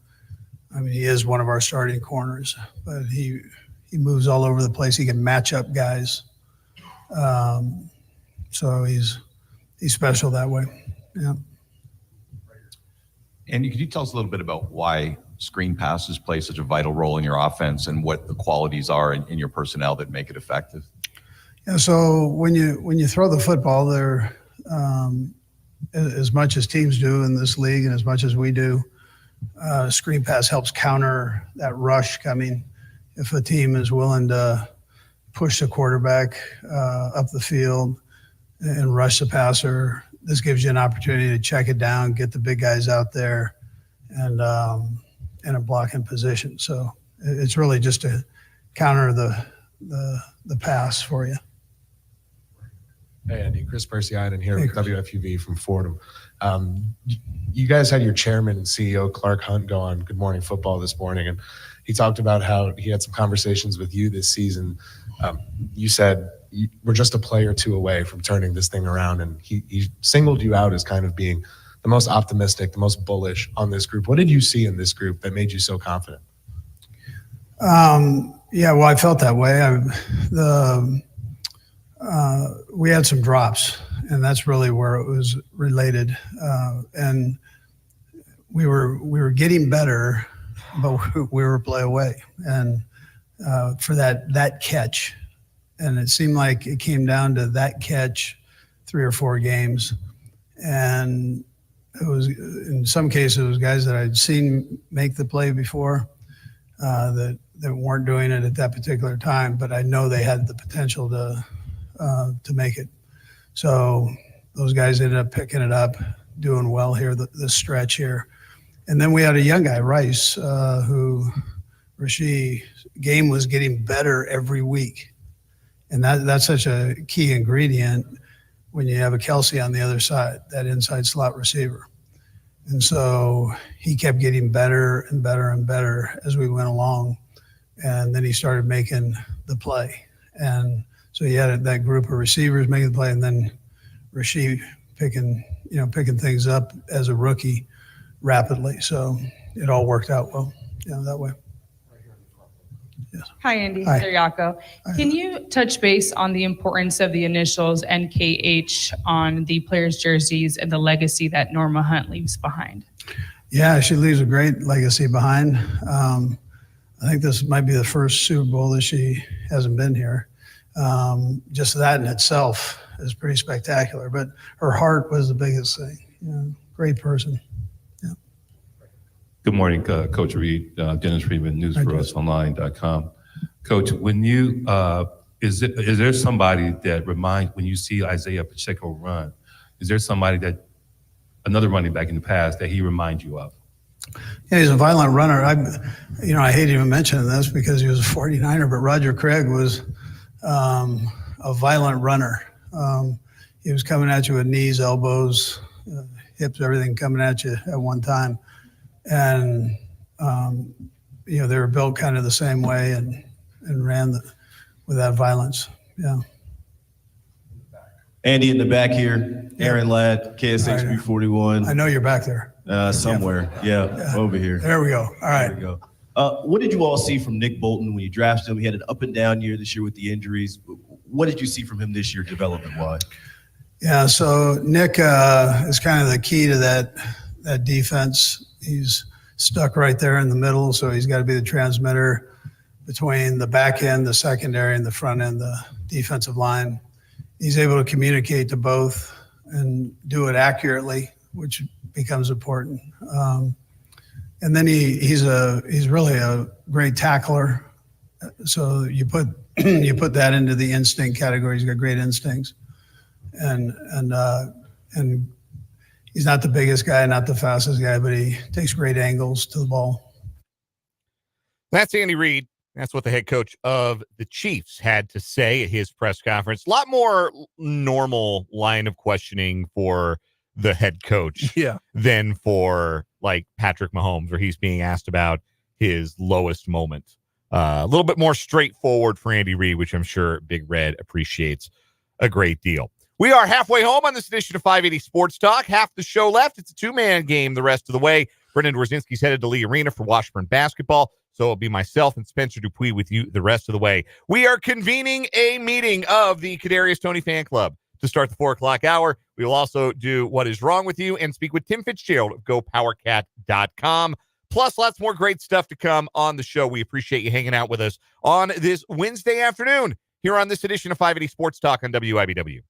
[SPEAKER 4] I mean, he is one of our starting corners, but he moves all over the place. He can match up guys. So he's special that way. Yeah.
[SPEAKER 18] Andy, could you tell us a little bit about why screen passes play such a vital role in your offense and what the qualities are in your personnel that make it effective?
[SPEAKER 4] Yeah, so when you throw the football there, as much as teams do in this league and as much as we do, screen pass helps counter that rush coming. If a team is willing to push the quarterback up the field and rush the passer, this gives you an opportunity to check it down, get the big guys out there, and in a blocking position. So it's really just to counter the pass for you.
[SPEAKER 11] Hey, Andy, Chris Persianen here with WFUV from Fordham. You guys had your chairman and CEO, Clark Hunt, go on Good Morning Football this morning, and he talked about how he had some conversations with you this season. You said we're just a play or two away from turning this thing around, and he singled you out as kind of being the most optimistic, the most bullish on this group. What did you see in this group that made you so confident?
[SPEAKER 4] Yeah, well, I felt that way. We had some drops, and that's really where it was related. And we were getting better, but we were a play away. And for that catch, and it seemed like it came down to that catch 3 or 4 games. And it was, in some cases, it was guys that I'd seen make the play before that weren't doing it at that particular time, but I know they had the potential to make it. So those guys ended up picking it up, doing well here, this stretch here. And then we had a young guy, Rice, who Rasheed game was getting better every week. And that's such a key ingredient when you have a Kelce on the other side, that inside slot receiver. And so he kept getting better and better and better as we went along. And then he started making the play. And so he had that group of receivers making the play, and then Rasheed picking things up as a rookie rapidly. So it all worked out well, that way.
[SPEAKER 12] Hi, Andy.
[SPEAKER 4] Hi.
[SPEAKER 12] Yaco. Can you touch base on the importance of the initials NKH on the players' jerseys and the legacy that Norma Hunt leaves behind?
[SPEAKER 4] Yeah, she leaves a great legacy behind. I think this might be the first Super Bowl that she hasn't been here. Just that in itself is pretty spectacular. But her heart was the biggest thing. Great person.
[SPEAKER 13] Good morning, Coach Reid. Dennis Freeman, newsforusonline.com. Coach, when you is there somebody that when you see Isaiah Pacheco run, is there somebody another running back in the past that he reminds you of?
[SPEAKER 4] Yeah, he's a violent runner. I hate even mentioning this because he was a 49er, but Roger Craig was a violent runner. He was coming at you with knees, elbows, hips, everything coming at you at one time. And, they were built kind of the same way and ran with that violence. Yeah.
[SPEAKER 15] Andy in the back here, Aaron Ladd, KSHB 41.
[SPEAKER 4] I know you're back there.
[SPEAKER 15] Somewhere. Yeah, over here.
[SPEAKER 4] There we go. All right.
[SPEAKER 15] There we go. What did you all see from Nick Bolton when you drafted him? He had an up and down year this year with the injuries. What did you see from him this year development-wise?
[SPEAKER 4] Yeah, so Nick is kind of the key to that defense. He's stuck right there in the middle, so he's got to be the transmitter between the back end, the secondary, and the front end, the defensive line. He's able to communicate to both and do it accurately, which becomes important. And then he's really a great tackler. So you put that into the instinct category. He's got great instincts, and he's not the biggest guy, not the fastest guy, but he takes great angles to the ball.
[SPEAKER 2] That's Andy Reid. That's what the head coach of the Chiefs had to say at his press conference. A lot more normal line of questioning for the head coach than for like Patrick Mahomes, where he's being asked about his lowest moment. A little bit more straightforward for Andy Reid, which I'm sure Big Red appreciates a great deal. We are halfway home on this edition of 580 Sports Talk. Half the show left. It's a two-man game the rest of the way. Brendan Dworzinski's headed to Lee Arena for Washburn basketball. So it'll be myself and Spencer Dupuis with you the rest of the way. We are convening a meeting of the Kadarius Toney fan club to start the 4 o'clock hour. We will also do What Is Wrong With You and speak with Tim Fitzgerald of GoPowerCat.com. Plus, lots more great stuff to come on the show. We appreciate you hanging out with us on this Wednesday afternoon here on this edition of 580 Sports Talk on WIBW.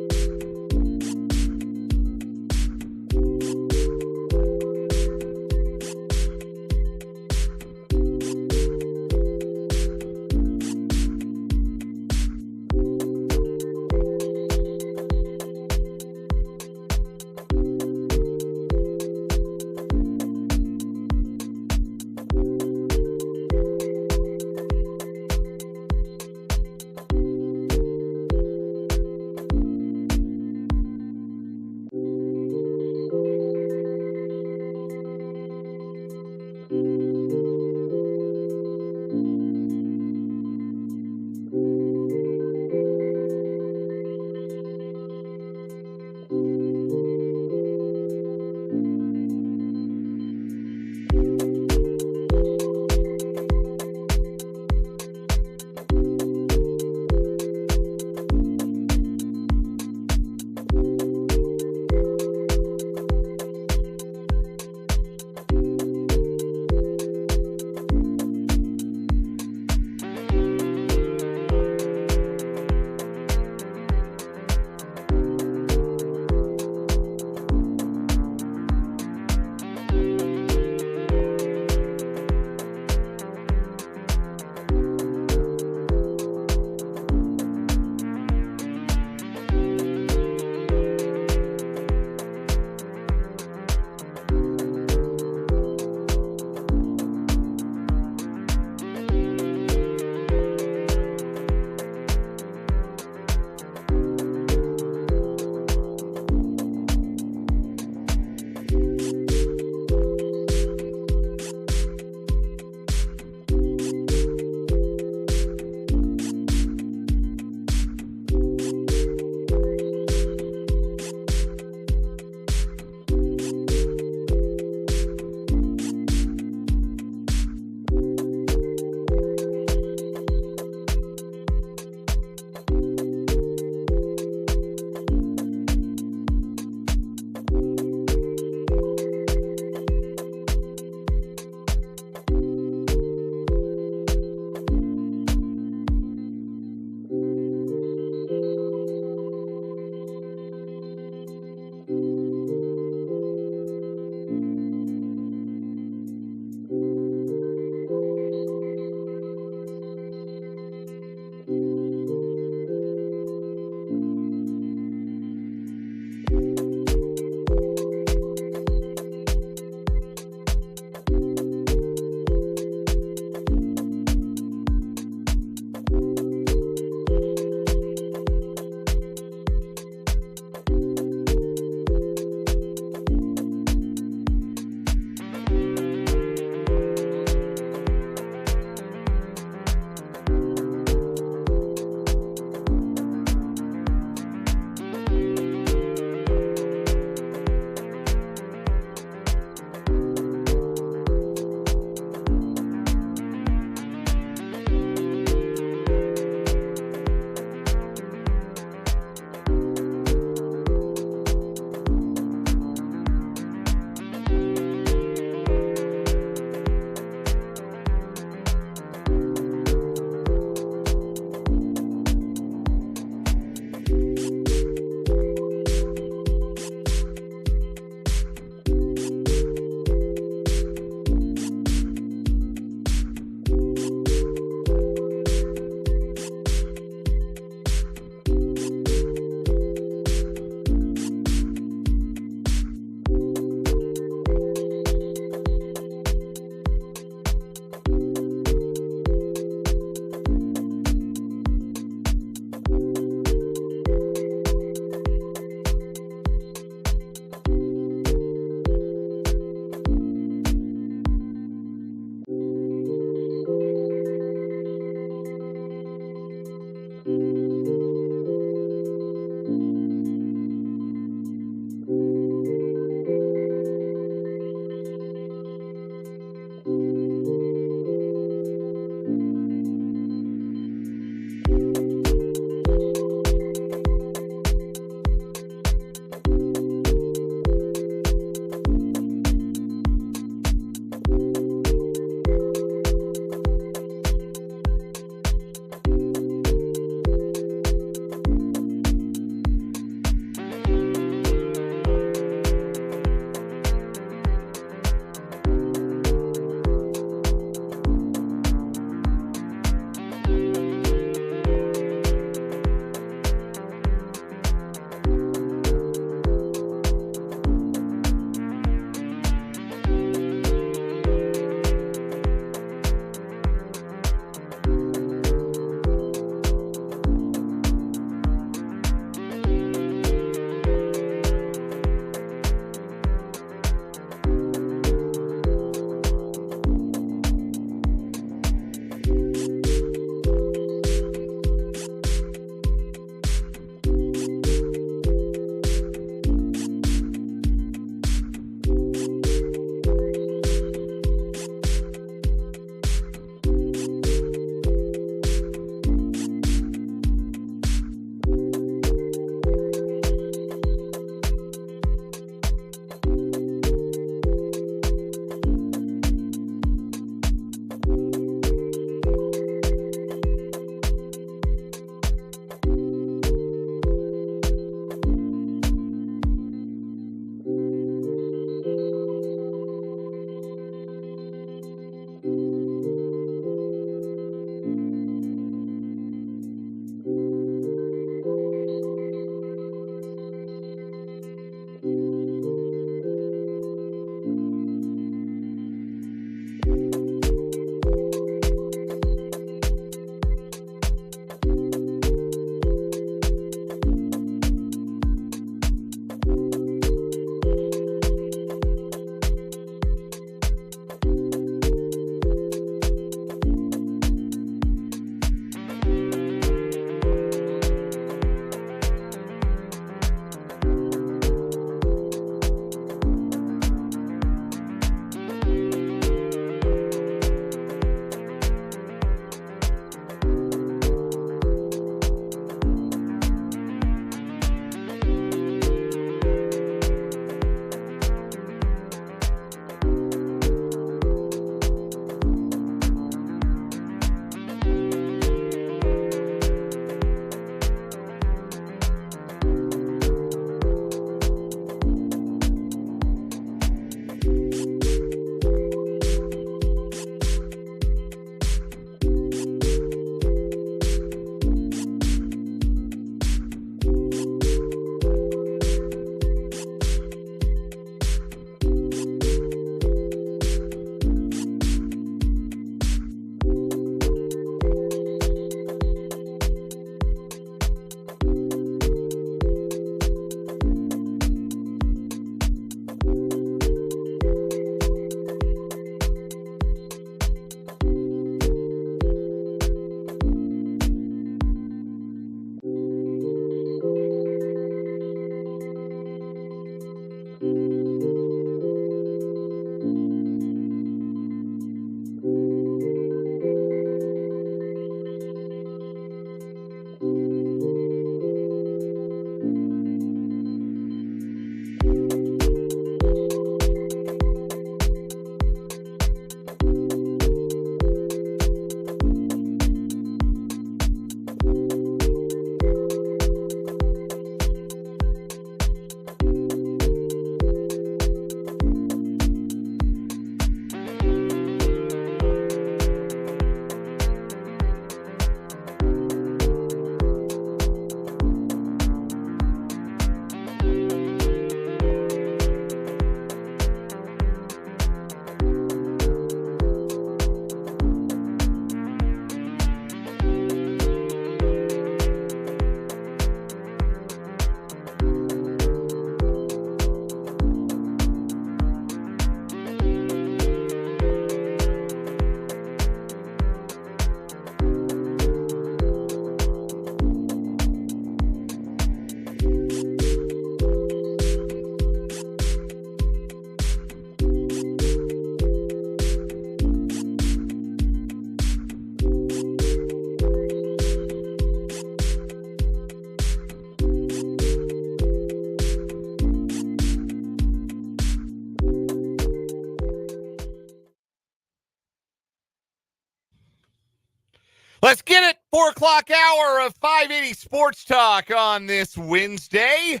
[SPEAKER 2] Let's get it. 4 o'clock hour of 580 Sports Talk on this Wednesday.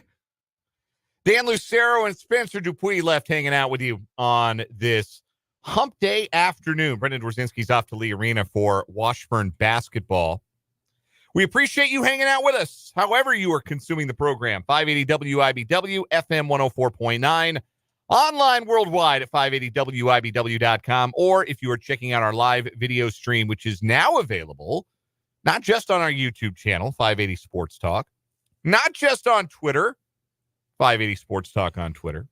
[SPEAKER 2] Dan Lucero and Spencer Dupuis left hanging out with you on this hump day afternoon. Brendan Dworzinski's off to Lee Arena for Washburn basketball. We appreciate you hanging out with us, however you are consuming the program. 580 WIBW, FM 104.9, online worldwide at 580WIBW.com, or if you are checking out our live video stream, which is now available, not just on our YouTube channel, 580 Sports Talk, not just on Twitter, 580 Sports Talk on Twitter,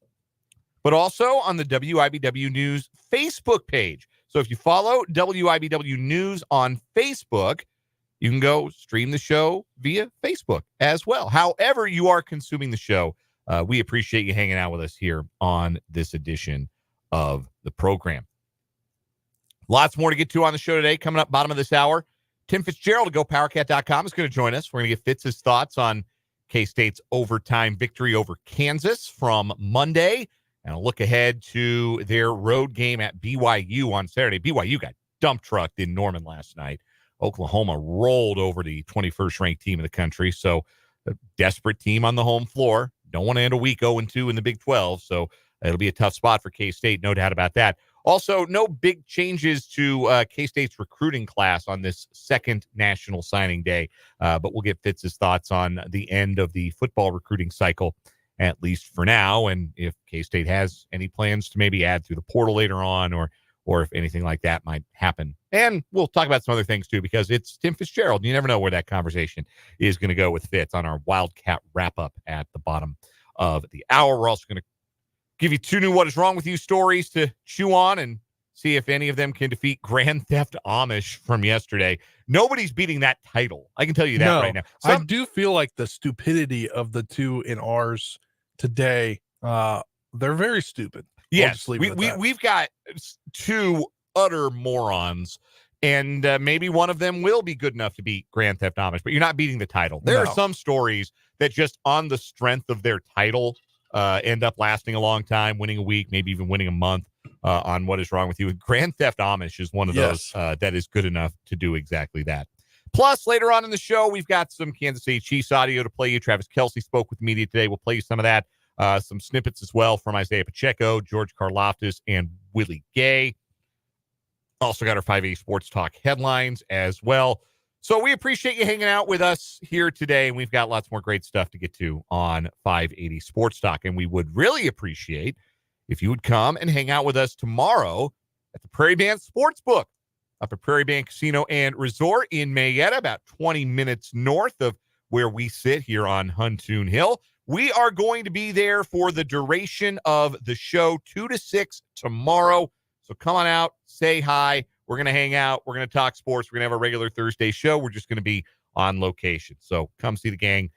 [SPEAKER 2] but also on the WIBW News Facebook page. So if you follow WIBW News on Facebook, you can go stream the show via Facebook as well. However you are consuming the show, we appreciate you hanging out with us here on this edition of the program. Lots more to get to on the show today. Coming up bottom of this hour, Tim Fitzgerald of GoPowerCat.com is going to join us. We're going to get Fitz's thoughts on K-State's overtime victory over Kansas from Monday, and a look ahead to their road game at BYU on Saturday. BYU got dump trucked in Norman last night. Oklahoma rolled over the 21st ranked team in the country. So a desperate team on the home floor. Don't want to end a week 0-2 in the Big 12. So it'll be a tough spot for K-State. No doubt about that. Also, no big changes to K-State's recruiting class on this second national signing day. But we'll get Fitz's thoughts on the end of the football recruiting cycle, at least for now. And if K-State has any plans to maybe add through the portal later on, or if anything like that might happen. And we'll talk about some other things, too, because it's Tim Fitzgerald. You never know where that conversation is going to go with Fitz on our Wildcat Wrap-up at the bottom of the hour. We're also going to give you 2 new What Is Wrong With You stories to chew on and see if any of them can defeat Grand Theft Amish from yesterday. Nobody's beating that title. I can tell you that right now.
[SPEAKER 3] I do feel like the stupidity of the 2 in ours today, they're very stupid.
[SPEAKER 2] Yes, we've got 2 utter morons, and maybe one of them will be good enough to beat Grand Theft Amish, but you're not beating the title. There are some stories that just on the strength of their title end up lasting a long time, winning a week, maybe even winning a month on What Is Wrong With You. And Grand Theft Amish is one of those that is good enough to do exactly that. Plus, later on in the show, we've got some Kansas City Chiefs audio to play you. Travis Kelce spoke with the media today. We'll play you some of that. Some snippets as well from Isaiah Pacheco, George Karlaftis, and Willie Gay. Also got our 580 Sports Talk headlines as well. So we appreciate you hanging out with us here today, and we've got lots more great stuff to get to on 580 Sports Talk. And we would really appreciate if you would come and hang out with us tomorrow at the Prairie Band Sportsbook up at Prairie Band Casino and Resort in Mayetta, about 20 minutes north of where we sit here on Huntoon Hill. We are going to be there for the duration of the show, 2 to 6 tomorrow. So come on out, say hi. We're going to hang out. We're going to talk sports. We're going to have a regular Thursday show. We're just going to be on location. So come see the gang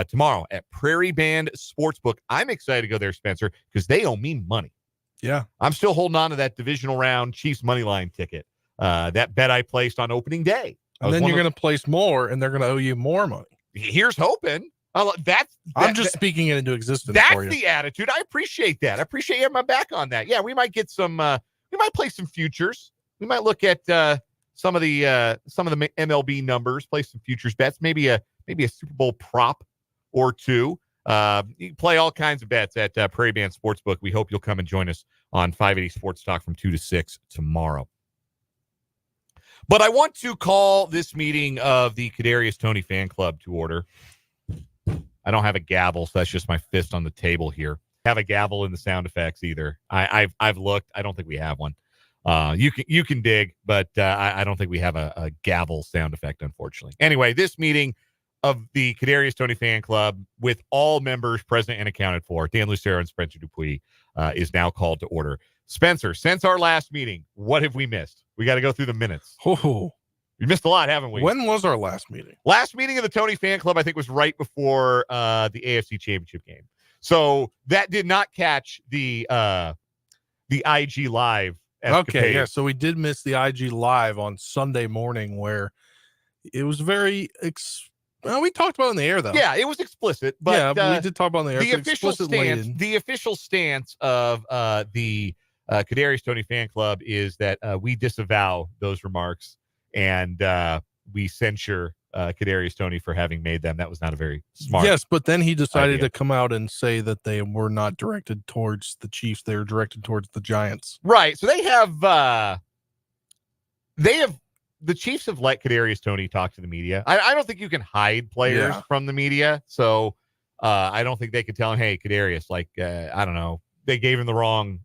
[SPEAKER 2] tomorrow at Prairie Band Sportsbook. I'm excited to go there, Spencer, because they owe me money.
[SPEAKER 3] Yeah.
[SPEAKER 2] I'm still holding on to that divisional round Chiefs money line ticket. That bet I placed on opening day.
[SPEAKER 3] And then you're going to place more, and they're going to owe you more money.
[SPEAKER 2] Here's hoping.
[SPEAKER 3] I'm just speaking it into existence.
[SPEAKER 2] That's
[SPEAKER 3] for you.
[SPEAKER 2] the attitude. I appreciate that. I appreciate you having my back on that. Yeah, we might get some. We might play some futures. We might look at some of the MLB numbers, play some futures bets. Maybe a Super Bowl prop or 2. You can play all kinds of bets at Prairie Band Sportsbook. We hope you'll come and join us on 580 Sports Talk from 2 to 6 tomorrow. But I want to call this meeting of the Kadarius Toney fan club to order. I don't have a gavel, so that's just my fist on the table here. Have a gavel in the sound effects either. I've looked. I don't think we have one. You can dig, but I don't think we have a gavel sound effect, unfortunately. Anyway, this meeting of the Kadarius Toney fan club with all members present and accounted for, Dan Lucero and Spencer Dupuis, is now called to order. Spencer, since our last meeting, what have we missed? We got to go through the minutes.
[SPEAKER 3] Oh,
[SPEAKER 2] we missed a lot, haven't we?
[SPEAKER 3] When was our last meeting?
[SPEAKER 2] Last meeting of the Toney fan club, I think, was right before the AFC Championship game. So that did not catch the IG Live escapade.
[SPEAKER 3] Okay, yeah. So we did miss the IG Live on Sunday morning, where it was very. Well, we talked about it on the air, though.
[SPEAKER 2] Yeah, it was explicit, but
[SPEAKER 3] we did talk about it on the air.
[SPEAKER 2] The official stance of the Kadarius Toney fan club is that we disavow those remarks, and we censure Kadarius Toney for having made them. That was not a very smart.
[SPEAKER 3] Yes, but then he decided
[SPEAKER 2] idea.
[SPEAKER 3] to come out and say that they were not directed towards the Chiefs. They were directed towards the Giants.
[SPEAKER 2] Right. So they have the Chiefs have let Kadarius Toney talk to the media. I don't think you can hide players from the media. So I don't think they could tell him, hey, Kadarius, like, I don't know. They gave him the wrong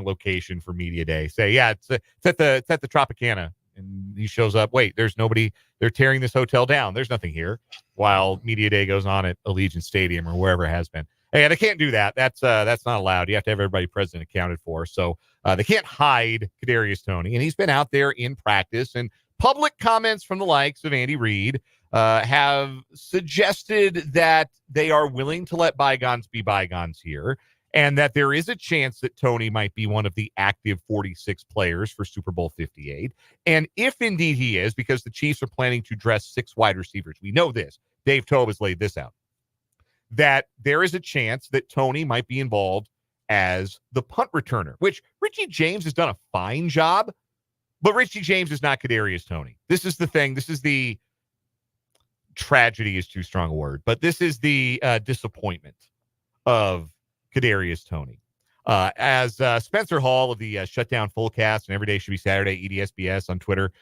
[SPEAKER 2] location for media day. Say, yeah, it's at the Tropicana. And he shows up. Wait, there's nobody. They're tearing this hotel down. There's nothing here. While media day goes on at Allegiant Stadium or wherever it has been. Hey, they can't do that. That's not allowed. You have to have everybody present accounted for. So they can't hide Kadarius Toney. And he's been out there in practice. And public comments from the likes of Andy Reid have suggested that they are willing to let bygones be bygones here. And that there is a chance that Toney might be one of the active 46 players for Super Bowl 58. And if indeed he is, because the Chiefs are planning to dress 6 wide receivers, we know this. Dave Toub has laid this out. That there is a chance that Toney might be involved as the punt returner, which Richie James has done a fine job, but Richie James is not Kadarius Toney. This is the thing. This is the tragedy is too strong a word, but this is the disappointment of Kadarius Toney. As Spencer Hall of the Shutdown Fullcast and Every Day Should Be Saturday, EDSBS on Twitter,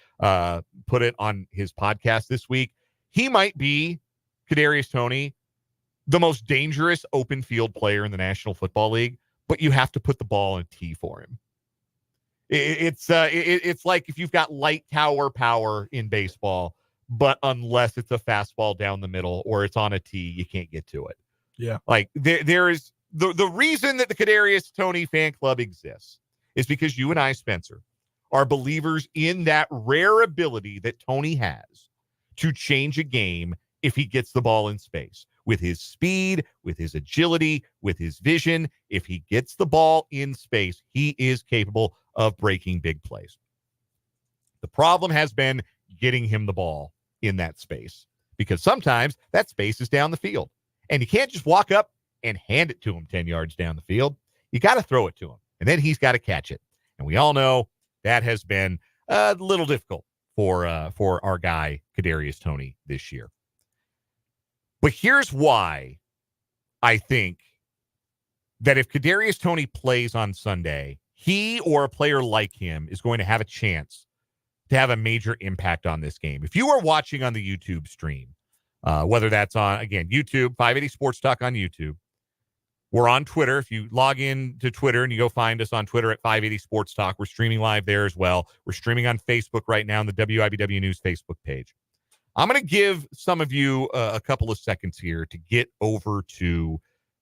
[SPEAKER 2] put it on his podcast this week, he might be, Kadarius Toney, the most dangerous open field player in the National Football League, but you have to put the ball in tee for him. It's like if you've got light tower power in baseball, but unless it's a fastball down the middle or it's on a tee, you can't get to it.
[SPEAKER 3] Yeah.
[SPEAKER 2] Like there is the reason that the Kadarius Toney fan club exists is because you and I, Spencer, are believers in that rare ability that Toney has to change a game if he gets the ball in space. With his speed, with his agility, with his vision, if he gets the ball in space, he is capable of breaking big plays. The problem has been getting him the ball in that space because sometimes that space is down the field. And you can't just walk up and hand it to him 10 yards down the field. You got to throw it to him, and then he's got to catch it. And we all know that has been a little difficult for our guy, Kadarius Toney, this year. But here's why I think that if Kadarius Toney plays on Sunday, he or a player like him is going to have a chance to have a major impact on this game. If you are watching on the YouTube stream, whether that's on, again, YouTube, 580 Sports Talk on YouTube. We're on Twitter. If you log in to Twitter and you go find us on Twitter at 580 Sports Talk, we're streaming live there as well. We're streaming on Facebook right now on the WIBW News Facebook page. I'm going to give some of you a couple of seconds here to get over to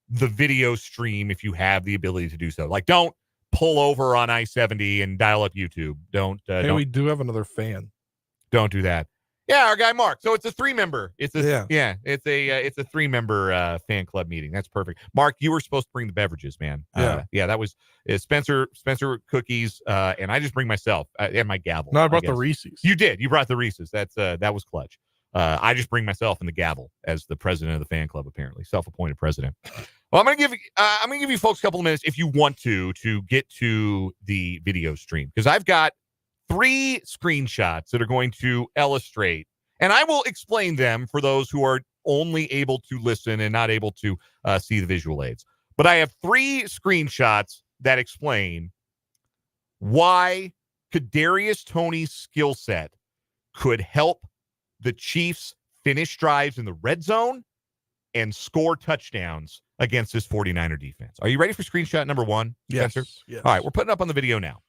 [SPEAKER 2] the video stream if you have the ability to do so. Like, don't pull over on I-70 and dial up YouTube.
[SPEAKER 3] We do have another fan.
[SPEAKER 2] Don't do that. Yeah, our guy Mark. So it's a 3-member. It's a 3-member fan club meeting. That's perfect. Mark, you were supposed to bring the beverages, man. That was Spencer cookies, and I just bring myself and my gavel.
[SPEAKER 3] No, I brought the Reese's.
[SPEAKER 2] You did. You brought the Reese's. That was clutch. I just bring myself and the gavel as the president of the fan club, apparently self-appointed president. Well, I'm gonna give you folks a couple of minutes if you want to get to the video stream because I've got 3 screenshots that are going to illustrate, and I will explain them for those who are only able to listen and not able to see the visual aids. But I have 3 screenshots that explain why Kadarius Toney's skill set could help the Chiefs finish drives in the red zone and score touchdowns against this 49er defense. Are you ready for screenshot number 1, Spencer?
[SPEAKER 3] Yes.
[SPEAKER 2] All right, we're putting up on the video now.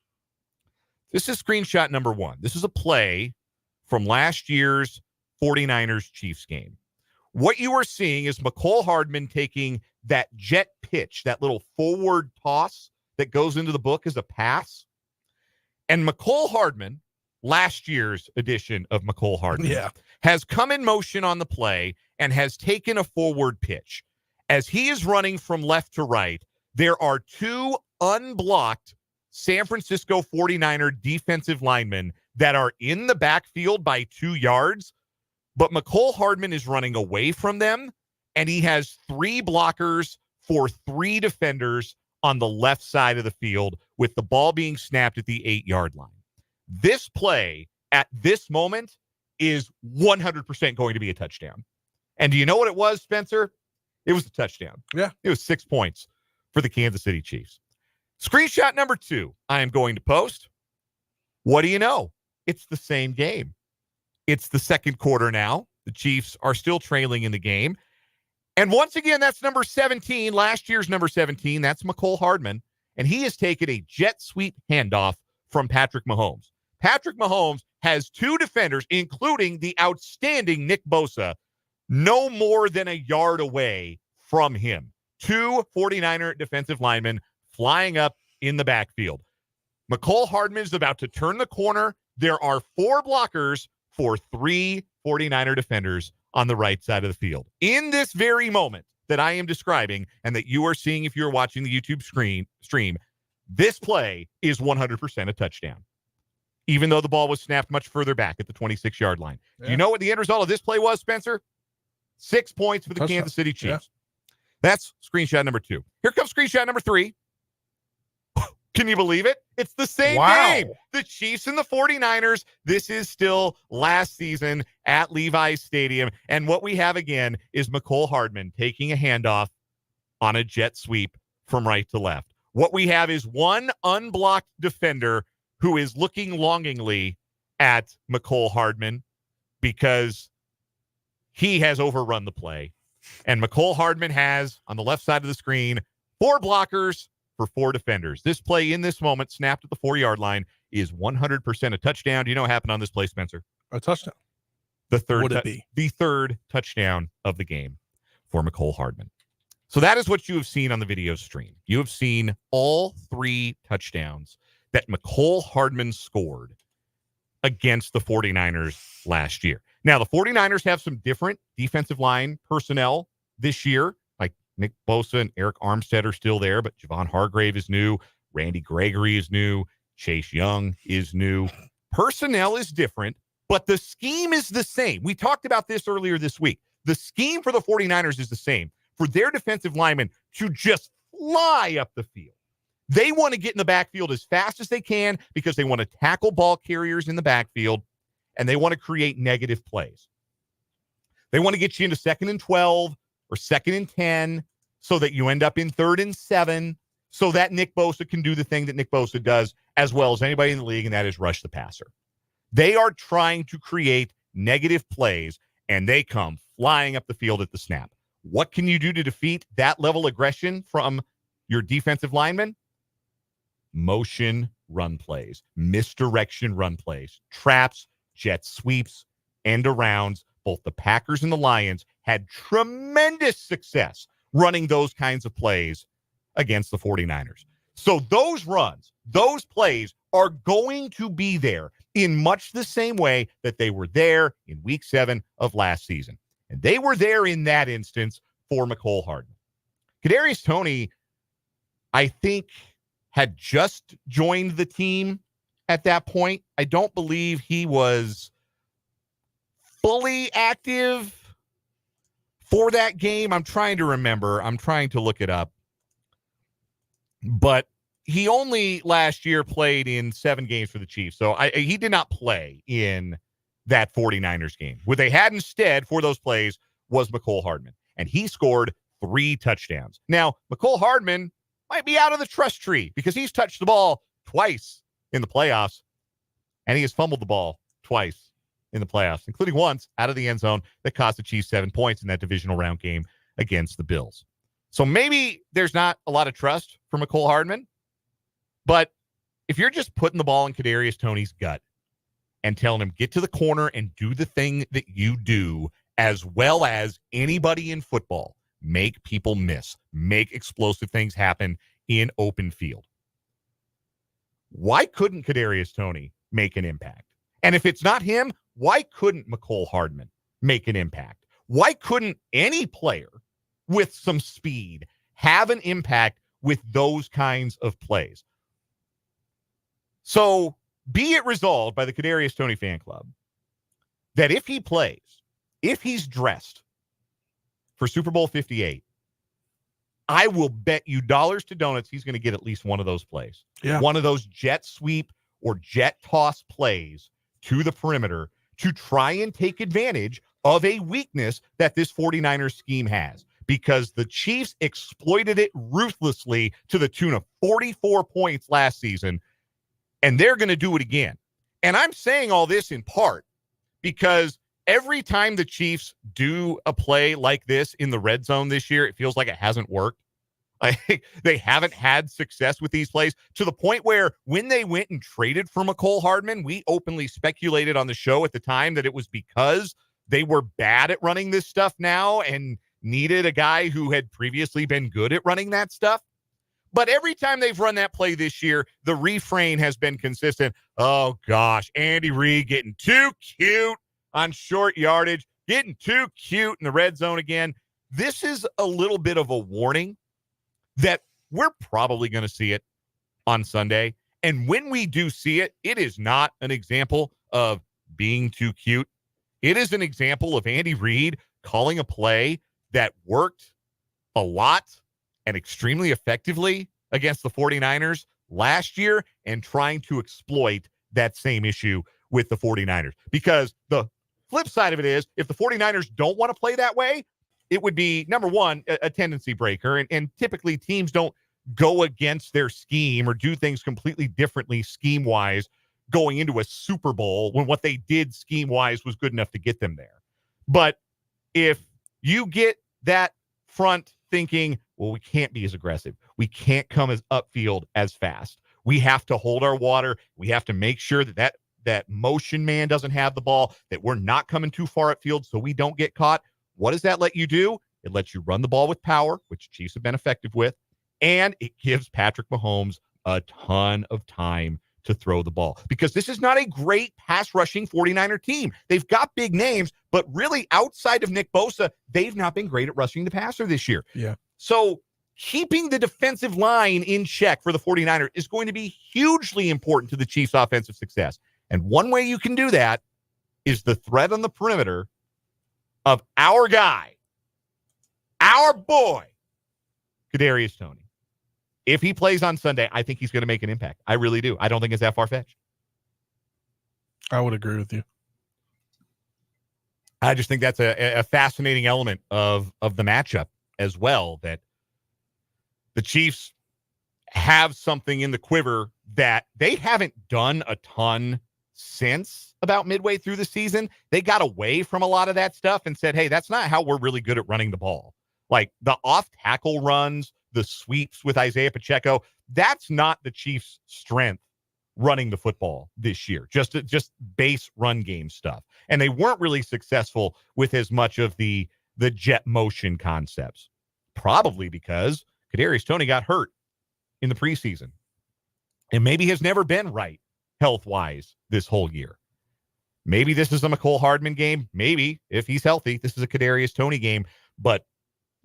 [SPEAKER 2] This is screenshot number 1. This is a play from last year's 49ers Chiefs game. What you are seeing is McCole Hardman taking that jet pitch, that little forward toss that goes into the book as a pass. And McCole Hardman, last year's edition of McCole Hardman, has come in motion on the play and has taken a forward pitch. As he is running from left to right, there are 2 unblocked San Francisco 49er defensive linemen that are in the backfield by 2 yards, but McCole Hardman is running away from them, and he has 3 blockers for 3 defenders on the left side of the field with the ball being snapped at the 8-yard line. This play at this moment is 100% going to be a touchdown. And do you know what it was, Spencer? It was a touchdown.
[SPEAKER 3] Yeah.
[SPEAKER 2] It was 6 points for the Kansas City Chiefs. Screenshot number 2, I am going to post. What do you know? It's the same game. It's the second quarter now. The Chiefs are still trailing in the game. And once again, that's number 17, last year's number 17. That's Mecole Hardman. And he has taken a jet sweep handoff from Patrick Mahomes. Patrick Mahomes has 2 defenders, including the outstanding Nick Bosa, no more than a yard away from him. 2 49er defensive linemen flying up in the backfield. Mecole Hardman is about to turn the corner. There are 4 blockers for 3 49er defenders on the right side of the field. In this very moment that I am describing and that you are seeing if you're watching the YouTube stream, this play is 100% a touchdown, even though the ball was snapped much further back at the 26-yard line. Yeah. Do you know what the end result of this play was, Spencer? 6 points for the Kansas City Chiefs. Yeah. That's screenshot number 2. Here comes screenshot number 3. Can you believe it? It's the same game. The Chiefs and the 49ers. This is still last season at Levi's Stadium. And what we have again is Mecole Hardman taking a handoff on a jet sweep from right to left. What we have is one unblocked defender who is looking longingly at Mecole Hardman because he has overrun the play. And Mecole Hardman has, on the left side of the screen, 4 blockers for 4 defenders. This play in this moment, snapped at the 4-yard line, is 100% a touchdown. Do you know what happened on this play, Spencer?
[SPEAKER 3] A touchdown.
[SPEAKER 2] The third touchdown of the game for Mecole Hardman. So that is what you have seen on the video stream. You have seen all 3 touchdowns that Mecole Hardman scored against the 49ers last year. Now, the 49ers have some different defensive line personnel this year. Like Nick Bosa and Eric Armstead are still there, but Javon Hargrave is new. Randy Gregory is new. Chase Young is new. Personnel is different, but the scheme is the same. We talked about this earlier this week. The scheme for the 49ers is the same. For their defensive linemen to just fly up the field. They want to get in the backfield as fast as they can because they want to tackle ball carriers in the backfield, and they want to create negative plays. They want to get you into 2nd and 12 or 2nd and 10 so that you end up in 3rd and 7 so that Nick Bosa can do the thing that Nick Bosa does as well as anybody in the league, and that is rush the passer. They are trying to create negative plays, and they come flying up the field at the snap. What can you do to defeat that level of aggression from your defensive linemen? Motion run plays, misdirection run plays, traps, jet sweeps, end arounds. Both the Packers and the Lions had tremendous success running those kinds of plays against the 49ers. So those runs, those plays are going to be there in much the same way that they were there in week 7 of last season. And they were there in that instance for Mecole Hardman. Kadarius Toney, I think, had just joined the team at that point. I don't believe he was fully active for that game. I'm trying to remember. I'm trying to look it up. But he only last year played in 7 games for the Chiefs. So he did not play in that 49ers game. What they had instead for those plays was Mecole Hardman, and he scored 3 touchdowns. Now, Mecole Hardman might be out of the trust tree because he's touched the ball twice in the playoffs, and he has fumbled the ball twice in the playoffs, including once out of the end zone that cost the Chiefs 7 points in that divisional round game against the Bills. So maybe there's not a lot of trust for Mecole Hardman, but if you're just putting the ball in Kadarius Toney's gut and telling him, get to the corner and do the thing that you do as well as anybody in football, make people miss, make explosive things happen in open field. Why couldn't Kadarius Toney make an impact? And if it's not him, why couldn't Mecole Hardman make an impact? Why couldn't any player with some speed have an impact with those kinds of plays? So be it resolved by the Kadarius Toney fan club that if he plays, if he's dressed for Super Bowl 58, I will bet you dollars to donuts he's going to get at least one of those plays. Yeah. One of those jet sweep or jet toss plays to the perimeter to try and take advantage of a weakness that this 49ers scheme has, because the Chiefs exploited it ruthlessly to the tune of 44 points last season, and they're going to do it again. And I'm saying all this in part because every time the Chiefs do a play like this in the red zone this year, it feels like it hasn't worked. They haven't had success with these plays, to the point where when they went and traded for McCole Hardman, we openly speculated on the show at the time that it was because they were bad at running this stuff now and needed a guy who had previously been good at running that stuff. But every time they've run that play this year, the refrain has been consistent. Oh, gosh, Andy Reid getting too cute on short yardage, getting too cute in the red zone again. This is a little bit of a warning that we're probably going to see it on Sunday. And when we do see it, it is not an example of being too cute. It is an example of Andy Reid calling a play that worked a lot and extremely effectively against the 49ers last year and trying to exploit that same issue with the 49ers. Because the flip side of it is, if the 49ers don't want to play that way, it would be, number one, a tendency breaker. And typically teams don't go against their scheme or do things completely differently scheme-wise going into a Super Bowl when what they did scheme-wise was good enough to get them there. But if you get that front thinking, well, we can't be as aggressive, we can't come as upfield as fast, we have to hold our water, we have to make sure that motion man doesn't have the ball, that we're not coming too far upfield so we don't get caught. What does that let you do? It lets you run the ball with power, which Chiefs have been effective with, and it gives Patrick Mahomes a ton of time to throw the ball, because this is not a great pass rushing 49er team. They've got big names, but really outside of Nick Bosa, they've not been great at rushing the passer this year.
[SPEAKER 3] Yeah.
[SPEAKER 2] So keeping the defensive line in check for the 49ers is going to be hugely important to the Chiefs' offensive success. And one way you can do that is the threat on the perimeter of our guy, our boy, Kadarius Toney. If he plays on Sunday, I think he's going to make an impact. I really do. I don't think it's that far-fetched.
[SPEAKER 3] I would agree with you.
[SPEAKER 2] I just think that's a fascinating element of the matchup as well, that the Chiefs have something in the quiver that they haven't done a ton since about midway through the season. They got away from a lot of that stuff and said, hey, that's not how we're really good at running the ball. Like the off-tackle runs, the sweeps with Isaiah Pacheco, that's not the Chiefs' strength running the football this year, just base run game stuff. And they weren't really successful with as much of the jet motion concepts, probably because Kadarius Toney got hurt in the preseason and maybe has never been right health-wise this whole year. Maybe this is a McCole Hardman game. Maybe, if he's healthy, this is a Kadarius Toney game. But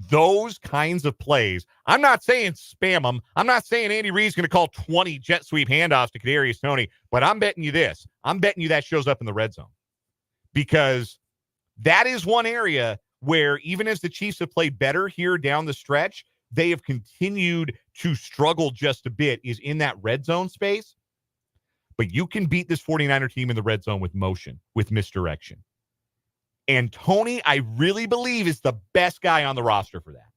[SPEAKER 2] those kinds of plays, I'm not saying spam them. I'm not saying Andy Reid's going to call 20 jet sweep handoffs to Kadarius Toney, but I'm betting you this. I'm betting you that shows up in the red zone, because that is one area where even as the Chiefs have played better here down the stretch, they have continued to struggle just a bit, is in that red zone space. But you can beat this 49er team in the red zone with motion, with misdirection. And Toney, I really believe, is the best guy on the roster for that.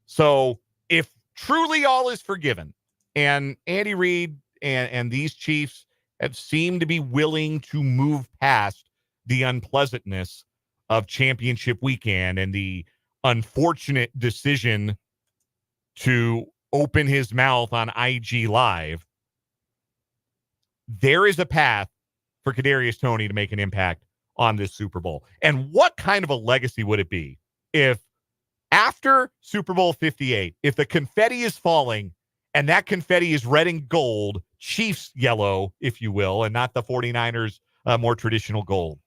[SPEAKER 2] So if truly all is forgiven, and Andy Reid and these Chiefs have seemed to be willing to move past the unpleasantness of championship weekend and the unfortunate decision to open his mouth on IG Live, there is a path for Kadarius Toney to make an impact on this Super Bowl. And what kind of a legacy would it be if after Super Bowl 58, if the confetti is falling and that confetti is red and gold, Chiefs yellow, if you will, and not the 49ers more traditional gold.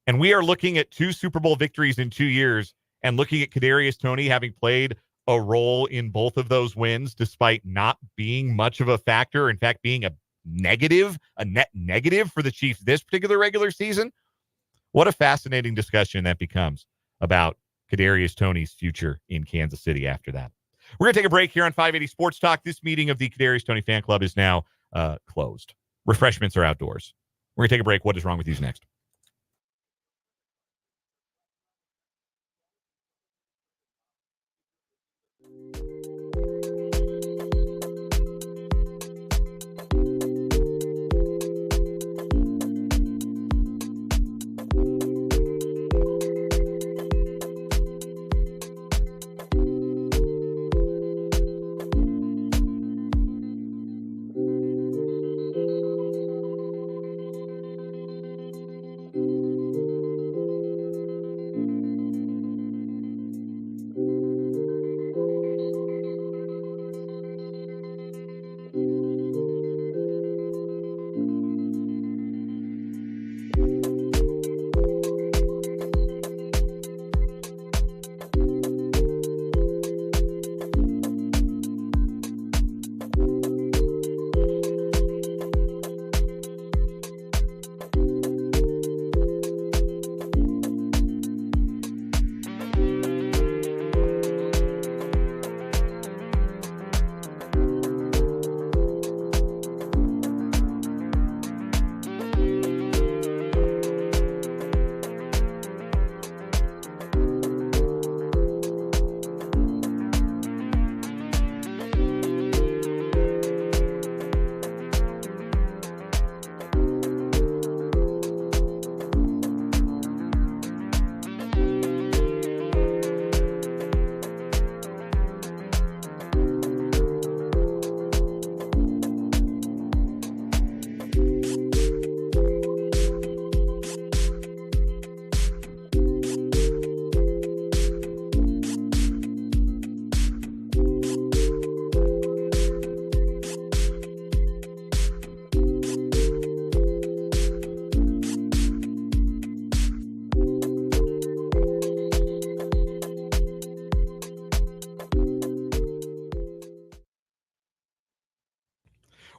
[SPEAKER 2] And we are looking at 2 Super Bowl victories in 2 years and looking at Kadarius Toney having played a role in both of those wins, despite not being much of a factor, in fact, being a net negative for the Chiefs this particular regular season. What a fascinating discussion that becomes about Kadarius Toney's future in Kansas City after that. We're going to take a break here on 580 Sports Talk. This meeting of the Kadarius Toney fan club is now closed. Refreshments are outdoors. We're going to take a break. What is wrong with you's next.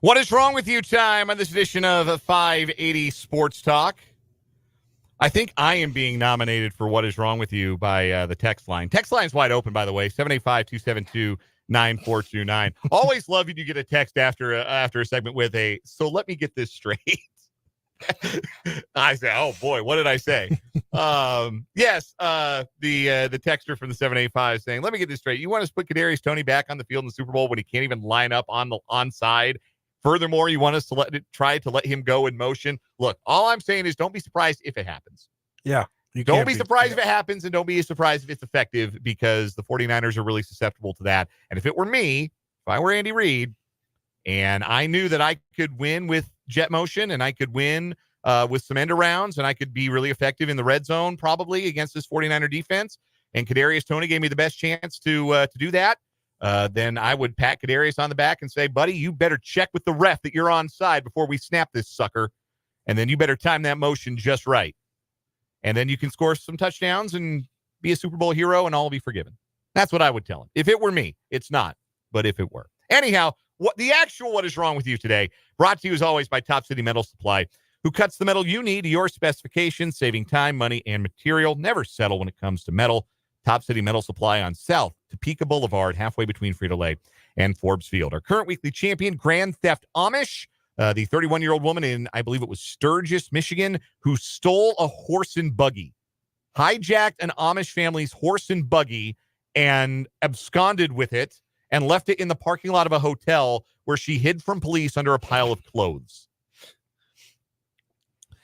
[SPEAKER 2] What is wrong with you time on this edition of 580 Sports Talk? I think I am being nominated for What is Wrong with You by the text line. Text line's wide open, by the way, 785-272-9429. Always love when you get a text after a segment with a, so let me get this straight. I say, oh boy, what did I say? Yes, the texter from the 785 saying, let me get this straight. You want us to put Kadarius Toney back on the field in the Super Bowl when he can't even line up on the onside? Furthermore, you want us to try to let him go in motion. Look, all I'm saying is don't be surprised if it happens.
[SPEAKER 3] Yeah.
[SPEAKER 2] Don't be surprised if it happens, and don't be surprised if it's effective, because the 49ers are really susceptible to that. And if it were me, if I were Andy Reid, and I knew that I could win with jet motion and I could win with some end arounds and I could be really effective in the red zone probably against this 49er defense, and Kadarius Toney gave me the best chance to do that, then I would pat Kadarius on the back and say, buddy, you better check with the ref that you're onside before we snap this sucker. And then you better time that motion just right. And then you can score some touchdowns and be a Super Bowl hero and all will be forgiven. That's what I would tell him. If it were me, it's not. But if it were. Anyhow, what is wrong with you today? Brought to you as always by Top City Metal Supply, who cuts the metal you need to your specifications, saving time, money, and material. Never settle when it comes to metal. Top City Metal Supply on South Topeka Boulevard, halfway between Frito-Lay and Forbes Field. Our current weekly champion, Grand Theft Amish, the 31-year-old woman in, I believe it was Sturgis, Michigan, who stole a horse and buggy, hijacked an Amish family's horse and buggy and absconded with it and left it in the parking lot of a hotel where she hid from police under a pile of clothes.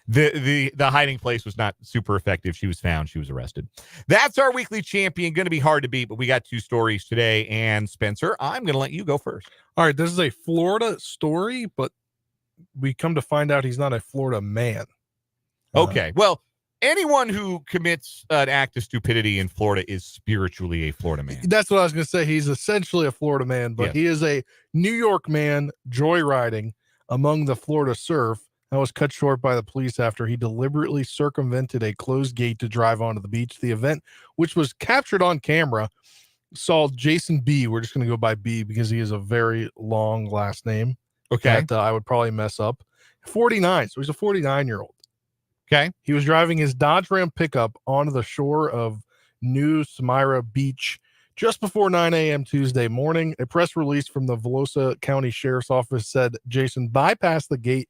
[SPEAKER 2] The hiding place was not super effective. She was found. She was arrested. That's our weekly champion. Going to be hard to beat, but we got two stories today. And Spencer, I'm going to let you go first.
[SPEAKER 3] All right. This is a Florida story, but we come to find out he's not a Florida man.
[SPEAKER 2] Okay. Well, anyone who commits an act of stupidity in Florida is spiritually a Florida man.
[SPEAKER 3] That's what I was going to say. He's essentially a Florida man, but He is a New York man joyriding among the Florida surf. That was cut short by the police after he deliberately circumvented a closed gate to drive onto the beach. The event, which was captured on camera, saw Jason B. We're just going to go by B because he has a very long last name.
[SPEAKER 2] Okay.
[SPEAKER 3] That I would probably mess up. 49. So he's a 49-year-old.
[SPEAKER 2] Okay.
[SPEAKER 3] He was driving his Dodge Ram pickup onto the shore of New Smyrna Beach just before 9 a.m. Tuesday morning. A press release from the Volusia County Sheriff's Office said Jason bypassed the gate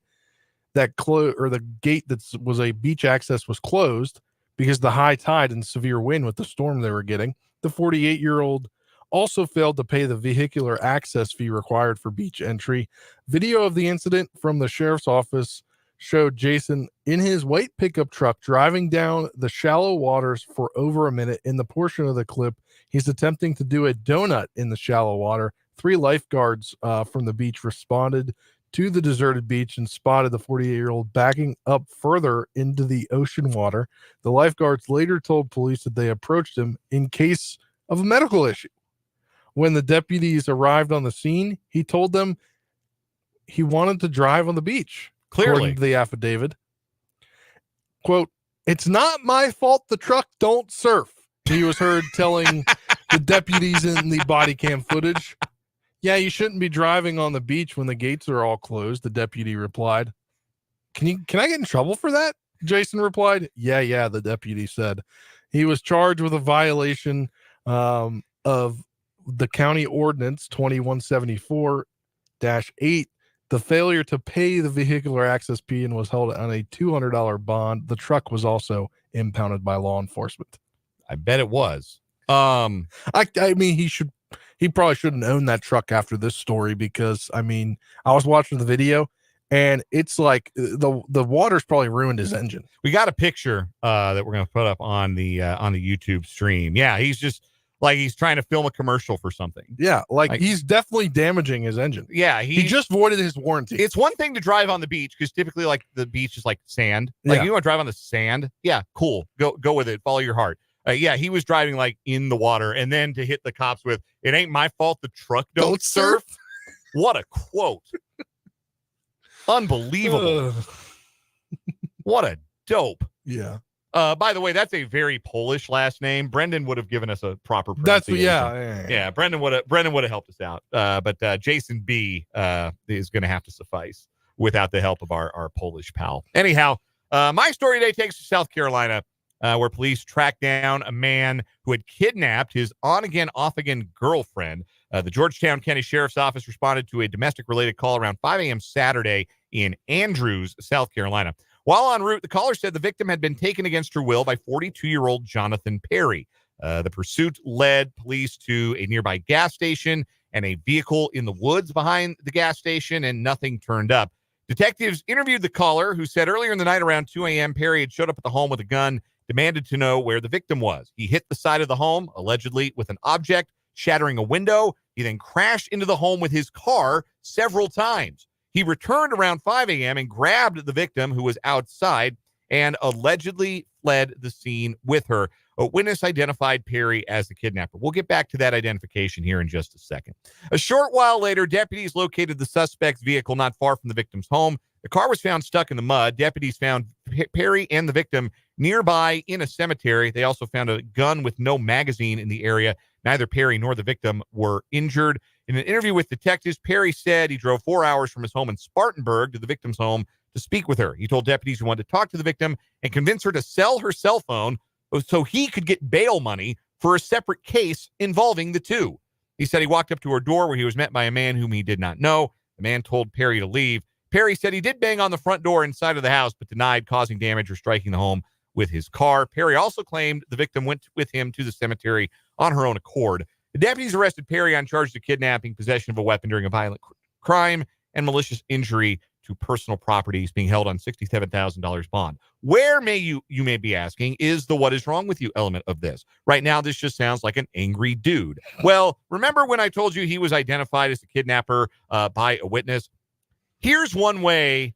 [SPEAKER 3] the gate that was a beach access was closed because of the high tide and severe wind with the storm they were getting. The 48-year-old also failed to pay the vehicular access fee required for beach entry. Video of the incident from the sheriff's office showed Jason in his white pickup truck driving down the shallow waters for over a minute. In the portion of the clip, he's attempting to do a donut in the shallow water. 3 lifeguards from the beach responded to the deserted beach and spotted the 48-year-old backing up further into the ocean water. The lifeguards later told police that they approached him in case of a medical issue. When the deputies arrived on the scene, he told them he wanted to drive on the beach.
[SPEAKER 2] Clearly.
[SPEAKER 3] According to the affidavit. Quote, "It's not my fault the truck don't surf," he was heard telling the deputies in the body cam footage. "Yeah, you shouldn't be driving on the beach when the gates are all closed," the deputy replied. Can I get in trouble for that? Jason replied. Yeah, the deputy said. He was charged with a violation of the county ordinance 2174-8, the failure to pay the vehicular access fee, and was held on a $200 bond. The truck was also impounded by law enforcement.
[SPEAKER 2] I bet it was.
[SPEAKER 3] I mean, he probably shouldn't own that truck after this story, because I mean, I was watching the video and it's like the water's probably ruined his engine.
[SPEAKER 2] We got a picture that we're going to put up on the YouTube stream. Yeah, he's just like he's trying to film a commercial for something.
[SPEAKER 3] Yeah, like he's definitely damaging his engine.
[SPEAKER 2] Yeah,
[SPEAKER 3] he just voided his warranty.
[SPEAKER 2] It's one thing to drive on the beach, because typically like the beach is like sand. Like you want to drive on the sand? Yeah, cool. Go with it. Follow your heart. Yeah, he was driving like in the water, and then to hit the cops with, "It ain't my fault the truck don't surf." What a quote. Unbelievable. What a dope.
[SPEAKER 3] Yeah.
[SPEAKER 2] By the way, that's a very Polish last name. Brendan would have given us a proper pronunciation. Yeah. Brendan would have helped us out. But Jason B is going to have to suffice without the help of our Polish pal. Anyhow, my story today takes us to South Carolina, where police tracked down a man who had kidnapped his on-again, off-again girlfriend. The Georgetown County Sheriff's Office responded to a domestic-related call around 5 a.m. Saturday in Andrews, South Carolina. While en route, the caller said the victim had been taken against her will by 42-year-old Jonathan Perry. The pursuit led police to a nearby gas station and a vehicle in the woods behind the gas station, and nothing turned up. Detectives interviewed the caller, who said earlier in the night around 2 a.m., Perry had showed up at the home with a gun, demanded to know where the victim was. He hit the side of the home, allegedly with an object, shattering a window. He then crashed into the home with his car several times. He returned around 5 a.m. and grabbed the victim, who was outside, and allegedly fled the scene with her. A witness identified Perry as the kidnapper. We'll get back to that identification here in just a second. A short while later, deputies located the suspect's vehicle not far from the victim's home. The car was found stuck in the mud. Deputies found Perry and the victim nearby in a cemetery. They also found a gun with no magazine in the area. Neither Perry nor the victim were injured. In an interview with detectives, Perry said he drove 4 hours from his home in Spartanburg to the victim's home to speak with her. He told deputies he wanted to talk to the victim and convince her to sell her cell phone so he could get bail money for a separate case involving the two. He said he walked up to her door, where he was met by a man whom he did not know. The man told Perry to leave. Perry said he did bang on the front door inside of the house, but denied causing damage or striking the home with his car. Perry also claimed the victim went with him to the cemetery on her own accord. The deputies arrested Perry on charges of kidnapping, possession of a weapon during a violent crime, and malicious injury to personal property. He's being held on $67,000 bond. Where you may be asking, is the "what is wrong with you" element of this? Right now, this just sounds like an angry dude. Well, remember when I told you he was identified as the kidnapper by a witness? Here's one way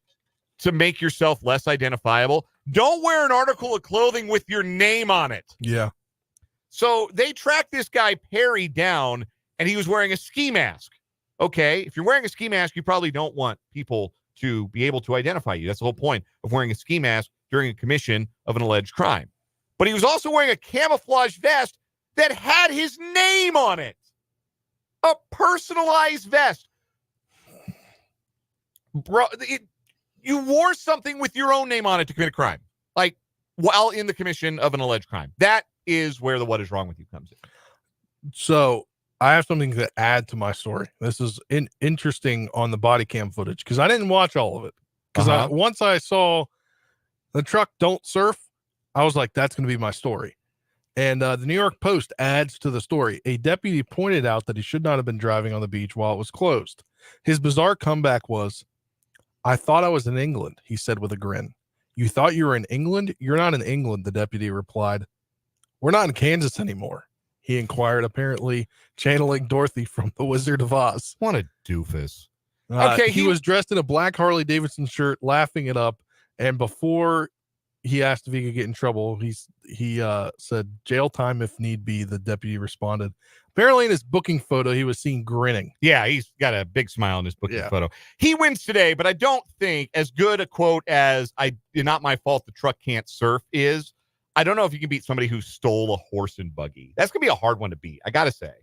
[SPEAKER 2] to make yourself less identifiable. Don't wear an article of clothing with your name on it.
[SPEAKER 3] Yeah.
[SPEAKER 2] So they tracked this guy Perry down, and he was wearing a ski mask. Okay, if you're wearing a ski mask, you probably don't want people to be able to identify you. That's the whole point of wearing a ski mask during a commission of an alleged crime. But he was also wearing a camouflage vest that had his name on it. A personalized vest. Bro, you wore something with your own name on it to commit a crime, like while in the commission of an alleged crime. That is where the "what is wrong with you" comes in.
[SPEAKER 3] So I have something to add to my story. This is interesting on the body cam footage, because I didn't watch all of it. Because once I saw the truck don't surf, I was like, that's going to be my story. And the New York Post adds to the story. A deputy pointed out that he should not have been driving on the beach while it was closed. His bizarre comeback was, I thought I was in England, he said with a grin. You thought you were in England? You're not in England, the deputy replied. We're not in Kansas anymore, he inquired, apparently channeling Dorothy from The Wizard of Oz.
[SPEAKER 2] What a doofus.
[SPEAKER 3] He was dressed in a black Harley Davidson shirt, laughing it up. And before he asked if he could get in trouble, he said jail time if need be, the deputy responded. Apparently in his booking photo, he was seen grinning.
[SPEAKER 2] Yeah, he's got a big smile in his booking photo. He wins today, but I don't think as good a quote as not my fault the truck can't surf is. I don't know if you can beat somebody who stole a horse and buggy. That's going to be a hard one to beat, I got to say.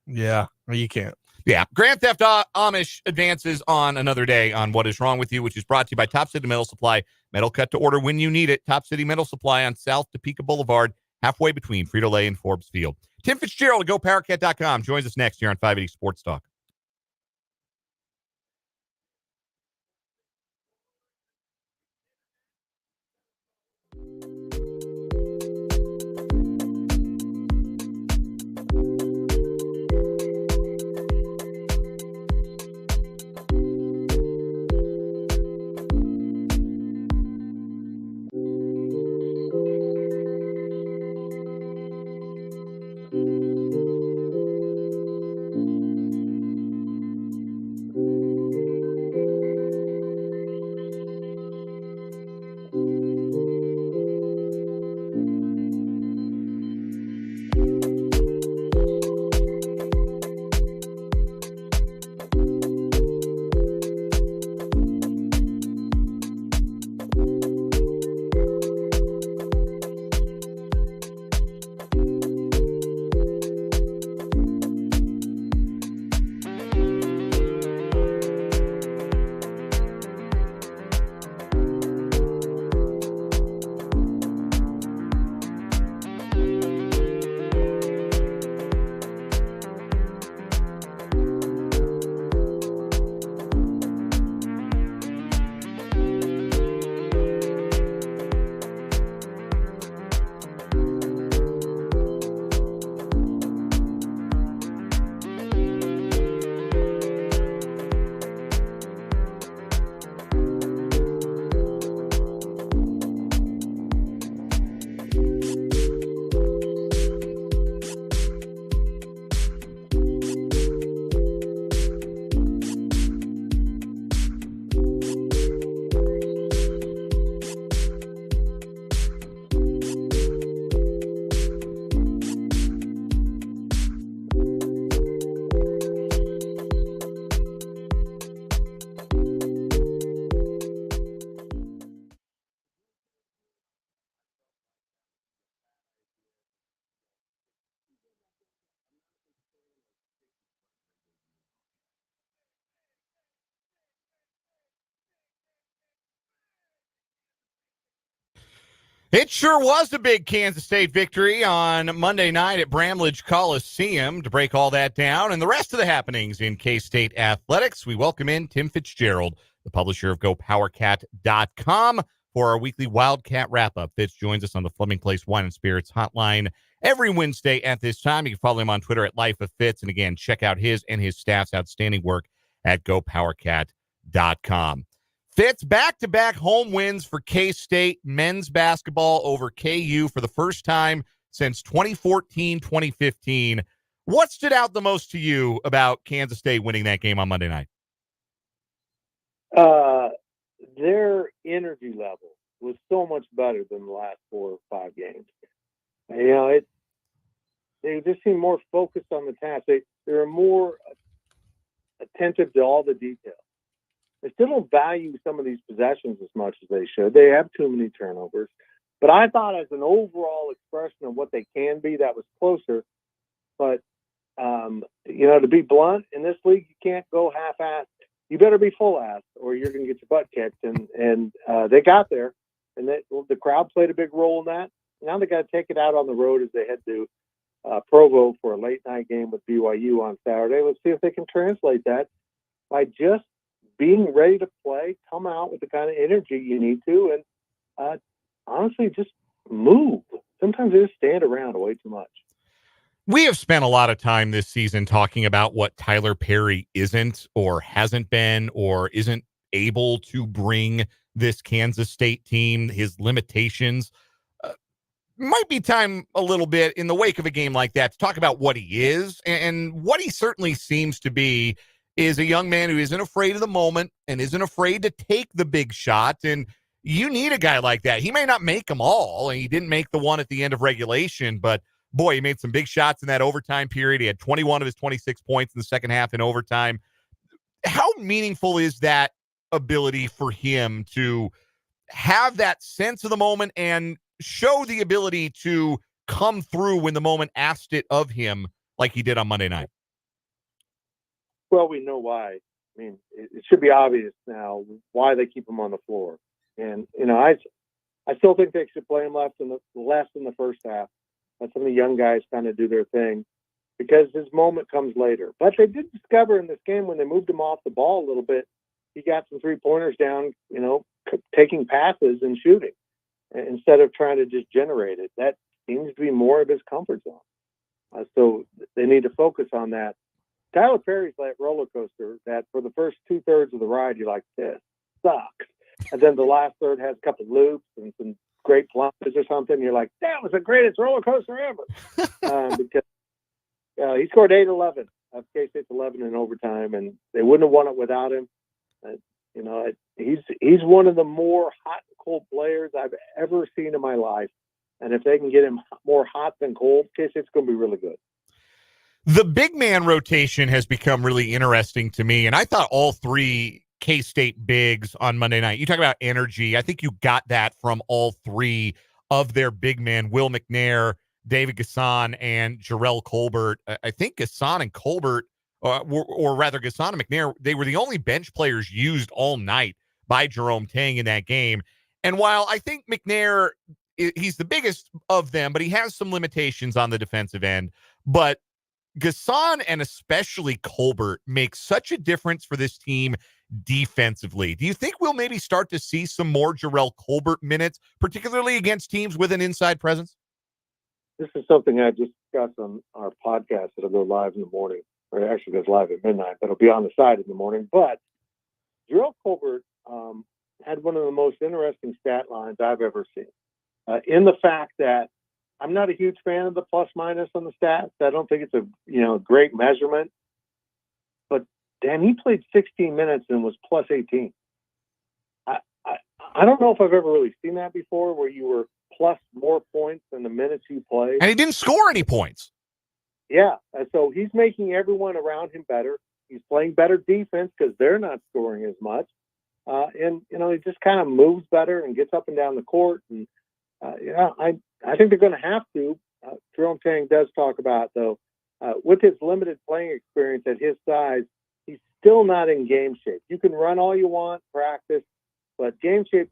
[SPEAKER 3] Yeah, you can't.
[SPEAKER 2] Yeah. Grand Theft Amish advances on another day on What Is Wrong With You, which is brought to you by Top City Metal Supply. Metal cut to order when you need it. Top City Metal Supply on South Topeka Boulevard, halfway between Frito-Lay and Forbes Field. Tim Fitzgerald at GoPowerCat.com joins us next here on 580 Sports Talk. It sure was a big Kansas State victory on Monday night at Bramlage Coliseum. To break all that down and the rest of the happenings in K-State athletics, we welcome in Tim Fitzgerald, the publisher of GoPowerCat.com, for our weekly Wildcat Wrap-up. Fitz joins us on the Fleming Place Wine and Spirits hotline every Wednesday at this time. You can follow him on Twitter at Life of Fitz. And again, check out his and his staff's outstanding work at GoPowerCat.com. Fitz, back-to-back home wins for K-State men's basketball over KU for the first time since 2014-2015. What stood out the most to you about Kansas State winning that game on Monday night?
[SPEAKER 16] Their energy level was so much better than the last 4 or 5 games. You know, they just seemed more focused on the task. They were more attentive to all the details. They still don't value some of these possessions as much as they should. They have too many turnovers. But I thought as an overall expression of what they can be, that was closer. But, you know, to be blunt, in this league, you can't go half-assed. You better be full-assed or you're going to get your butt kicked. And they got there. And the crowd played a big role in that. Now they got to take it out on the road as they head to Provo for a late-night game with BYU on Saturday. Let's see if they can translate that by just being ready to play, come out with the kind of energy you need to, and honestly, just move. Sometimes they just stand around way too much.
[SPEAKER 2] We have spent a lot of time this season talking about what Tyler Perry isn't or hasn't been or isn't able to bring this Kansas State team, his limitations. Might be time a little bit in the wake of a game like that to talk about what he is, and what he certainly seems to be is a young man who isn't afraid of the moment and isn't afraid to take the big shot. And you need a guy like that. He may not make them all, and he didn't make the one at the end of regulation, but boy, he made some big shots in that overtime period. He had 21 of his 26 points in the second half in overtime. How meaningful is that ability for him to have that sense of the moment and show the ability to come through when the moment asked it of him, like he did on Monday night?
[SPEAKER 16] Well, we know why. I mean, it should be obvious now why they keep him on the floor. And, I still think they should play him less in the first half. Let some of the young guys kind of do their thing, because his moment comes later. But they did discover in this game, when they moved him off the ball a little bit, he got some 3-pointers down, taking passes and shooting instead of trying to just generate it. That seems to be more of his comfort zone. So they need to focus on that. Tyler Perry's that roller coaster that for the first 2/3 of the ride, you're like, this sucks. And then the last third has a couple loops and some great plunges or something. You're like, that was the greatest roller coaster ever. Because he scored 8-11 of K-State's 11 in overtime, and they wouldn't have won it without him. He's one of the more hot and cold players I've ever seen in my life. And if they can get him more hot than cold, K-State's going to be really good.
[SPEAKER 2] The big man rotation has become really interesting to me, and I thought all three K-State bigs on Monday night, you talk about energy, I think you got that from all three of their big men, Will McNair, David Gasson, and Jarrell Colbert. I think Gasson and Colbert, or rather Gasson and McNair, they were the only bench players used all night by Jerome Tang in that game. And while I think McNair, he's the biggest of them, but he has some limitations on the defensive end. But Gasson and especially Colbert make such a difference for this team defensively. Do you think we'll maybe start to see some more Jarrell Colbert minutes, particularly against teams with an inside presence?
[SPEAKER 16] This is something I discussed on our podcast that'll go live in the morning, or it actually goes live at midnight, but it'll be on the side in the morning. But Jarrell Colbert had one of the most interesting stat lines I've ever seen, in the fact that I'm not a huge fan of the plus minus on the stats. I don't think it's a great measurement. But Dan, he played 16 minutes and was plus 18. I don't know if I've ever really seen that before, where you were plus more points than the minutes you played.
[SPEAKER 2] And he didn't score any points.
[SPEAKER 16] Yeah. So he's making everyone around him better. He's playing better defense because they're not scoring as much. And he just kind of moves better and gets up and down the court. And I think they're going to have to. Jerome Tang does talk about, though, with his limited playing experience at his size, he's still not in game shape. You can run all you want, practice, but game shape,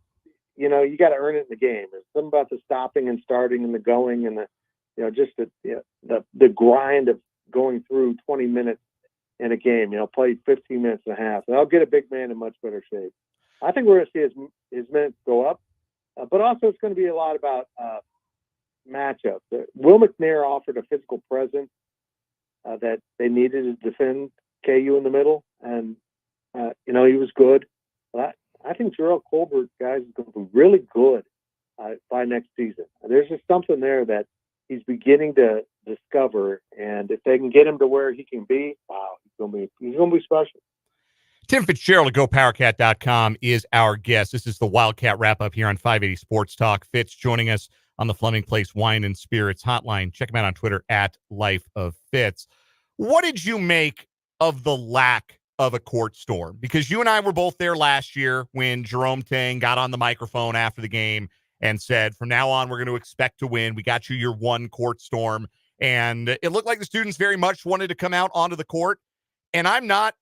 [SPEAKER 16] you got to earn it in the game. There's something about the stopping and starting and the going and the grind of going through 20 minutes in a game. Play 15 minutes and a half, and I'll get a big man in much better shape. I think we're going to see his minutes go up, but also it's going to be a lot about matchups. Will McNair offered a physical presence that they needed to defend KU in the middle, and he was good. But I think Jarrell Colbert, guys, is going to be really good by next season. There's just something there that he's beginning to discover, and if they can get him to where he can be, wow, he's going to be special.
[SPEAKER 2] Tim Fitzgerald of GoPowerCat.com is our guest. This is the Wildcat Wrap-up here on 580 Sports Talk. Fitz joining us on the Fleming Place Wine and Spirits hotline. Check him out on Twitter at @LifeOfFitz. What did you make of the lack of a court storm? Because you and I were both there last year when Jerome Tang got on the microphone after the game and said, from now on, we're going to expect to win. We got you your one court storm. And it looked like the students very much wanted to come out onto the court. And I'm not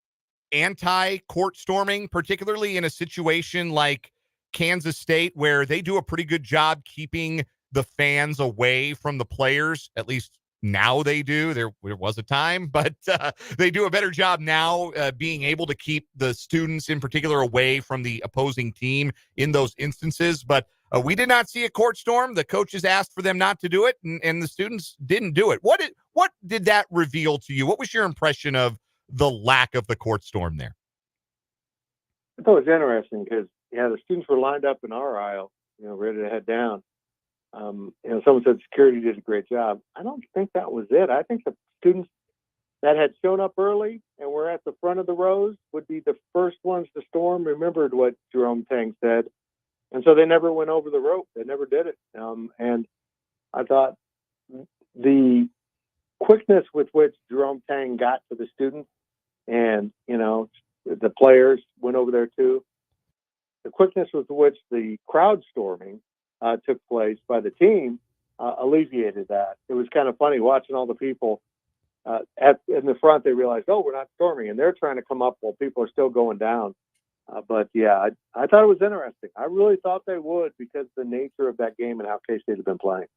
[SPEAKER 2] anti-court storming, particularly in a situation like Kansas State, where they do a pretty good job keeping the fans away from the players, at least now they do. There was a time, but they do a better job now being able to keep the students in particular away from the opposing team in those instances. But we did not see a court storm. The coaches asked for them not to do it, and the students didn't do it. What did that reveal to you? What was your impression of the lack of the court storm there?
[SPEAKER 16] I thought it was interesting because, the students were lined up in our aisle, ready to head down. Someone said security did a great job. I don't think that was it. I think the students that had shown up early and were at the front of the rows would be the first ones to storm, remembered what Jerome Tang said. And so they never went over the rope. They never did it. And I thought the quickness with which Jerome Tang got to the students and, the players went over there too. The quickness with which the crowd storming took place by the team alleviated that. It was kind of funny watching all the people in the front. They realized, oh, we're not storming, and they're trying to come up while people are still going down. But I thought it was interesting. I really thought they would because of the nature of that game and how K-State had been playing.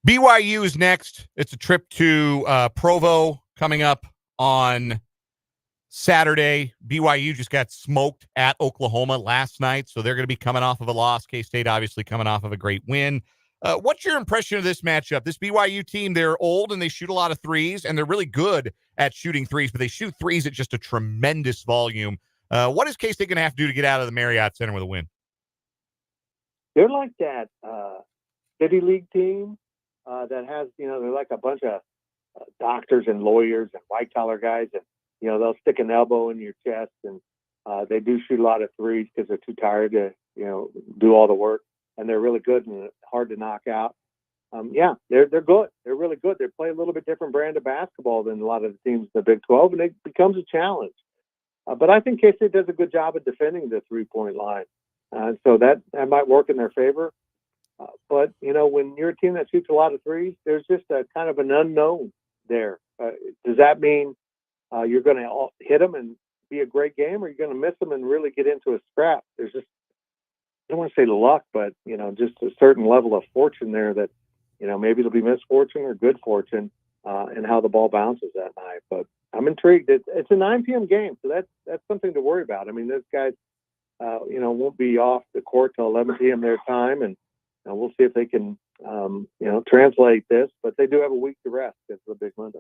[SPEAKER 2] BYU is next. It's a trip to Provo coming up on Saturday. BYU just got smoked at Oklahoma last night, so they're going to be coming off of a loss. K-State obviously coming off of a great win. What's your impression of this matchup? This BYU team, they're old and they shoot a lot of threes, and they're really good at shooting threes, but they shoot threes at just a tremendous volume. What is K-State going to have to do to get out of the Marriott Center with a win?
[SPEAKER 16] They're like that City League team that has, they're like a bunch of doctors and lawyers and white-collar guys, and they'll stick an elbow in your chest, and they do shoot a lot of threes because they're too tired to, do all the work, and they're really good and hard to knock out. They're good. They're really good. They play a little bit different brand of basketball than a lot of the teams in the Big 12, and it becomes a challenge. But I think K-State does a good job of defending the three-point line, so that might work in their favor. But when you're a team that shoots a lot of threes, there's just a kind of an unknown there. Does that mean you're going to hit them and be a great game, or you're going to miss them and really get into a scrap? There's just, I don't want to say luck, but, just a certain level of fortune there that, maybe it'll be misfortune or good fortune and how the ball bounces that night. But I'm intrigued. It's a 9 p.m. game, so that's something to worry about. I mean, those guys, won't be off the court till 11 p.m. their time, and we'll see if they can, translate this. But they do have a week to rest. It's a big Monday.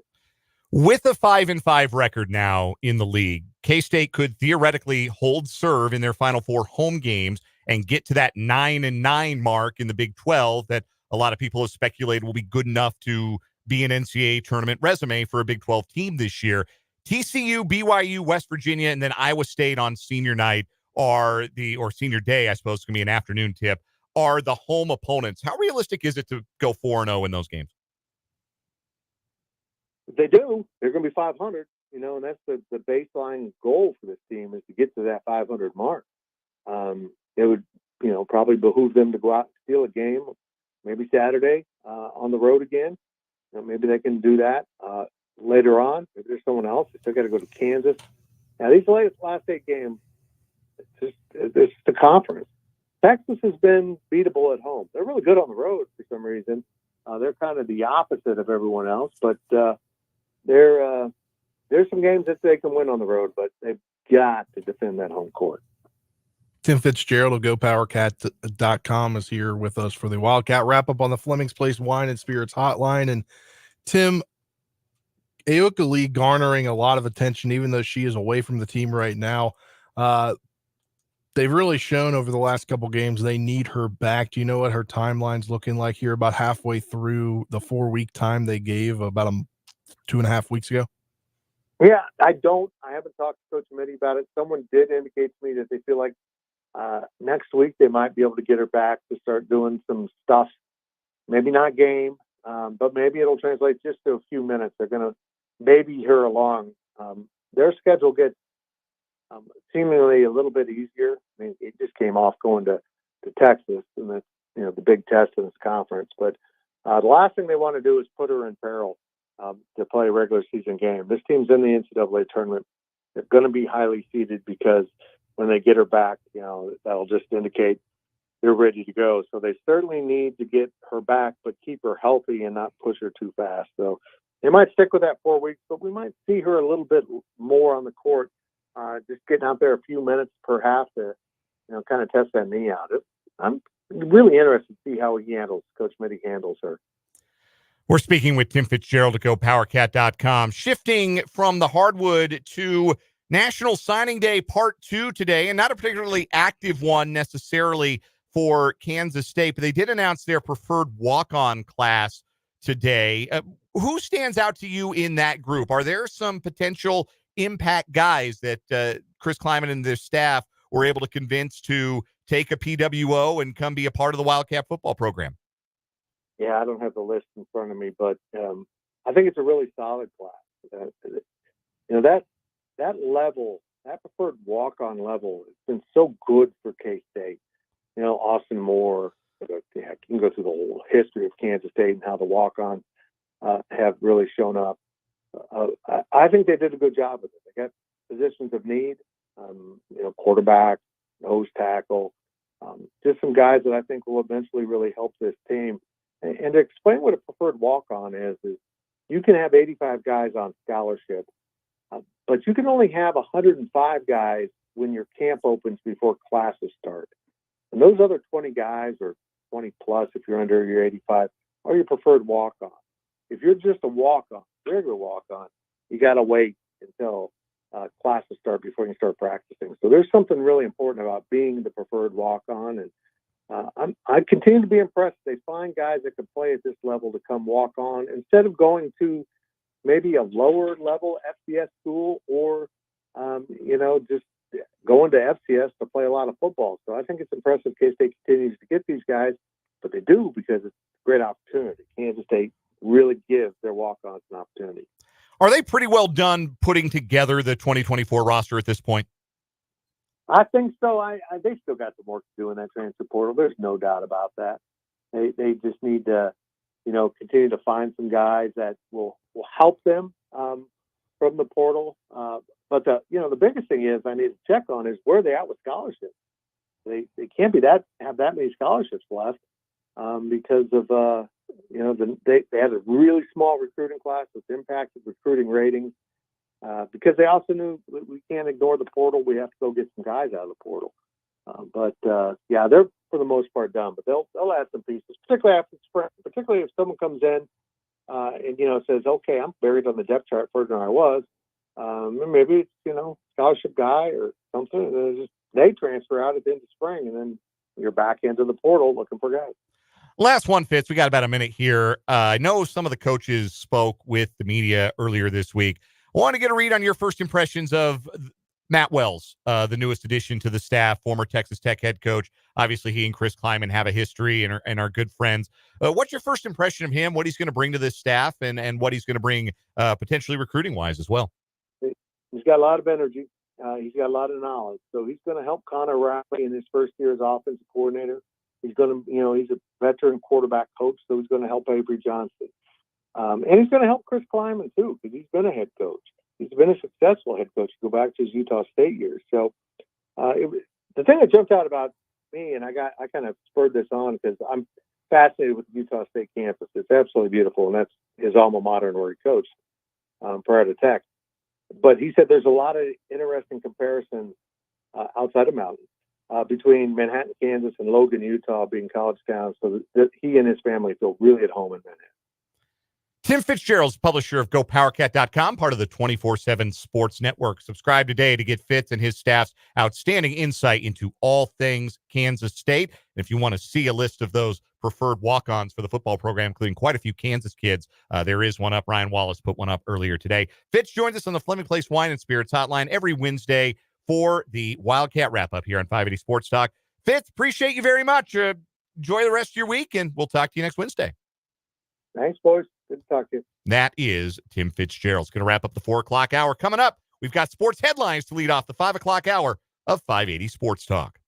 [SPEAKER 2] With a 5-5 record now in the league, K-State could theoretically hold serve in their final 4 home games and get to that 9-9 mark in the Big 12 that a lot of people have speculated will be good enough to be an NCAA tournament resume for a Big 12 team this year. TCU, BYU, West Virginia, and then Iowa State on senior night or senior day, I suppose it's going to be an afternoon tip, are the home opponents. How realistic is it to go 4-0 in those games?
[SPEAKER 16] If they do, they're going to be 500, and that's the baseline goal for this team is to get to that 500 mark. It would, probably behoove them to go out and steal a game, maybe Saturday on the road again. Maybe they can do that later on. Maybe there's someone else. They still got to go to Kansas. Now, these last 8 games, it's the conference. Texas has been beatable at home. They're really good on the road for some reason. They're kind of the opposite of everyone else, but there's some games that they can win on the road, but they've got to defend that home court.
[SPEAKER 3] Tim Fitzgerald of GoPowerCat.com is here with us for the Wildcat Wrap-up on the Fleming's Place Wine and Spirits Hotline. And Tim, Aoka Lee garnering a lot of attention, even though she is away from the team right now. They've really shown over the last couple games they need her back. Do you know what her timeline's looking like here about halfway through the 4-week time they gave about 2.5 weeks ago?
[SPEAKER 16] Yeah, I haven't talked to Coach Mitty about it. Someone did indicate to me that they feel like next week they might be able to get her back to start doing some stuff. Maybe not game, but maybe it'll translate just to a few minutes. They're going to baby her along. Their schedule gets seemingly a little bit easier. I mean, it just came off going to Texas, and that's the big test in this conference. But the last thing they want to do is put her in peril to play a regular season game. This team's in the NCAA tournament. They're going to be highly seeded because when they get her back, that'll just indicate they're ready to go. So they certainly need to get her back, but keep her healthy and not push her too fast. So they might stick with that 4 weeks, but we might see her a little bit more on the court, just getting out there a few minutes per half to, kind of test that knee out. I'm really interested to see how Coach Mitty handles her.
[SPEAKER 2] We're speaking with Tim Fitzgerald at GoPowerCat.com. Shifting from the hardwood to National Signing Day Part 2 today, and not a particularly active one necessarily for Kansas State, but they did announce their preferred walk-on class today. Who stands out to you in that group? Are there some potential impact guys that Chris Kleiman and their staff were able to convince to take a PWO and come be a part of the Wildcat football program?
[SPEAKER 16] Yeah, I don't have the list in front of me, but I think it's a really solid class. That level, that preferred walk-on level, has been so good for K-State. Austin Moore, you can go through the whole history of Kansas State and how the walk-on have really shown up. I think they did a good job with it. They got positions of need, quarterback, nose tackle, just some guys that I think will eventually really help this team. And to explain what a preferred walk-on is you can have 85 guys on scholarship, but you can only have 105 guys when your camp opens before classes start. And those other 20 guys, or 20 plus if you're under your 85, are your preferred walk-on. If you're just a walk-on, regular walk-on, you got to wait until classes start before you start practicing. So there's something really important about being the preferred walk-on. And I continue to be impressed. They find guys that can play at this level to come walk on instead of going to maybe a lower level FCS school or, just going to FCS to play a lot of football. So I think it's impressive K-State continues to get these guys, but they do because it's a great opportunity. Kansas State really gives their walk-ons an opportunity.
[SPEAKER 2] Are they pretty well done putting together the 2024 roster at this point?
[SPEAKER 16] I think so. They still got some work to do in that transfer portal. There's no doubt about that. They just need to, continue to find some guys that will help them from the portal. But the biggest thing is I need to check on is where are they at with scholarships. They can't have that many scholarships left because of they had a really small recruiting class that's impacted recruiting ratings. Because they also knew we can't ignore the portal. We have to go get some guys out of the portal. But they're for the most part done. But they'll add some pieces, particularly after spring. Particularly if someone comes in and says, "Okay, I'm buried on the depth chart further than I was." Maybe it's scholarship guy or something. And they transfer out at the end of spring, and then you're back into the portal looking for guys.
[SPEAKER 2] Last one, Fitz. We got about a minute here. I know some of the coaches spoke with the media earlier this week. I want to get a read on your first impressions of Matt Wells, the newest addition to the staff, former Texas Tech head coach. Obviously, he and Chris Kleiman have a history and are good friends. What's your first impression of him, what he's going to bring to this staff, and what he's going to bring potentially recruiting-wise as well?
[SPEAKER 16] He's got a lot of energy. He's got a lot of knowledge. So he's going to help Connor Riley in his first year as offensive coordinator. He's going to, he's a veteran quarterback coach, so he's going to help Avery Johnson. And he's going to help Chris Kleiman, too, because he's been a head coach. He's been a successful head coach. Go back to his Utah State years. So the thing that jumped out about me, and I kind of spurred this on because I'm fascinated with the Utah State campus. It's absolutely beautiful, and that's his alma mater and where he coached prior to Tech. But he said there's a lot of interesting comparisons outside of Mountain between Manhattan, Kansas, and Logan, Utah being college towns, so that he and his family feel really at home in Manhattan.
[SPEAKER 2] Tim Fitzgerald, publisher of GoPowerCat.com, part of the 24/7 Sports Network. Subscribe today to get Fitz and his staff's outstanding insight into all things Kansas State. And if you want to see a list of those preferred walk-ons for the football program, including quite a few Kansas kids, there is one up. Ryan Wallace put one up earlier today. Fitz joins us on the Fleming Place Wine and Spirits hotline every Wednesday for the Wildcat Wrap-up here on 580 Sports Talk. Fitz, appreciate you very much. Enjoy the rest of your week, and we'll talk to you next Wednesday.
[SPEAKER 16] Thanks, boys. Good to talk to you.
[SPEAKER 2] That is Tim Fitzgerald. It's going to wrap up the 4 o'clock hour. Coming up, we've got sports headlines to lead off the 5 o'clock hour of 580 Sports Talk.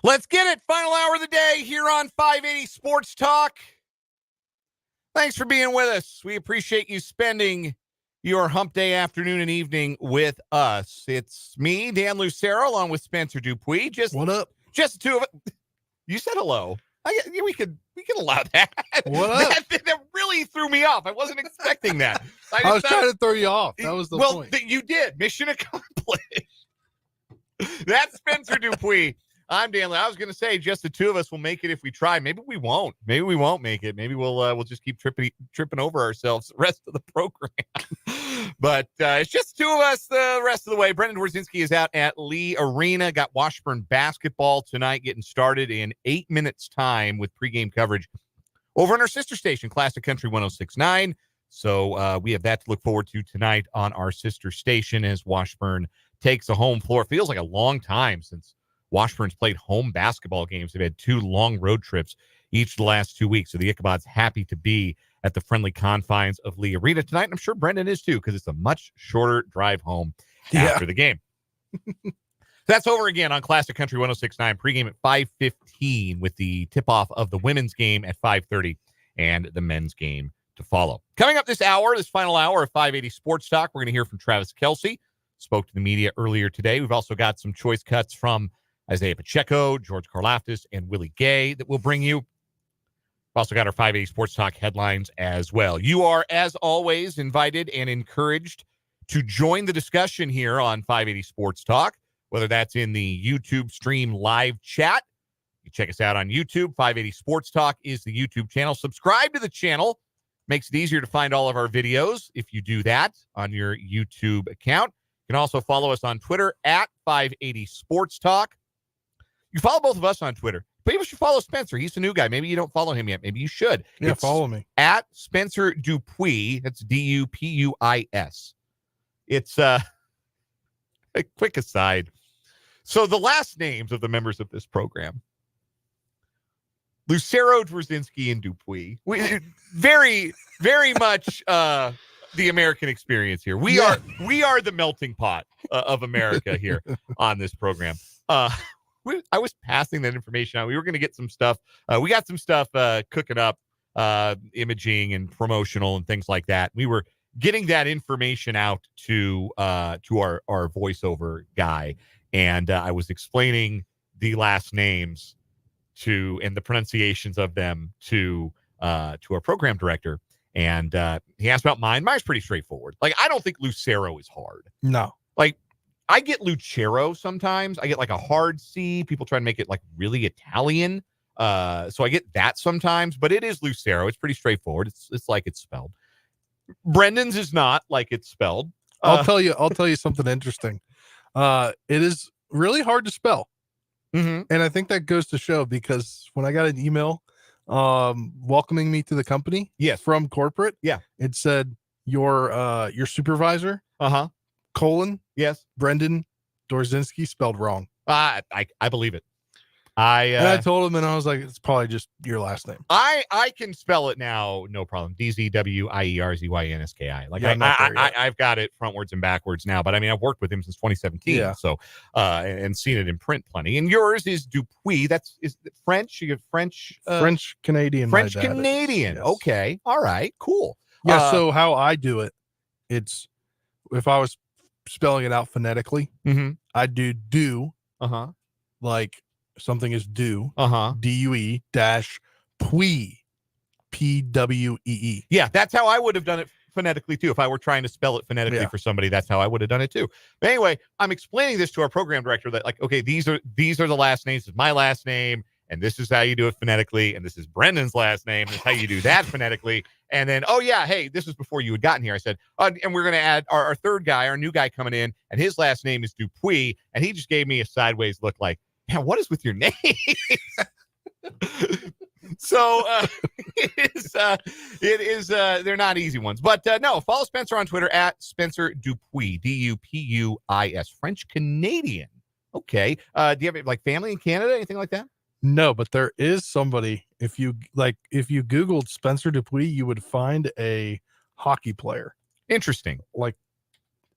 [SPEAKER 2] Let's get it. Final hour of the day here on 580 Sports Talk. Thanks for being with us. We appreciate you spending your hump day afternoon and evening with us. It's me, Dan Lucero, along with Spencer Dupuis.
[SPEAKER 3] What up?
[SPEAKER 2] Just the two of us. You said hello. We could allow that.
[SPEAKER 3] What up?
[SPEAKER 2] That really threw me off. I wasn't expecting that.
[SPEAKER 3] I was trying to throw you off. That was the point.
[SPEAKER 2] You did. Mission accomplished. That's Spencer Dupuis. I'm Dan. I was going to say just the two of us will make it if we try. Maybe we won't. Maybe we won't make it. Maybe we'll just keep tripping over ourselves the rest of the program. But it's just the two of us the rest of the way. Brendan Dworzynski is out at Lee Arena. Got Washburn basketball tonight getting started in 8 minutes time with pregame coverage over on our sister station, Classic Country 106.9. So we have that to look forward to tonight on our sister station as Washburn takes a home floor. It feels like a long time since Washburn's played home basketball games. They've had 2 long road trips each of the last 2 weeks. So the Ichabod's happy to be at the friendly confines of Lee Arena tonight. And I'm sure Brendan is too, because it's a much shorter drive home after the game. That's over again on Classic Country 106.9. Pregame at 5:15 with the tip-off of the women's game at 5:30 and the men's game to follow. Coming up this hour, this final hour of 580 Sports Talk, we're going to hear from Travis Kelce. Spoke to the media earlier today. We've also got some choice cuts from Isaiah Pacheco, George Karlaftis, and Willie Gay that we'll bring you. We've also got our 580 Sports Talk headlines as well. You are, as always, invited and encouraged to join the discussion here on 580 Sports Talk, whether that's in the YouTube stream live chat. You check us out on YouTube. 580 Sports Talk is the YouTube channel. Subscribe to the channel. Makes it easier to find all of our videos if you do that on your YouTube account. You can also follow us on Twitter at 580 Sports Talk. You follow both of us on Twitter. Maybe you should follow Spencer. He's the new guy. Maybe you don't follow him yet. Maybe you should.
[SPEAKER 3] Yeah, follow me.
[SPEAKER 2] At Spencer Dupuis. That's Dupuis. It's a quick aside. So the last names of the members of this program, Lucero, Dworzynski, and Dupuis. Very, very much the American experience here. We are the melting pot of America here on this program. I was passing that information out. We were going to get some stuff. We got some stuff cooking up, imaging and promotional and things like that. We were getting that information out to our voiceover guy, and I was explaining the last names and the pronunciations of them to our program director. And he asked about mine. Mine's pretty straightforward. Like, I don't think Lucero is hard.
[SPEAKER 3] No.
[SPEAKER 2] Like, I get Lucero sometimes. I get like a hard C. People try to make it like really Italian. So I get that sometimes, but it is Lucero. It's pretty straightforward. It's like it's spelled. Brendan's is not like it's spelled.
[SPEAKER 3] I'll tell you something interesting. It is really hard to spell.
[SPEAKER 2] Mm-hmm.
[SPEAKER 3] And I think that goes to show, because when I got an email welcoming me to the company from corporate, it said your supervisor, colon, Brendan Dworzynski, spelled wrong.
[SPEAKER 2] I believe it.
[SPEAKER 3] And I told him, and I was like, it's probably just your last name.
[SPEAKER 2] I can spell it now, no problem. DZWIERZYNSKI. Like, I've got it frontwards and backwards now, but I mean, I've worked with him since 2017.
[SPEAKER 3] Yeah.
[SPEAKER 2] So and seen it in print plenty. And yours is Dupuis. Is it French? You get French
[SPEAKER 3] French Canadian.
[SPEAKER 2] French Canadian.
[SPEAKER 3] Yes.
[SPEAKER 2] Okay. All right. Cool.
[SPEAKER 3] Yeah. So how I do it, it's, if I was spelling it out phonetically, I do like something is due, DUE dash Pwee, PWEE.
[SPEAKER 2] Yeah, that's how I would have done it phonetically too. If I were trying to spell it phonetically for somebody, that's how I would have done it too. But anyway, I'm explaining this to our program director that, like, okay, these are the last names. This is my last name, and this is how you do it phonetically, and this is Brendan's last name, and this is how you do that phonetically. And then, oh yeah, hey, this was before you had gotten here. I said, and we're going to add our third guy, our new guy coming in, and his last name is Dupuis, and he just gave me a sideways look like, man, what is with your name? So it is they're not easy ones, but no, follow Spencer on Twitter at Spencer Dupuis, Dupuis, French Canadian. Okay. Do you have like family in Canada, anything like that?
[SPEAKER 3] No, but there is somebody. If you Googled Spencer Dupuis, you would find a hockey player.
[SPEAKER 2] Interesting.
[SPEAKER 3] Like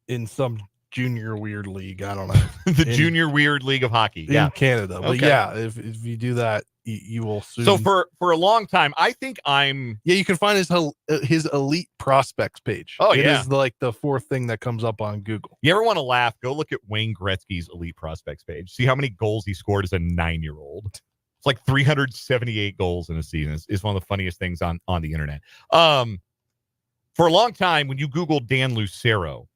[SPEAKER 3] in some junior weird league. I don't know.
[SPEAKER 2] The Junior Weird League of Hockey.
[SPEAKER 3] In Canada. But
[SPEAKER 2] Okay.
[SPEAKER 3] yeah, if you do that, you will soon.
[SPEAKER 2] So for a long time, I think I'm.
[SPEAKER 3] Yeah, you can find his elite prospects page.
[SPEAKER 2] Oh,
[SPEAKER 3] It
[SPEAKER 2] yeah.
[SPEAKER 3] is like the fourth thing that comes up on Google.
[SPEAKER 2] You ever want to laugh? Go look at Wayne Gretzky's elite prospects page. See how many goals he scored as a 9-year-old. It's like 378 goals in a season. It's one of the funniest things on the internet. For a long time, when you Google Dan Lucero,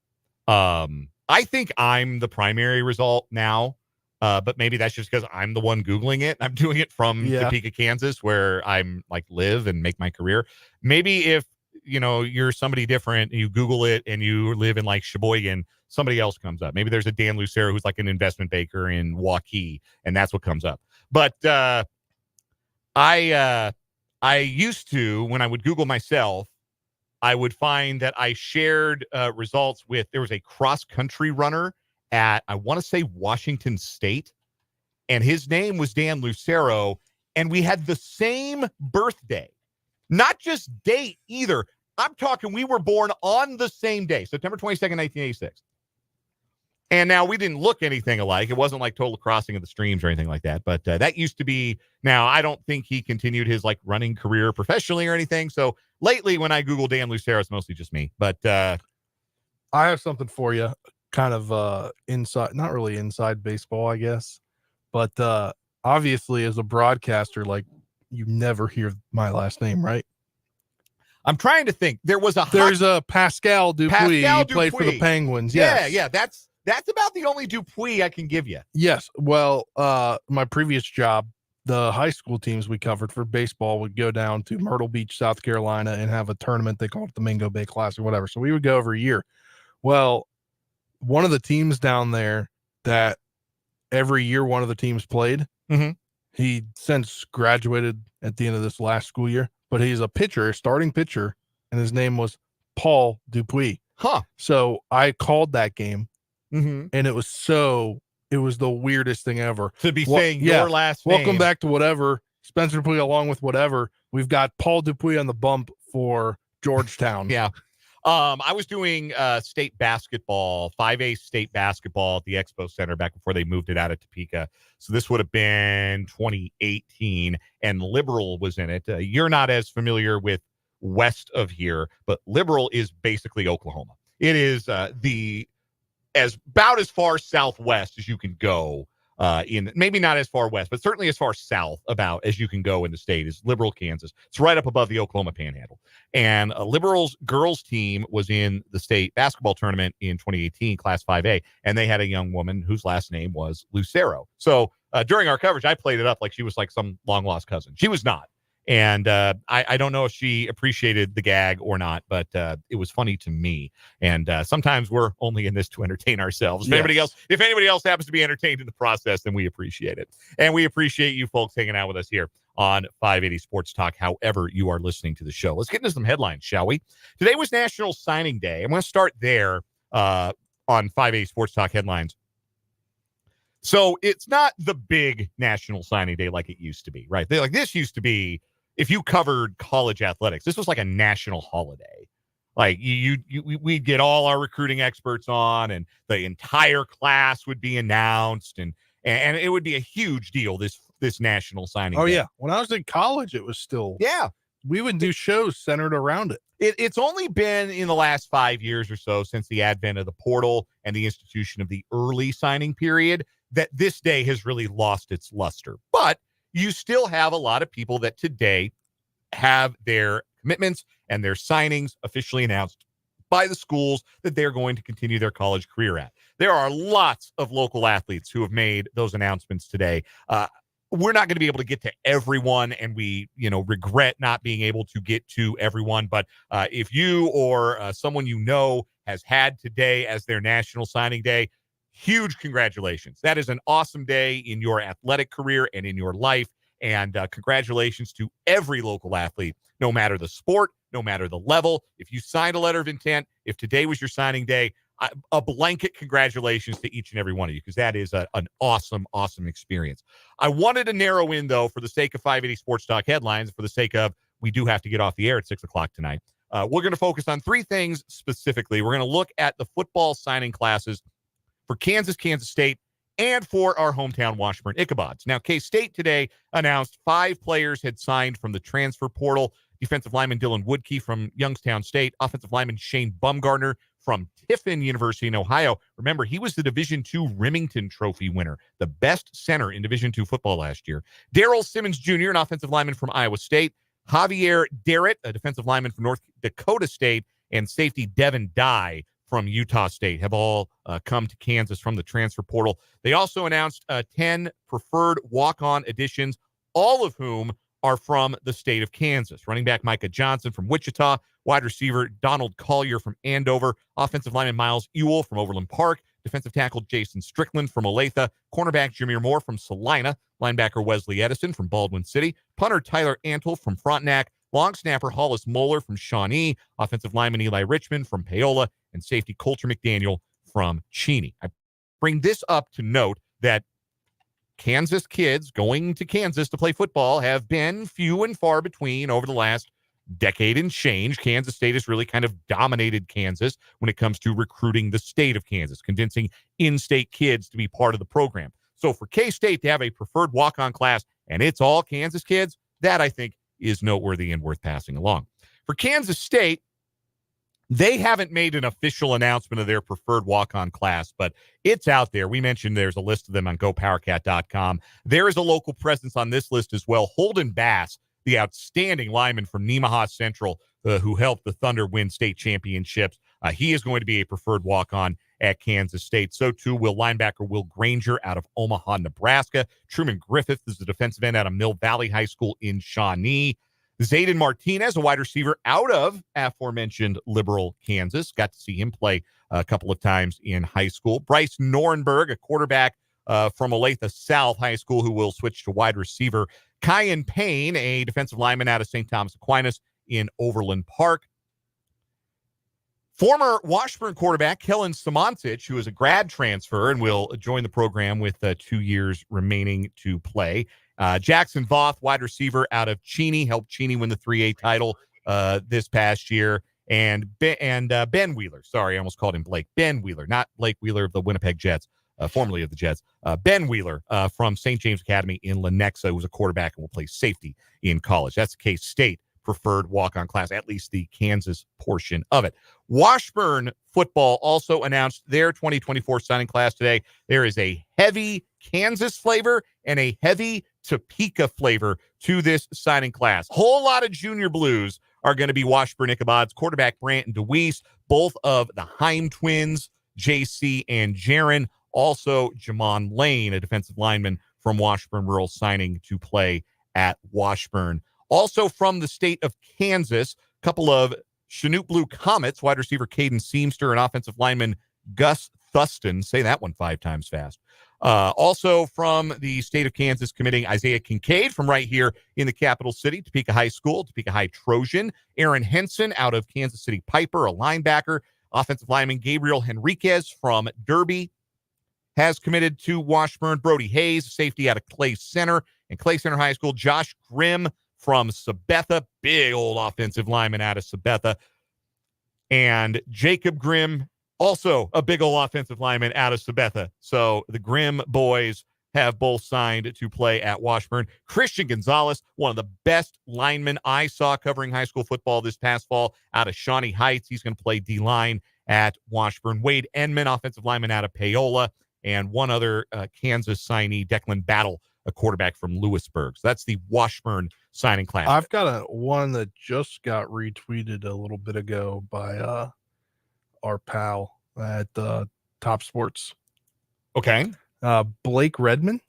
[SPEAKER 2] I think I'm the primary result now. But maybe that's just because I'm the one Googling it. I'm doing it from Topeka, Kansas, where I'm like live and make my career. Maybe if, you're somebody different and you Google it and you live in like Sheboygan, somebody else comes up. Maybe there's a Dan Lucero who's like an investment banker in Waukee, and that's what comes up. But I used to, when I would Google myself, I would find that I shared results with, there was a cross-country runner at, I want to say, Washington State, and his name was Dan Lucero, and we had the same birthday. Not just date either. I'm talking we were born on the same day, September 22nd, 1986. And now we didn't look anything alike. It wasn't like total crossing of the streams or anything like that. But that used to be. Now, I don't think he continued his like running career professionally or anything. So lately, when I Google Dan Lucero, it's mostly just me. But
[SPEAKER 3] I have something for you, kind of inside, not really inside baseball, I guess. But obviously, as a broadcaster, like you never hear my last name, right?
[SPEAKER 2] I'm trying to think. There's
[SPEAKER 3] a Pascal Dupuis. He played for the Penguins. Yes.
[SPEAKER 2] Yeah. That's about the only Dupuis I can give you.
[SPEAKER 3] Yes. Well, my previous job, the high school teams we covered for baseball would go down to Myrtle Beach, South Carolina, and have a tournament. They called it the Mingo Bay Classic or whatever. So we would go every year. Well, one of the teams down there that every year one of the teams played, he since graduated at the end of this last school year, but he's a pitcher, a starting pitcher, and his name was Paul Dupuis.
[SPEAKER 2] Huh.
[SPEAKER 3] So I called that game. And it was the weirdest thing ever
[SPEAKER 2] to be saying your last name.
[SPEAKER 3] Welcome back to whatever Spencer Dupuis along with whatever. We've got Paul Dupuis on the bump for Georgetown.
[SPEAKER 2] Yeah. I was doing state basketball, 5A state basketball at the Expo Center back before they moved it out of Topeka. So this would have been 2018, and Liberal was in it. You're not as familiar with west of here, but Liberal is basically Oklahoma. It is about as far southwest as you can go in, maybe not as far west, but certainly as far south about as you can go in the state is Liberal, Kansas. It's right up above the Oklahoma Panhandle. And Liberal's girls team was in the state basketball tournament in 2018, Class 5A, and they had a young woman whose last name was Lucero. So during our coverage, I played it up like she was like some long-lost cousin. She was not. And I don't know if she appreciated the gag or not, but it was funny to me. And sometimes we're only in this to entertain ourselves. If anybody else happens to be entertained in the process, then we appreciate it. And we appreciate you folks hanging out with us here on 580 Sports Talk, however you are listening to the show. Let's get into some headlines, shall we? Today was National Signing Day. I'm going to start there on 580 Sports Talk headlines. So it's not the big National Signing Day like it used to be, right? This used to be, if you covered college athletics, this was like a national holiday. Like we'd get all our recruiting experts on, and the entire class would be announced, and it would be a huge deal. This national signing.
[SPEAKER 3] Oh
[SPEAKER 2] day.
[SPEAKER 3] yeah, when I was in college, it was still.
[SPEAKER 2] Yeah,
[SPEAKER 3] we would do shows centered around it.
[SPEAKER 2] It's only been in the last 5 years or so since the advent of the portal and the institution of the early signing period that this day has really lost its luster. But you still have a lot of people that today have their commitments and their signings officially announced by the schools that they're going to continue their college career at. There are lots of local athletes who have made those announcements today. We're not going to be able to get to everyone, and we, regret not being able to get to everyone. But if you or someone you know has had today as their National Signing Day, huge congratulations. That is an awesome day in your athletic career and in your life. And congratulations to every local athlete, no matter the sport, no matter the level. If you signed a letter of intent, if today was your signing day, a blanket congratulations to each and every one of you, because that is an awesome, awesome experience. I wanted to narrow in, though, for the sake of 580 Sports Talk headlines, for the sake of we do have to get off the air at 6 o'clock tonight. We're going to focus on three things specifically. We're going to look at the football signing classes for Kansas, Kansas State, and for our hometown Washburn Ichabods. Now, K-State today announced 5 players had signed from the transfer portal. Defensive lineman Dylan Woodkey from Youngstown State, offensive lineman Shane Bumgardner from Tiffin University in Ohio. Remember, he was the Division II Remington Trophy winner, the best center in Division II football last year. Darrell Simmons Jr., an offensive lineman from Iowa State. Javier Derritt, a defensive lineman from North Dakota State. And safety Devin Dye from Utah State have all come to Kansas from the transfer portal. They also announced 10 preferred walk-on additions, all of whom are from the state of Kansas. Running back Micah Johnson from Wichita, wide receiver Donald Collier from Andover, offensive lineman Miles Ewell from Overland Park, defensive tackle Jason Strickland from Olathe, cornerback Jameer Moore from Salina, linebacker Wesley Edison from Baldwin City, punter Tyler Antle from Frontenac, long snapper Hollis Moeller from Shawnee, offensive lineman Eli Richmond from Paola, and safety Coulter McDaniel from Cheney. I bring this up to note that Kansas kids going to Kansas to play football have been few and far between over the last decade and change. Kansas State has really kind of dominated Kansas when it comes to recruiting the state of Kansas, convincing in-state kids to be part of the program. So for K-State to have a preferred walk-on class and it's all Kansas kids, that I think is noteworthy and worth passing along. For Kansas State, they haven't made an official announcement of their preferred walk-on class, but it's out there. We mentioned there's a list of them on gopowercat.com. There is a local presence on this list as well. Holden Bass, the outstanding lineman from Nemaha Central, who helped the Thunder win state championships. He is going to be a preferred walk-on at Kansas State. So, too, will linebacker Will Granger out of Omaha, Nebraska. Truman Griffith is the defensive end out of Mill Valley High School in Shawnee. Zayden Martinez, a wide receiver out of aforementioned Liberal, Kansas. Got to see him play a couple of times in high school. Bryce Norenberg, a quarterback from Olathe South High School who will switch to wide receiver. Kyan Payne, a defensive lineman out of St. Thomas Aquinas in Overland Park. Former Washburn quarterback Kellen Simoncic, who is a grad transfer and will join the program with 2 years remaining to play. Jackson Voth, wide receiver out of Cheney, helped Cheney win the 3A title this past year. And Ben Wheeler, sorry, I almost called him Blake. Ben Wheeler, not Blake Wheeler of the Winnipeg Jets, formerly of the Jets. Ben Wheeler from St. James Academy in Lenexa, who's a quarterback and will play safety in college. That's K-State preferred walk-on class, at least the Kansas portion of it. Washburn football also announced their 2024 signing class today. There is a heavy Kansas flavor and a heavy Topeka flavor to this signing class. Whole lot of junior blues are going to be Washburn Ichabods. Quarterback Brandon DeWeese, both of the Heim twins, JC and Jaron. Also, Jamon Lane, a defensive lineman from Washburn Rural, signing to play at Washburn. Also from the state of Kansas, a couple of Chinook Blue Comets, wide receiver Caden Seamster and offensive lineman Gus Thuston. Say that one 5 times fast. Also from the state of Kansas, committing Isaiah Kincaid from right here in the capital city, Topeka High School, Topeka High Trojan. Aaron Henson out of Kansas City Piper, a linebacker. Offensive lineman Gabriel Henriquez from Derby has committed to Washburn. Brody Hayes, safety out of Clay Center and Clay Center High School. Josh Grimm from Sabetha, big old offensive lineman out of Sabetha. And Jacob Grimm, also a big old offensive lineman out of Sabetha. So the Grimm boys have both signed to play at Washburn. Christian Gonzalez, one of the best linemen I saw covering high school football this past fall out of Shawnee Heights. He's going to play D-line at Washburn. Wade Enman, offensive lineman out of Paola. And one other Kansas signee, Declan Battle, a quarterback from Lewisburg. So that's the Washburn signing class.
[SPEAKER 3] I've got one that just got retweeted a little bit ago by our pal at Top Sports.
[SPEAKER 2] Okay.
[SPEAKER 3] Blake Redmond,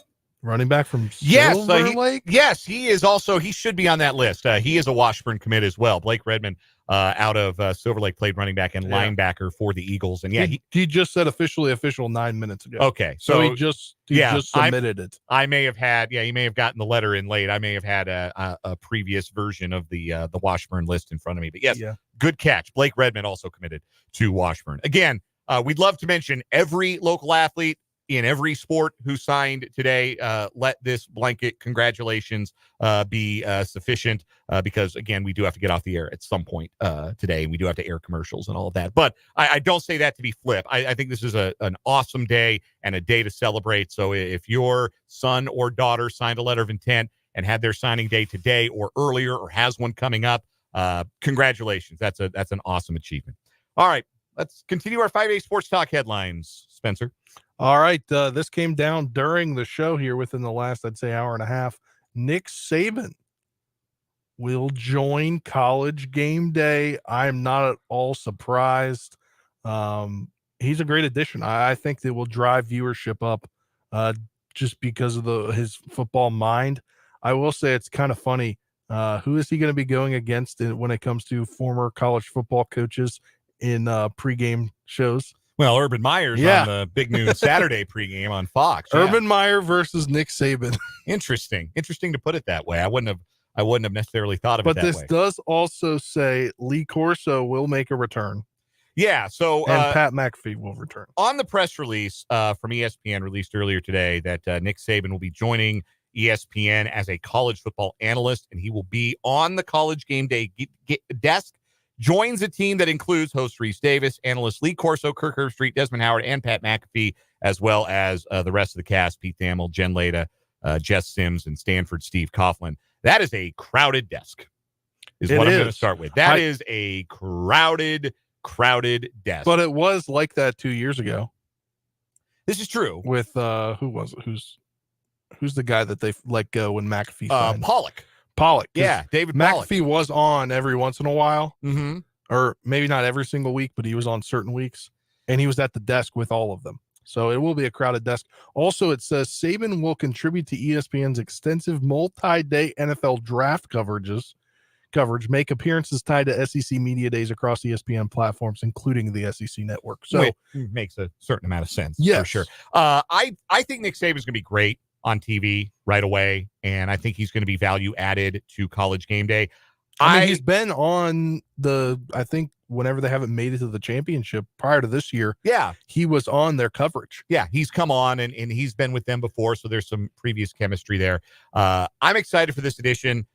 [SPEAKER 3] running back from
[SPEAKER 2] Yes,
[SPEAKER 3] Silver Lake.
[SPEAKER 2] Yes, he is also, he should be on that list. He is a Washburn commit as well. Blake Redmond out of Silver Lake, played running back and linebacker for the Eagles. And
[SPEAKER 3] he just said official 9 minutes ago.
[SPEAKER 2] Okay.
[SPEAKER 3] So he just submitted it.
[SPEAKER 2] I may have had, he may have gotten the letter in late. I may have had a previous version of the Washburn list in front of me. But yes, good catch. Blake Redmond also committed to Washburn. Again, we'd love to mention every local athlete in every sport who signed today. Let this blanket congratulations be sufficient because, again, we do have to get off the air at some point today, and we do have to air commercials and all of that. But I don't say that to be flip. I think this is an awesome day and a day to celebrate. So if your son or daughter signed a letter of intent and had their signing day today or earlier or has one coming up, congratulations. That's an awesome achievement. All right, let's continue our 5A Sports Talk headlines, Spencer.
[SPEAKER 3] All right. This came down during the show here within the last, I'd say, hour and a half. Nick Saban will join College Game Day. I'm not at all surprised. He's a great addition. I think that will drive viewership up just because of his football mind. I will say it's kind of funny. Who is he going to be going against when it comes to former college football coaches in pregame shows?
[SPEAKER 2] Well, Urban Meyer's on the Big Noon Saturday pregame on Fox.
[SPEAKER 3] Urban Meyer versus Nick Saban.
[SPEAKER 2] Interesting to put it that way. I wouldn't have necessarily thought of it that way.
[SPEAKER 3] But this does also say Lee Corso will make a return.
[SPEAKER 2] Yeah, so
[SPEAKER 3] and Pat McAfee will return.
[SPEAKER 2] On the press release from ESPN released earlier today that Nick Saban will be joining ESPN as a college football analyst, and he will be on the College Game Day desk. Joins a team that includes host Reese Davis, analyst Lee Corso, Kirk Herbstreit, Desmond Howard, and Pat McAfee, as well as the rest of the cast: Pete Thamel, Jen Lada, Jess Sims, and Stanford Steve Coughlin. That is a crowded desk, is what I'm going to start with. That is a crowded desk.
[SPEAKER 3] But it was like that 2 years ago.
[SPEAKER 2] This is true.
[SPEAKER 3] With who was it? Who's the guy that they let go when McAfee signed? Pollock.
[SPEAKER 2] Yeah, David
[SPEAKER 3] McAfee was on every once in a while,
[SPEAKER 2] or
[SPEAKER 3] maybe not every single week, but he was on certain weeks, and he was at the desk with all of them. So it will be a crowded desk. Also, it says Saban will contribute to ESPN's extensive multi-day NFL draft coverage, make appearances tied to SEC media days across ESPN platforms, including the SEC network. So
[SPEAKER 2] it makes a certain amount of sense,
[SPEAKER 3] yes.
[SPEAKER 2] for sure. I think Nick Saban's going to be great on TV right away, and I think he's going to be value added to College Game Day.
[SPEAKER 3] I mean, he's been on I think whenever they haven't made it to the championship prior to this year, he was on their coverage.
[SPEAKER 2] Yeah, he's come on and he's been with them before, so there's some previous chemistry there. I'm excited for this edition.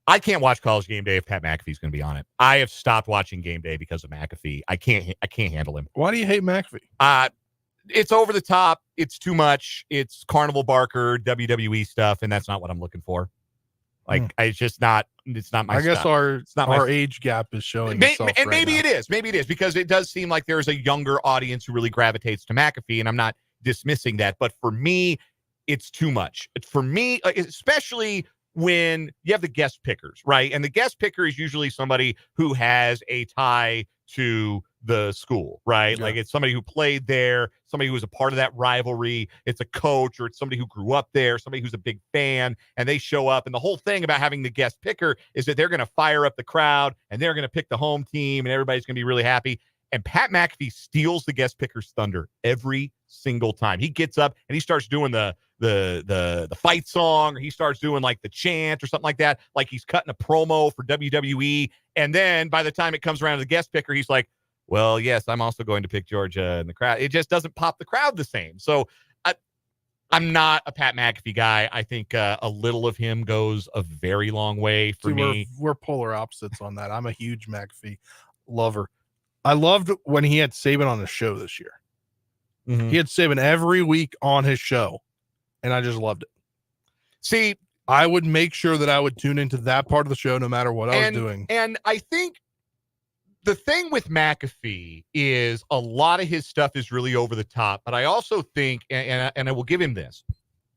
[SPEAKER 2] I can't watch College Game Day if Pat McAfee's going to be on it. I have stopped watching Game Day because of McAfee. I can't handle him.
[SPEAKER 3] Why do you hate McAfee?
[SPEAKER 2] It's over the top. It's too much. It's Carnival Barker, WWE stuff, and that's not what I'm looking for. It's just not. It's not my.
[SPEAKER 3] I guess
[SPEAKER 2] stuff.
[SPEAKER 3] our age gap is showing.
[SPEAKER 2] Maybe it is. Maybe it is because it does seem like there's a younger audience who really gravitates to McAfee, and I'm not dismissing that. But for me, it's too much. For me, especially when you have the guest pickers, right? And the guest picker is usually somebody who has a tie to the school, right? Like it's somebody who played there, somebody who was a part of that rivalry. It's a coach, or it's somebody who grew up there, somebody who's a big fan, and they show up. And the whole thing about having the guest picker is that they're going to fire up the crowd and they're going to pick the home team and everybody's going to be really happy. And Pat McAfee steals the guest picker's thunder every single time. He gets up and he starts doing the fight song, or he starts doing like the chant or something like that, like he's cutting a promo for WWE. And then by the time it comes around to the guest picker, he's like, well, yes, I'm also going to pick Georgia in the crowd. It just doesn't pop the crowd the same. So I'm not a Pat McAfee guy. I think a little of him goes a very long way for me.
[SPEAKER 3] We're polar opposites on that. I'm a huge McAfee lover. I loved when he had Saban on the show this year. He had Saban every week on his show, and I just loved it.
[SPEAKER 2] See,
[SPEAKER 3] I would make sure that I would tune into that part of the show no matter what I was doing.
[SPEAKER 2] And I think the thing with McAfee is a lot of his stuff is really over the top, but I also think, and I will give him this,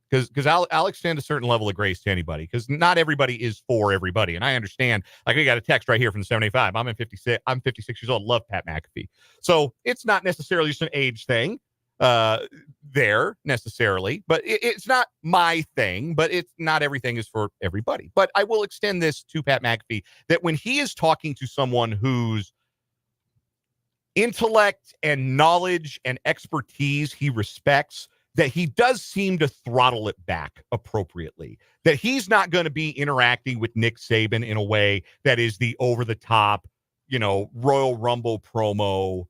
[SPEAKER 2] because I'll extend a certain level of grace to anybody, because not everybody is for everybody. And I understand, like we got a text right here from 75. I'm 56 years old. Love Pat McAfee. So it's not necessarily just an age thing there necessarily, but it's not my thing, but it's not everything is for everybody. But I will extend this to Pat McAfee, that when he is talking to someone whose intellect and knowledge and expertise he respects, that he does seem to throttle it back appropriately, that he's not going to be interacting with Nick Saban in a way that is the over the top, Royal Rumble promo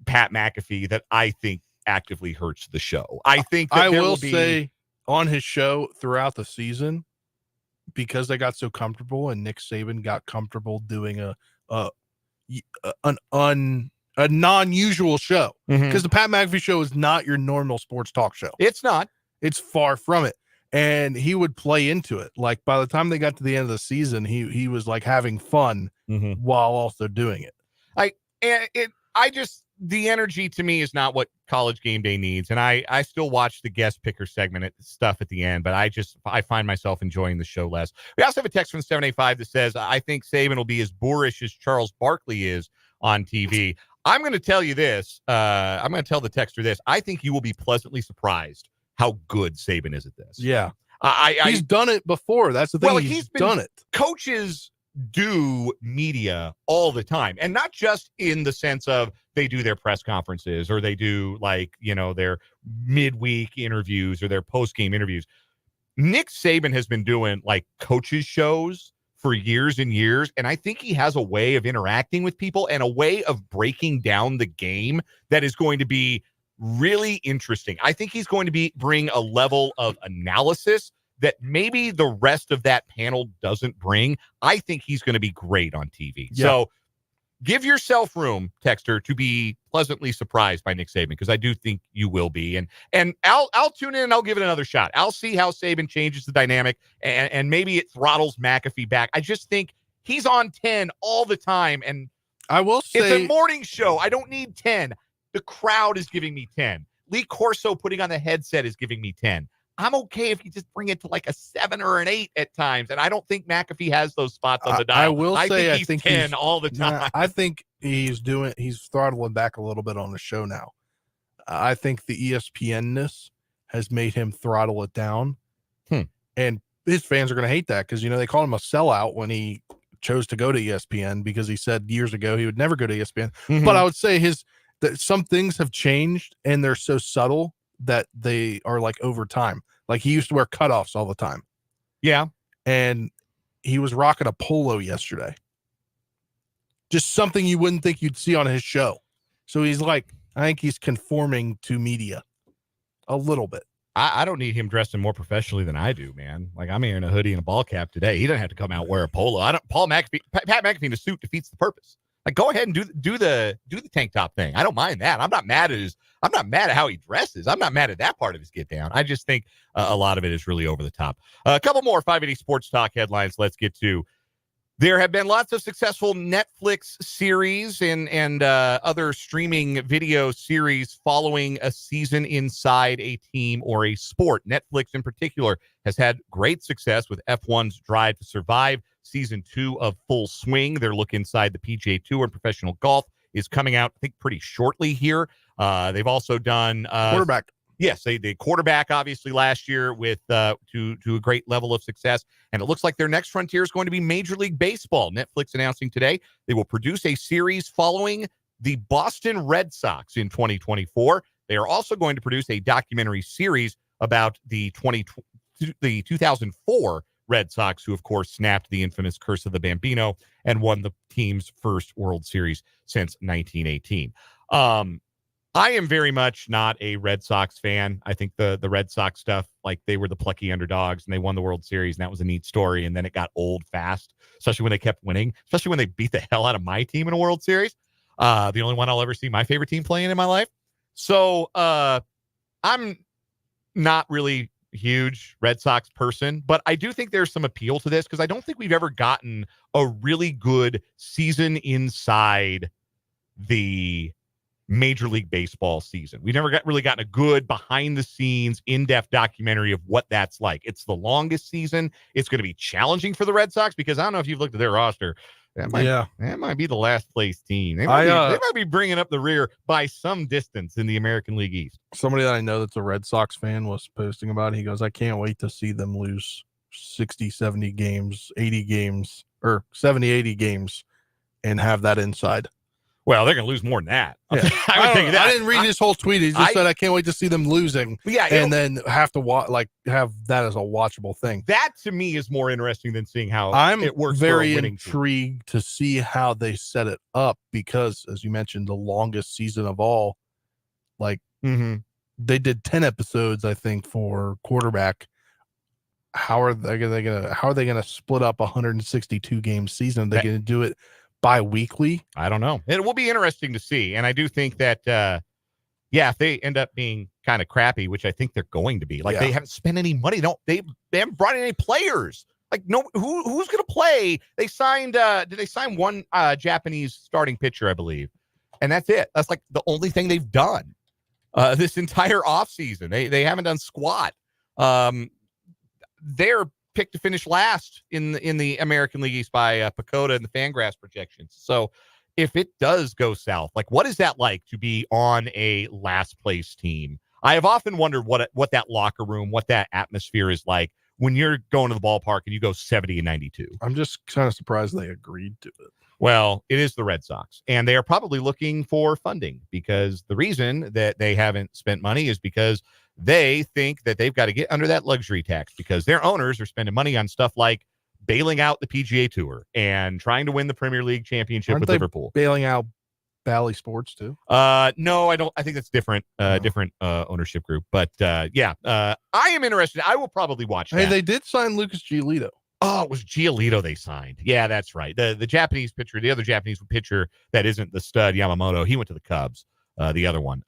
[SPEAKER 2] Pat McAfee that I think actively hurts the show. I think that
[SPEAKER 3] I
[SPEAKER 2] there
[SPEAKER 3] will
[SPEAKER 2] be,
[SPEAKER 3] say on his show throughout the season, because they got so comfortable and Nick Saban got comfortable doing a non-usual show, because the Pat McAfee show is not your normal sports talk show.
[SPEAKER 2] It's not.
[SPEAKER 3] It's far from it. And he would play into it. Like by the time they got to the end of the season, he was like having fun while also doing it.
[SPEAKER 2] The energy to me is not what College Game Day needs. And I still watch the guest picker segment stuff at the end, but I find myself enjoying the show less. We also have a text from 785 that says, I think Saban will be as boorish as Charles Barkley is on TV. I'm going to tell you this. I'm going to tell the texter this. I think you will be pleasantly surprised how good Saban is at this.
[SPEAKER 3] Yeah. He's done it before. That's the thing.
[SPEAKER 2] Well,
[SPEAKER 3] he's done it.
[SPEAKER 2] Coaches do media all the time, and not just in the sense of they do their press conferences or they do their midweek interviews or their post-game interviews. Nick Saban has been doing like coaches shows for years and years, and I think he has a way of interacting with people and a way of breaking down the game that is going to be really interesting. I think he's going to bring a level of analysis that maybe the rest of that panel doesn't bring. I think he's going to be great on TV. Yeah. So give yourself room, texter, to be pleasantly surprised by Nick Saban, because I do think you will be. And I'll tune in and I'll give it another shot. I'll see how Saban changes the dynamic and maybe it throttles McAfee back. I just think he's on 10 all the time. And
[SPEAKER 3] I will say
[SPEAKER 2] it's a morning show. I don't need 10. The crowd is giving me 10. Lee Corso putting on the headset is giving me 10. I'm okay if you just bring it to like a 7 or an 8 at times, and I don't think McAfee has those spots on the dial. I think he's 10 all the time.
[SPEAKER 3] Yeah, I think he's throttling back a little bit on the show now. I think the ESPN-ness has made him throttle it down, and his fans are going to hate that because they called him a sellout when he chose to go to ESPN because he said years ago he would never go to ESPN. But I would say that some things have changed and they're so subtle that they are like over time. Like he used to wear cutoffs all the time.
[SPEAKER 2] Yeah.
[SPEAKER 3] And he was rocking a polo yesterday. Just something you wouldn't think you'd see on his show. So he's like, I think he's conforming to media a little bit.
[SPEAKER 2] I don't need him dressing more professionally than I do, man. Like I'm wearing a hoodie and a ball cap today. He doesn't have to come out and wear a polo. Pat McAfee in a suit defeats the purpose. Like, go ahead and do the tank top thing. I don't mind that. I'm not mad at how he dresses. I'm not mad at that part of his get down. I just think a lot of it is really over the top. A couple more 580 Sports Talk headlines. Let's get to. There have been lots of successful Netflix series and other streaming video series following a season inside a team or a sport. Netflix in particular has had great success with F1's Drive to Survive. Season 2 of Full Swing, their look inside the PGA Tour and professional golf, is coming out, I think, pretty shortly here. They've also done
[SPEAKER 3] quarterback.
[SPEAKER 2] Yes, they did quarterback, obviously, last year with to a great level of success. And it looks like their next frontier is going to be Major League Baseball. Netflix announcing today they will produce a series following the Boston Red Sox in 2024. They are also going to produce a documentary series about the 2004 Red Sox, who, of course, snapped the infamous curse of the Bambino and won the team's first World Series since 1918. I am very much not a Red Sox fan. I think the Red Sox stuff, like they were the plucky underdogs and they won the World Series, and that was a neat story. And then it got old fast, especially when they kept winning, especially when they beat the hell out of my team in a World Series. The only one I'll ever see my favorite team playing in my life. So I'm not really huge Red Sox person, but I do think there's some appeal to this because I don't think we've ever gotten a really good season inside the Major League Baseball season. We never really gotten a good behind the scenes in-depth documentary of what that's like. It's the longest season. It's going to be challenging for the Red Sox because I don't know if you've looked at their roster. That might be the last place team. They might be bringing up the rear by some distance in the American League East.
[SPEAKER 3] Somebody that I know that's a Red Sox fan was posting about it. He goes, I can't wait to see them lose 60, 70 games, 80 games, or 70, 80 games and have that inside.
[SPEAKER 2] Well, they're going to lose more than that.
[SPEAKER 3] Yeah. I didn't read his whole tweet. He just said, I can't wait to see them losing.
[SPEAKER 2] Yeah,
[SPEAKER 3] and then have to have that as a watchable thing.
[SPEAKER 2] That to me is more interesting than seeing how it works.
[SPEAKER 3] I'm very intrigued to see how they set it up because, as you mentioned, the longest season of all, Like
[SPEAKER 2] Mm-hmm.
[SPEAKER 3] they did 10 episodes, I think, for quarterback. How are they gonna split up 162 game season? Are they going to do it bi-weekly?
[SPEAKER 2] I don't know. It will be interesting to see. And I do think that, if they end up being kind of crappy, which I think they're going to be, like they haven't spent any money. They haven't brought in any players. Like who's going to play? They signed, did they sign one Japanese starting pitcher, I believe. And that's it. That's like the only thing they've done this entire offseason. They haven't done squat. They're picked to finish last in the American League East by Pacoda and the Fangraphs projections. So if it does go south, like what is that like to be on a last place team? I have often wondered what that locker room, what that atmosphere is like when you're going to the ballpark and you go 70-92.
[SPEAKER 3] I'm just kind of surprised they agreed to it.
[SPEAKER 2] Well, it is the Red Sox, and they are probably looking for funding because the reason that they haven't spent money is because they think that they've got to get under that luxury tax because their owners are spending money on stuff like bailing out the PGA Tour and trying to win the Premier League championship
[SPEAKER 3] Aren't
[SPEAKER 2] with
[SPEAKER 3] they
[SPEAKER 2] Liverpool.
[SPEAKER 3] Bailing out Bally Sports too?
[SPEAKER 2] No, I don't. I think that's different. Different ownership group. But I am interested. I will probably watch that.
[SPEAKER 3] Hey, they did sign Lucas Giolito.
[SPEAKER 2] Oh, it was Giolito they signed. Yeah, that's right. The Japanese pitcher, the other Japanese pitcher that isn't the stud Yamamoto, he went to the Cubs. The other one.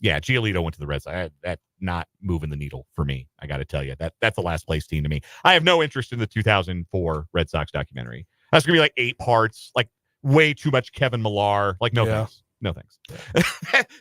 [SPEAKER 2] Giolito went to the Red Sox. That's not moving the needle for me. I got to tell you that's the last place team to me. I have no interest in the 2004 Red Sox documentary. That's gonna be like 8 parts, like way too much Kevin Millar. Like thanks. No thanks.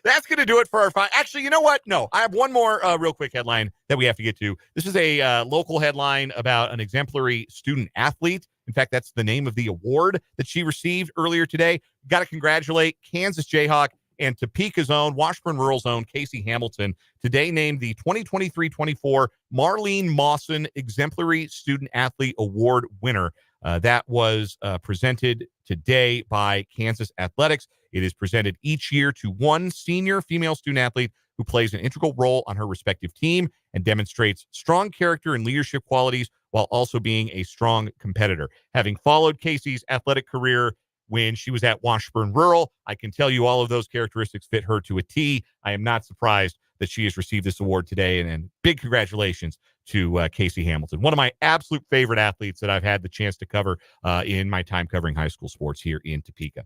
[SPEAKER 2] That's going to do it for our fine. Actually, you know what? No, I have one more real quick headline that we have to get to. This is a local headline about an exemplary student athlete. In fact, that's the name of the award that she received earlier today. Got to congratulate Kansas Jayhawk and Topeka's own, Washburn Rural's own, Casey Hamilton, today named the 2023-24 Marlene Mawson Exemplary Student Athlete Award winner. That was presented today by Kansas Athletics. It is presented each year to one senior female student athlete who plays an integral role on her respective team and demonstrates strong character and leadership qualities while also being a strong competitor. Having followed Casey's athletic career when she was at Washburn Rural, I can tell you all of those characteristics fit her to a T. I am not surprised that she has received this award today, and big congratulations to Casey Hamilton, one of my absolute favorite athletes that I've had the chance to cover in my time covering high school sports here in Topeka.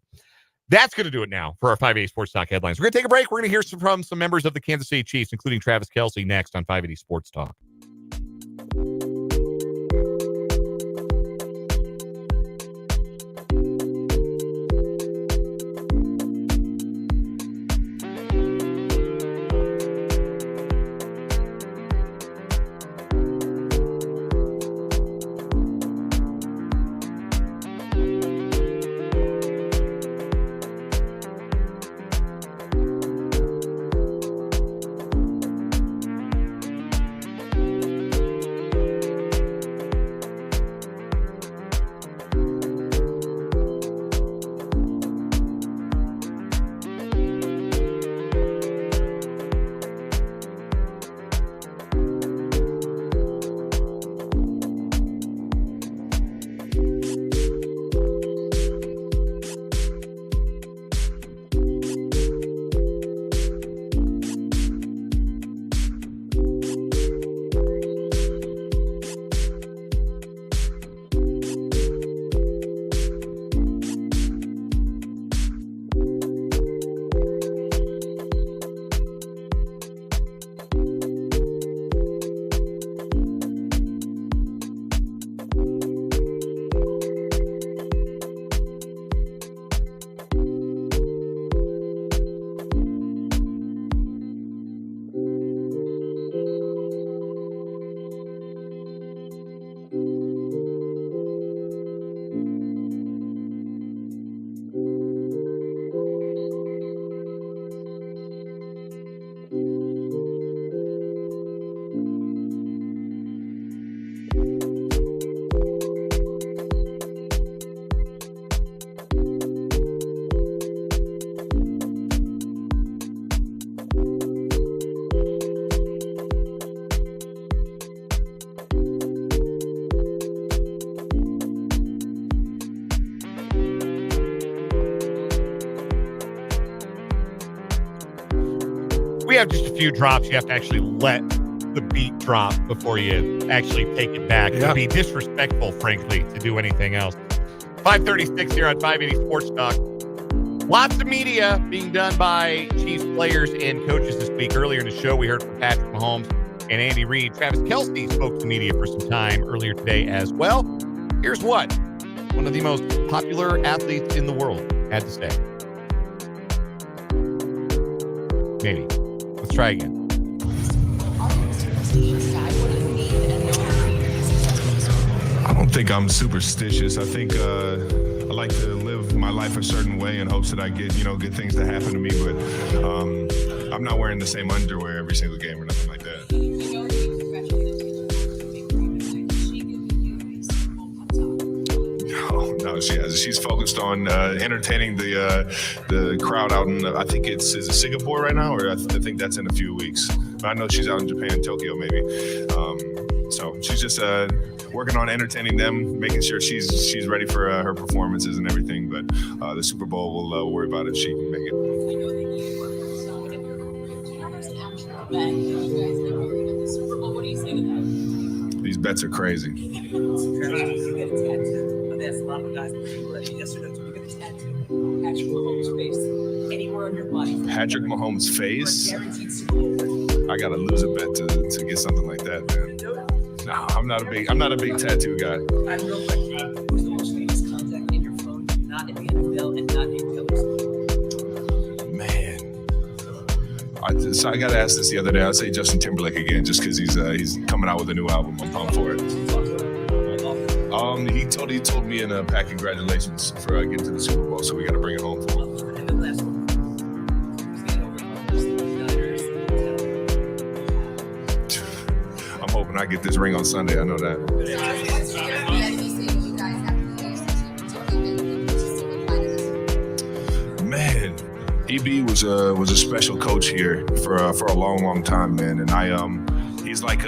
[SPEAKER 2] That's going to do it now for our 580 Sports Talk headlines. We're going to take a break. We're going to hear from some members of the Kansas City Chiefs, including Travis Kelce, next on 580 Sports Talk. have just a few drops. You have to actually let the beat drop before you actually take it back. It would be disrespectful, frankly, to do anything else. 5:36 here on 580 Sports Talk. Lots of media being done by Chiefs players and coaches this week. Earlier in the show, we heard from Patrick Mahomes and Andy Reid. Travis Kelce spoke to media for some time earlier today as well. Here's what one of the most popular athletes in the world had to say. Maybe. Let's try again.
[SPEAKER 17] I don't think I'm superstitious. I think I like to live my life a certain way in hopes that I get, good things to happen to me. But I'm not wearing the same underwear every single game or nothing like that. No, she hasn't. She's focused on entertaining the crowd out in, I think is it Singapore right now? Or I think that's in a few weeks. I know she's out in Japan, Tokyo maybe. So she's just working on entertaining them, making sure she's ready for her performances and everything. But the Super Bowl, we'll worry about if she can make it. These bets are crazy. Patrick Mahomes' face? I gotta lose a bet to get something like that, man. No, I'm not a big tattoo guy.
[SPEAKER 19] Who's the most famous contact in your phone, not in the NFL and not in coach?
[SPEAKER 17] Man. So I got asked this the other day. I'd say Justin Timberlake again, just because he's coming out with a new album. I'm pumped for it. He told me in a pack congratulations for getting to the Super Bowl, so we got to bring it home for him.
[SPEAKER 19] And the last one.
[SPEAKER 17] I'm hoping I get this ring on Sunday. I know that. Man, EB was a special coach here for a long time, man. And he's like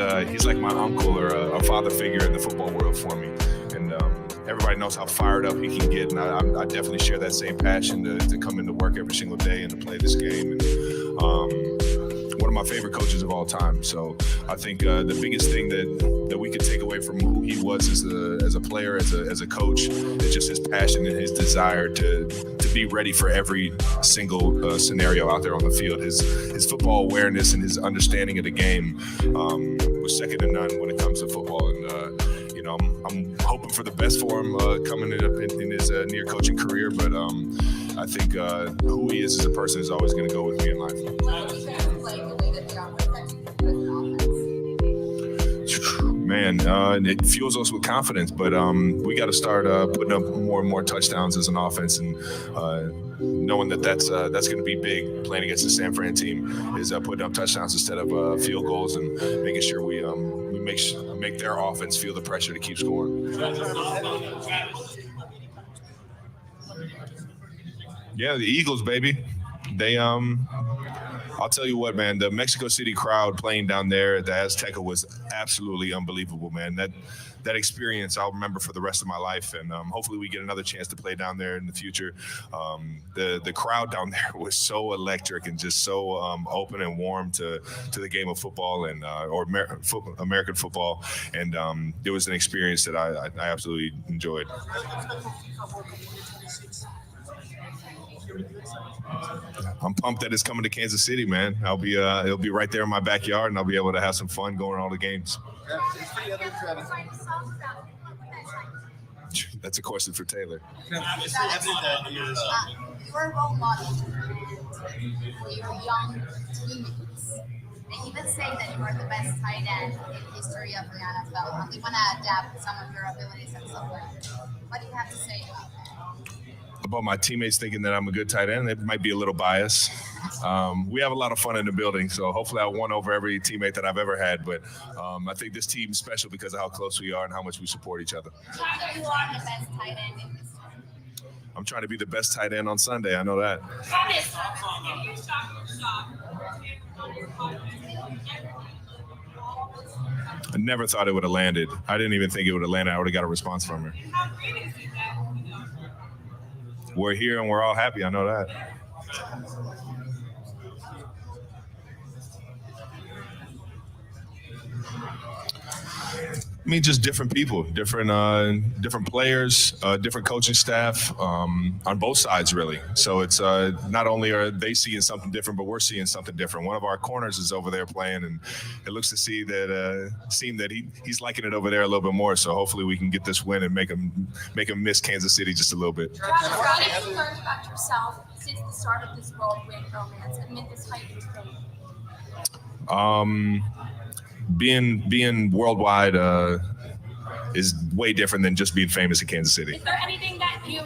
[SPEAKER 17] my uncle or a father figure in the football world for me. And everybody knows how fired up he can get, and I definitely share that same passion to come into work every single day and to play this game. And one of my favorite coaches of all time. So I think the biggest thing that we could take away from who he was as a player, as a coach, is just his passion and his desire to be ready for every single scenario out there on the field. His football awareness and his understanding of the game was second to none when it comes to football. And I'm hoping for the best for him coming up in his near coaching career. But I think who he is as a person is always going to go with me in life. Man, it fuels us with confidence, but we got to start putting up more and more touchdowns as an offense, and knowing that's going to be big. Playing against the San Fran team is putting up touchdowns instead of field goals, and making sure we make their offense feel the pressure to keep scoring. Yeah, the Eagles, baby. They I'll tell you what, man, the Mexico City crowd playing down there at the Azteca was absolutely unbelievable, man. That experience I'll remember for the rest of my life, and hopefully we get another chance to play down there in the future. The crowd down there was so electric and just so open and warm to the game of football and or American football, and it was an experience that I absolutely enjoyed. I'm pumped that it's coming to Kansas City, man. It'll be right there in my backyard, and I'll be able to have some fun going to all the games. That's a question for Taylor.
[SPEAKER 20] You're a role model for your young teammates. They even say that you are the best tight end in history of the NFL. And they want to adapt some of your abilities and stuff like that. What do you have to say about that?
[SPEAKER 17] About my teammates thinking that I'm a good tight end, it might be a little biased. We have a lot of fun in the building, so hopefully I won over every teammate that I've ever had. But I think this team's special because of how close we are and how much we support each other.
[SPEAKER 20] You are the best tight end in history.
[SPEAKER 17] I'm trying to be the best tight end on Sunday. I know that. I never thought it would have landed. I didn't even think it would have landed. I would have got a response from her. We're here and we're all happy. I know that. I mean, just different people, different players, different coaching staff on both sides, really. So it's not only are they seeing something different, but we're seeing something different. One of our corners is over there playing, and it looks to seem that he's liking it over there a little bit more. So hopefully we can get this win and make him miss Kansas City just a little bit.
[SPEAKER 20] Travis, what have you learned about yourself since the start of this whirlwind romance amid this heightened fame?
[SPEAKER 17] Being worldwide is way different than just being famous in Kansas City.
[SPEAKER 20] Is there anything that you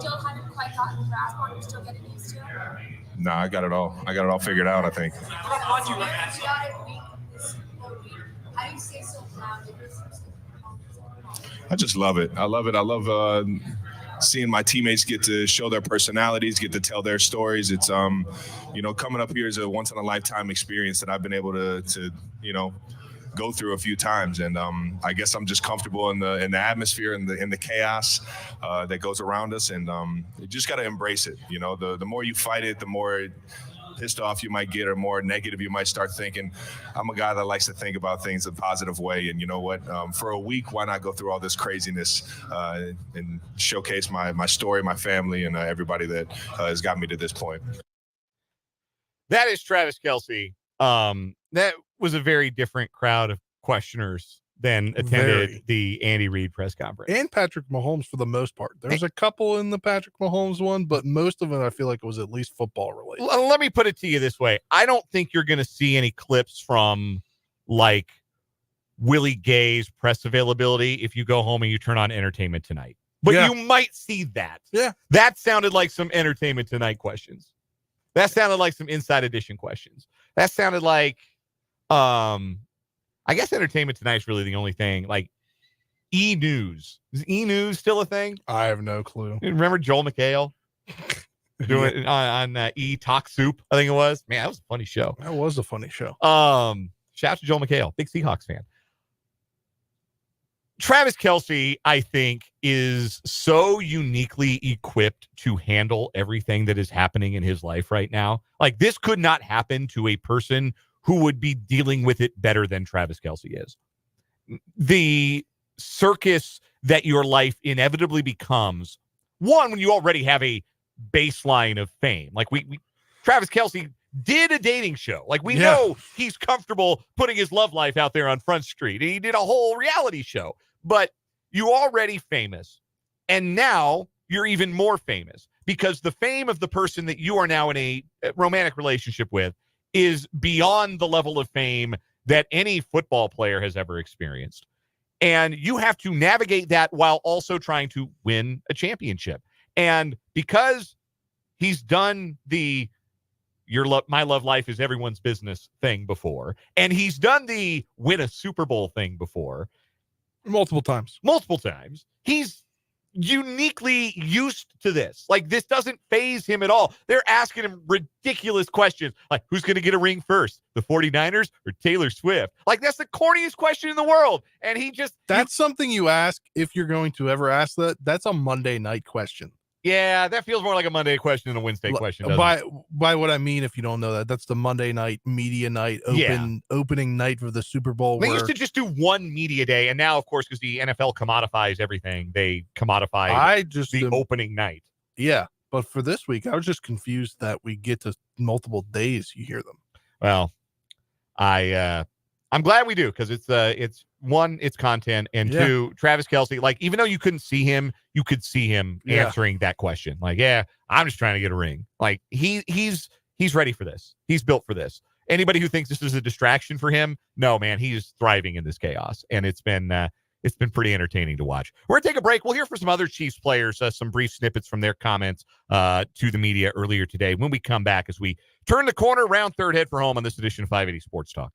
[SPEAKER 20] still haven't quite gotten grasp or you're still getting used to?
[SPEAKER 17] No, I got it all figured out, I think.
[SPEAKER 20] How do you stay so grounded?
[SPEAKER 17] I just love it. I love it. I love seeing my teammates get to show their personalities, get to tell their stories. It's coming up here is a once in a lifetime experience that I've been able to go through a few times, and I guess I'm just comfortable in the atmosphere and in the chaos that goes around us, and you just got to embrace it. The more you fight it, the more pissed off you might get, or more negative you might start thinking. I'm a guy that likes to think about things a positive way, and you know what? For a week, why not go through all this craziness and showcase my story, my family, and everybody that has got me to this point.
[SPEAKER 2] That is Travis Kelce. That was a very different crowd of questioners than attended the Andy Reid press conference.
[SPEAKER 3] And Patrick Mahomes for the most part. There's a couple in the Patrick Mahomes one, but most of it I feel like it was at least football related.
[SPEAKER 2] Let me put it to you this way. I don't think you're going to see any clips from like Willie Gay's press availability if you go home and you turn on Entertainment Tonight. But you might see that.
[SPEAKER 3] Yeah.
[SPEAKER 2] That sounded like some Entertainment Tonight questions. That sounded like some Inside Edition questions. That sounded like I guess Entertainment Tonight is really the only thing. Like E-News. Is E-News still a thing?
[SPEAKER 3] I have no clue.
[SPEAKER 2] Remember Joel McHale doing it on E-Talk Soup, I think it was? Man, that was a funny show.
[SPEAKER 3] That was a funny show.
[SPEAKER 2] Shout out to Joel McHale, big Seahawks fan. Travis Kelce, I think, is so uniquely equipped to handle everything that is happening in his life right now. Like, this could not happen to a person who would be dealing with it better than Travis Kelce is. The circus that your life inevitably becomes, one, when you already have a baseline of fame. Like, Travis Kelce did a dating show. Like, we know he's comfortable putting his love life out there on Front Street. He did a whole reality show. But you already famous, and now you're even more famous because the fame of the person that you are now in a romantic relationship with is beyond the level of fame that any football player has ever experienced. And you have to navigate that while also trying to win a championship. And because he's done the my love life is everyone's business thing before, and he's done the win a Super Bowl thing before,
[SPEAKER 3] multiple times,
[SPEAKER 2] he's uniquely used to this. Like, this doesn't faze him at all. They're asking him ridiculous questions like, who's going to get a ring first, the 49ers or Taylor Swift? Like, that's the corniest question in the world. And he just...
[SPEAKER 3] That's something you ask if you're going to ever ask that. That's a Monday night question.
[SPEAKER 2] Yeah, that feels more like a Monday question than a Wednesday question.
[SPEAKER 3] By what I mean, if you don't know that, that's the Monday night media night, opening night for the Super Bowl.
[SPEAKER 2] They used to just do one media day, and now, of course, because the NFL commodifies everything, they commodify the opening night.
[SPEAKER 3] Yeah, but for this week, I was just confused that we get to multiple days. You hear them.
[SPEAKER 2] Well, I'm glad we do, because it's one, it's content, and two, Travis Kelce, like, even though you couldn't see him, you could see him answering that question. Like, I'm just trying to get a ring. Like, he's ready for this. He's built for this. Anybody who thinks this is a distraction for him, no, man, he's thriving in this chaos, and it's been pretty entertaining to watch. We're gonna take a break. We'll hear from some other Chiefs players, some brief snippets from their comments to the media earlier today. When we come back, as we turn the corner, round third, head for home on this edition of 580 Sports Talk.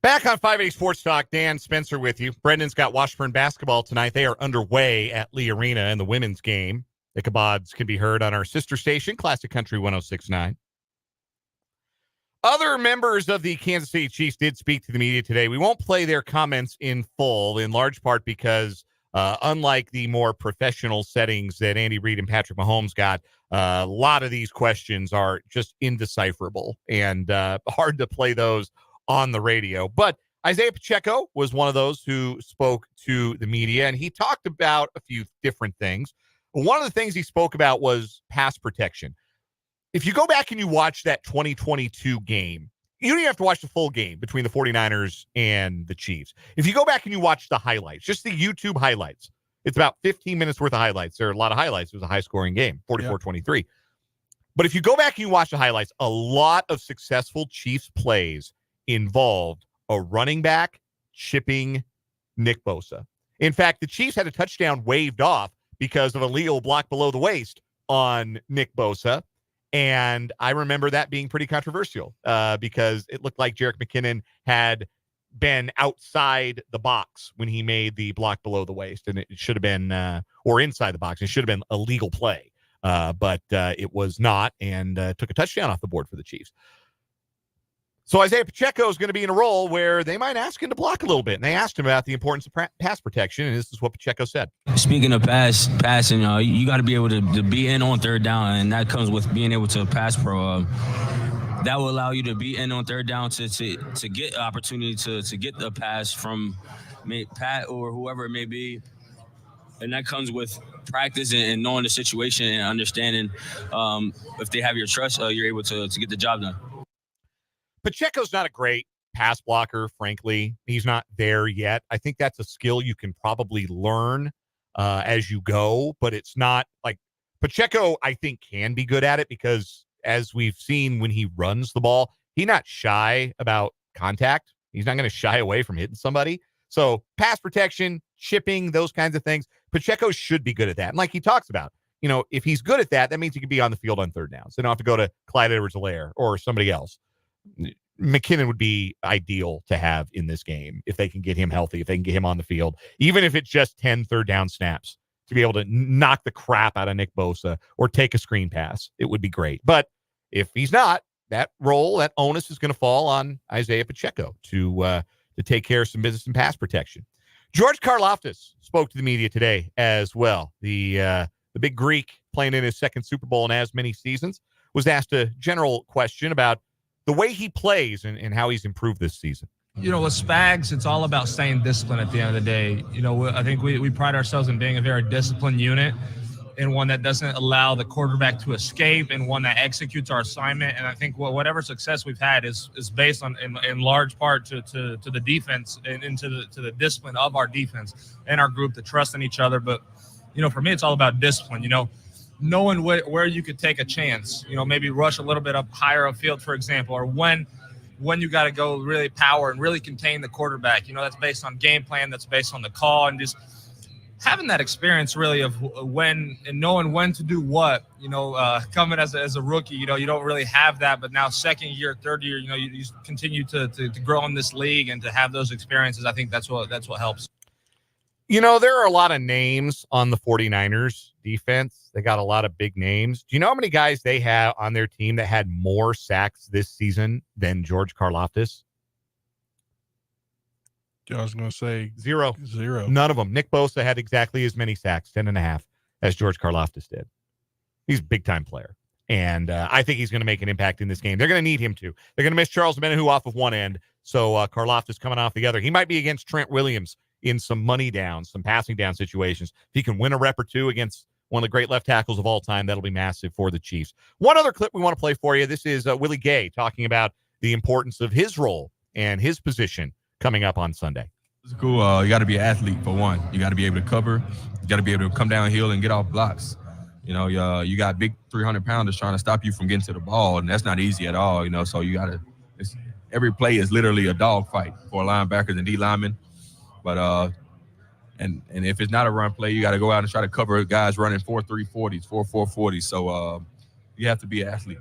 [SPEAKER 2] Back on 580 Sports Talk, Dan Spencer with you. Brendan's got Washburn basketball tonight. They are underway at Lee Arena in the women's game. The Kabods can be heard on our sister station, Classic Country 106.9. Other members of the Kansas City Chiefs did speak to the media today. We won't play their comments in full, in large part because unlike the more professional settings that Andy Reid and Patrick Mahomes got, a lot of these questions are just indecipherable and hard to play those on the radio. But Isaiah Pacheco was one of those who spoke to the media, and he talked about a few different things. One of the things he spoke about was pass protection. If you go back and you watch that 2022 game, you don't even have to watch the full game between the 49ers and the Chiefs. If you go back and you watch the highlights, just the YouTube highlights, it's about 15 minutes worth of highlights. There are a lot of highlights. It was a high-scoring game, 44-23. But if you go back and you watch the highlights, a lot of successful Chiefs plays involved a running back chipping Nick Bosa. In fact, the Chiefs had a touchdown waved off because of a legal block below the waist on Nick Bosa. And I remember that being pretty controversial because it looked like Jerick McKinnon had been outside the box when he made the block below the waist. And it should have been, or inside the box, it should have been a legal play. But it was not, and took a touchdown off the board for the Chiefs. So Isaiah Pacheco is going to be in a role where they might ask him to block a little bit. And they asked him about the importance of pass protection, and this is what Pacheco said.
[SPEAKER 5] Speaking of passing, you got to be able to be in on third down, and that comes with being able to pass pro. That will allow you to be in on third down to get opportunity to get the pass from Pat or whoever it may be. And that comes with practice and knowing the situation and understanding if they have your trust, you're able to get the job done.
[SPEAKER 2] Pacheco's not a great pass blocker, frankly. He's not there yet. I think that's a skill you can probably learn as you go, but it's not like Pacheco, I think, can be good at it because as we've seen when he runs the ball, he's not shy about contact. He's not going to shy away from hitting somebody. So pass protection, chipping, those kinds of things, Pacheco should be good at that. And like he talks about, if he's good at that, that means he can be on the field on third downs. They don't have to go to Clyde Edwards-Helaire or somebody else. McKinnon would be ideal to have in this game if they can get him healthy, if they can get him on the field, even if it's just 10 third down snaps to be able to knock the crap out of Nick Bosa or take a screen pass. It would be great. But if he's not, that role, that onus is going to fall on Isaiah Pacheco to take care of some business and pass protection. George Karlaftis spoke to the media today as well. The big Greek playing in his second Super Bowl in as many seasons was asked a general question about the way he plays and how he's improved this season.
[SPEAKER 21] With Spags, it's all about staying disciplined at the end of the day. I think we pride ourselves in being a very disciplined unit and one that doesn't allow the quarterback to escape and one that executes our assignment. And I think whatever success we've had is based on, in large part, to the defense and to the discipline of our defense and our group, the trust in each other. But, for me, it's all about discipline, knowing where you could take a chance, maybe rush a little bit up higher upfield, for example, or when you got to go really power and really contain the quarterback. That's based on game plan, that's based on the call, and just having that experience really of when and knowing when to do what. Coming as a rookie, you don't really have that, but now second year, third year, you continue to grow in this league and to have those experiences. I think that's what helps.
[SPEAKER 2] There are a lot of names on the 49ers defense. They got a lot of big names. Do you know how many guys they have on their team that had more sacks this season than George Karlaftis?
[SPEAKER 3] I was going to say
[SPEAKER 2] zero. None of them. Nick Bosa had exactly as many sacks, 10.5, as George Karlaftis did. He's a big-time player. And I think he's going to make an impact in this game. They're going to need him to. They're going to miss Charles Menahu off of one end, so Karlaftis coming off the other. He might be against Trent Williams in some money downs, some passing down situations. If he can win a rep or two against one of the great left tackles of all time, that'll be massive for the Chiefs. One other clip we want to play for you. This is Willie Gay talking about the importance of his role and his position coming up on Sunday.
[SPEAKER 23] It's cool. You got to be an athlete, for one. You got to be able to cover. You got to be able to come downhill and get off blocks. You got big 300-pounders trying to stop you from getting to the ball, and that's not easy at all, So you got to – every play is literally a dogfight for linebackers and D linemen. But and if it's not a run play, you got to go out and try to cover guys running 4.340s, 4.440s. So you have to be an athlete.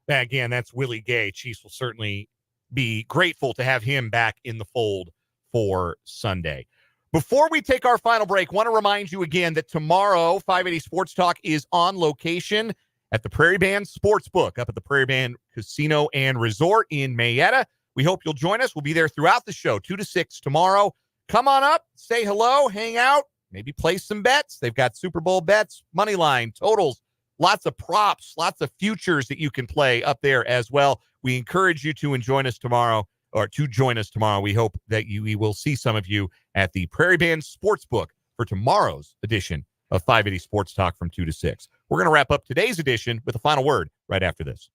[SPEAKER 2] Again, that's Willie Gay. Chiefs will certainly be grateful to have him back in the fold for Sunday. Before we take our final break, want to remind you again that tomorrow 580 Sports Talk is on location at the Prairie Band Sportsbook up at the Prairie Band Casino and Resort in Mayetta. We hope you'll join us. We'll be there throughout the show, 2 to 6 tomorrow. Come on up, say hello, hang out, maybe play some bets. They've got Super Bowl bets, money line, totals, lots of props, lots of futures that you can play up there as well. We encourage you to join us tomorrow. We hope that we will see some of you at the Prairie Band Sportsbook for tomorrow's edition of 580 Sports Talk from 2 to 6. We're going to wrap up today's edition with a final word right after this.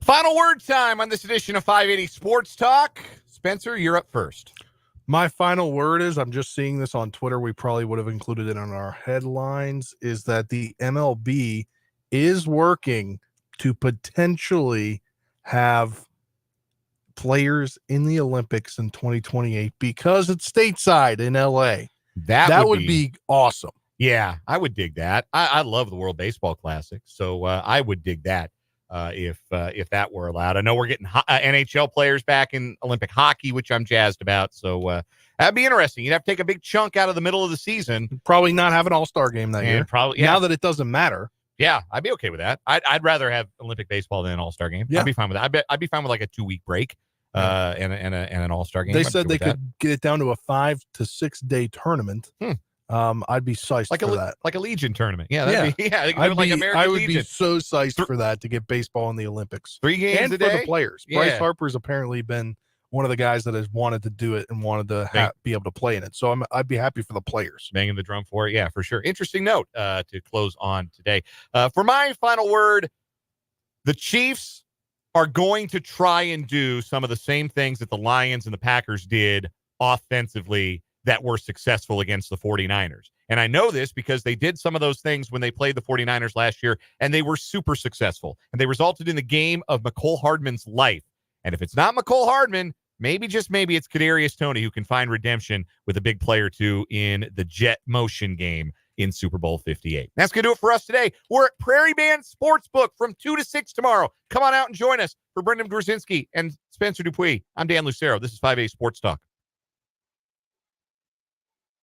[SPEAKER 2] Final word time on this edition of 580 Sports Talk. Spencer, you're up first.
[SPEAKER 3] My final word is, I'm just seeing this on Twitter, we probably would have included it on our headlines, is that the MLB is working to potentially have players in the Olympics in 2028 because it's stateside in LA. That would be awesome.
[SPEAKER 2] Yeah, I would dig that. I love the World Baseball Classic, so I would dig that if that were allowed. I know we're getting NHL players back in Olympic hockey, which I'm jazzed about. So that'd be interesting. You'd have to take a big chunk out of the middle of the season.
[SPEAKER 3] Probably not have an all-star game that year.
[SPEAKER 2] Probably
[SPEAKER 3] now that it doesn't matter.
[SPEAKER 2] Yeah, I'd be okay with that. I'd rather have Olympic baseball than an all-star game.
[SPEAKER 3] Yeah.
[SPEAKER 2] I'd be fine with that. I'd be fine with like a 2-week break and an all-star game.
[SPEAKER 3] They
[SPEAKER 2] I'd
[SPEAKER 3] said
[SPEAKER 2] be
[SPEAKER 3] they
[SPEAKER 2] good with
[SPEAKER 3] could get it down to a 5 to 6 day tournament. I'd be psyched for that.
[SPEAKER 2] Like a Legion tournament. Yeah, that'd be, yeah. They could do
[SPEAKER 3] I'd
[SPEAKER 2] it like
[SPEAKER 3] be,
[SPEAKER 2] American
[SPEAKER 3] I would
[SPEAKER 2] Legion.
[SPEAKER 3] be so psyched for that, to get baseball in the Olympics.
[SPEAKER 2] 3 games
[SPEAKER 3] and
[SPEAKER 2] a
[SPEAKER 3] for
[SPEAKER 2] day?
[SPEAKER 3] the players.
[SPEAKER 2] Yeah.
[SPEAKER 3] Bryce Harper's apparently been one of the guys that has wanted to do it and wanted to be able to play in it. So I'd be happy for the players.
[SPEAKER 2] Banging the drum for it. Yeah, for sure. Interesting note to close on today. For my final word, the Chiefs are going to try and do some of the same things that the Lions and the Packers did offensively that were successful against the 49ers. And I know this because they did some of those things when they played the 49ers last year, and they were super successful. And they resulted in the game of McCole Hardman's life. And if it's not McCole Hardman, maybe, just maybe, it's Kadarius Toney who can find redemption with a big play or two in the jet motion game in Super Bowl 58. That's going to do it for us today. We're at Prairie Band Sportsbook from 2 to 6 tomorrow. Come on out and join us. For Brendan Grzinski and Spencer Dupuis, I'm Dan Lucero. This is 5A Sports Talk.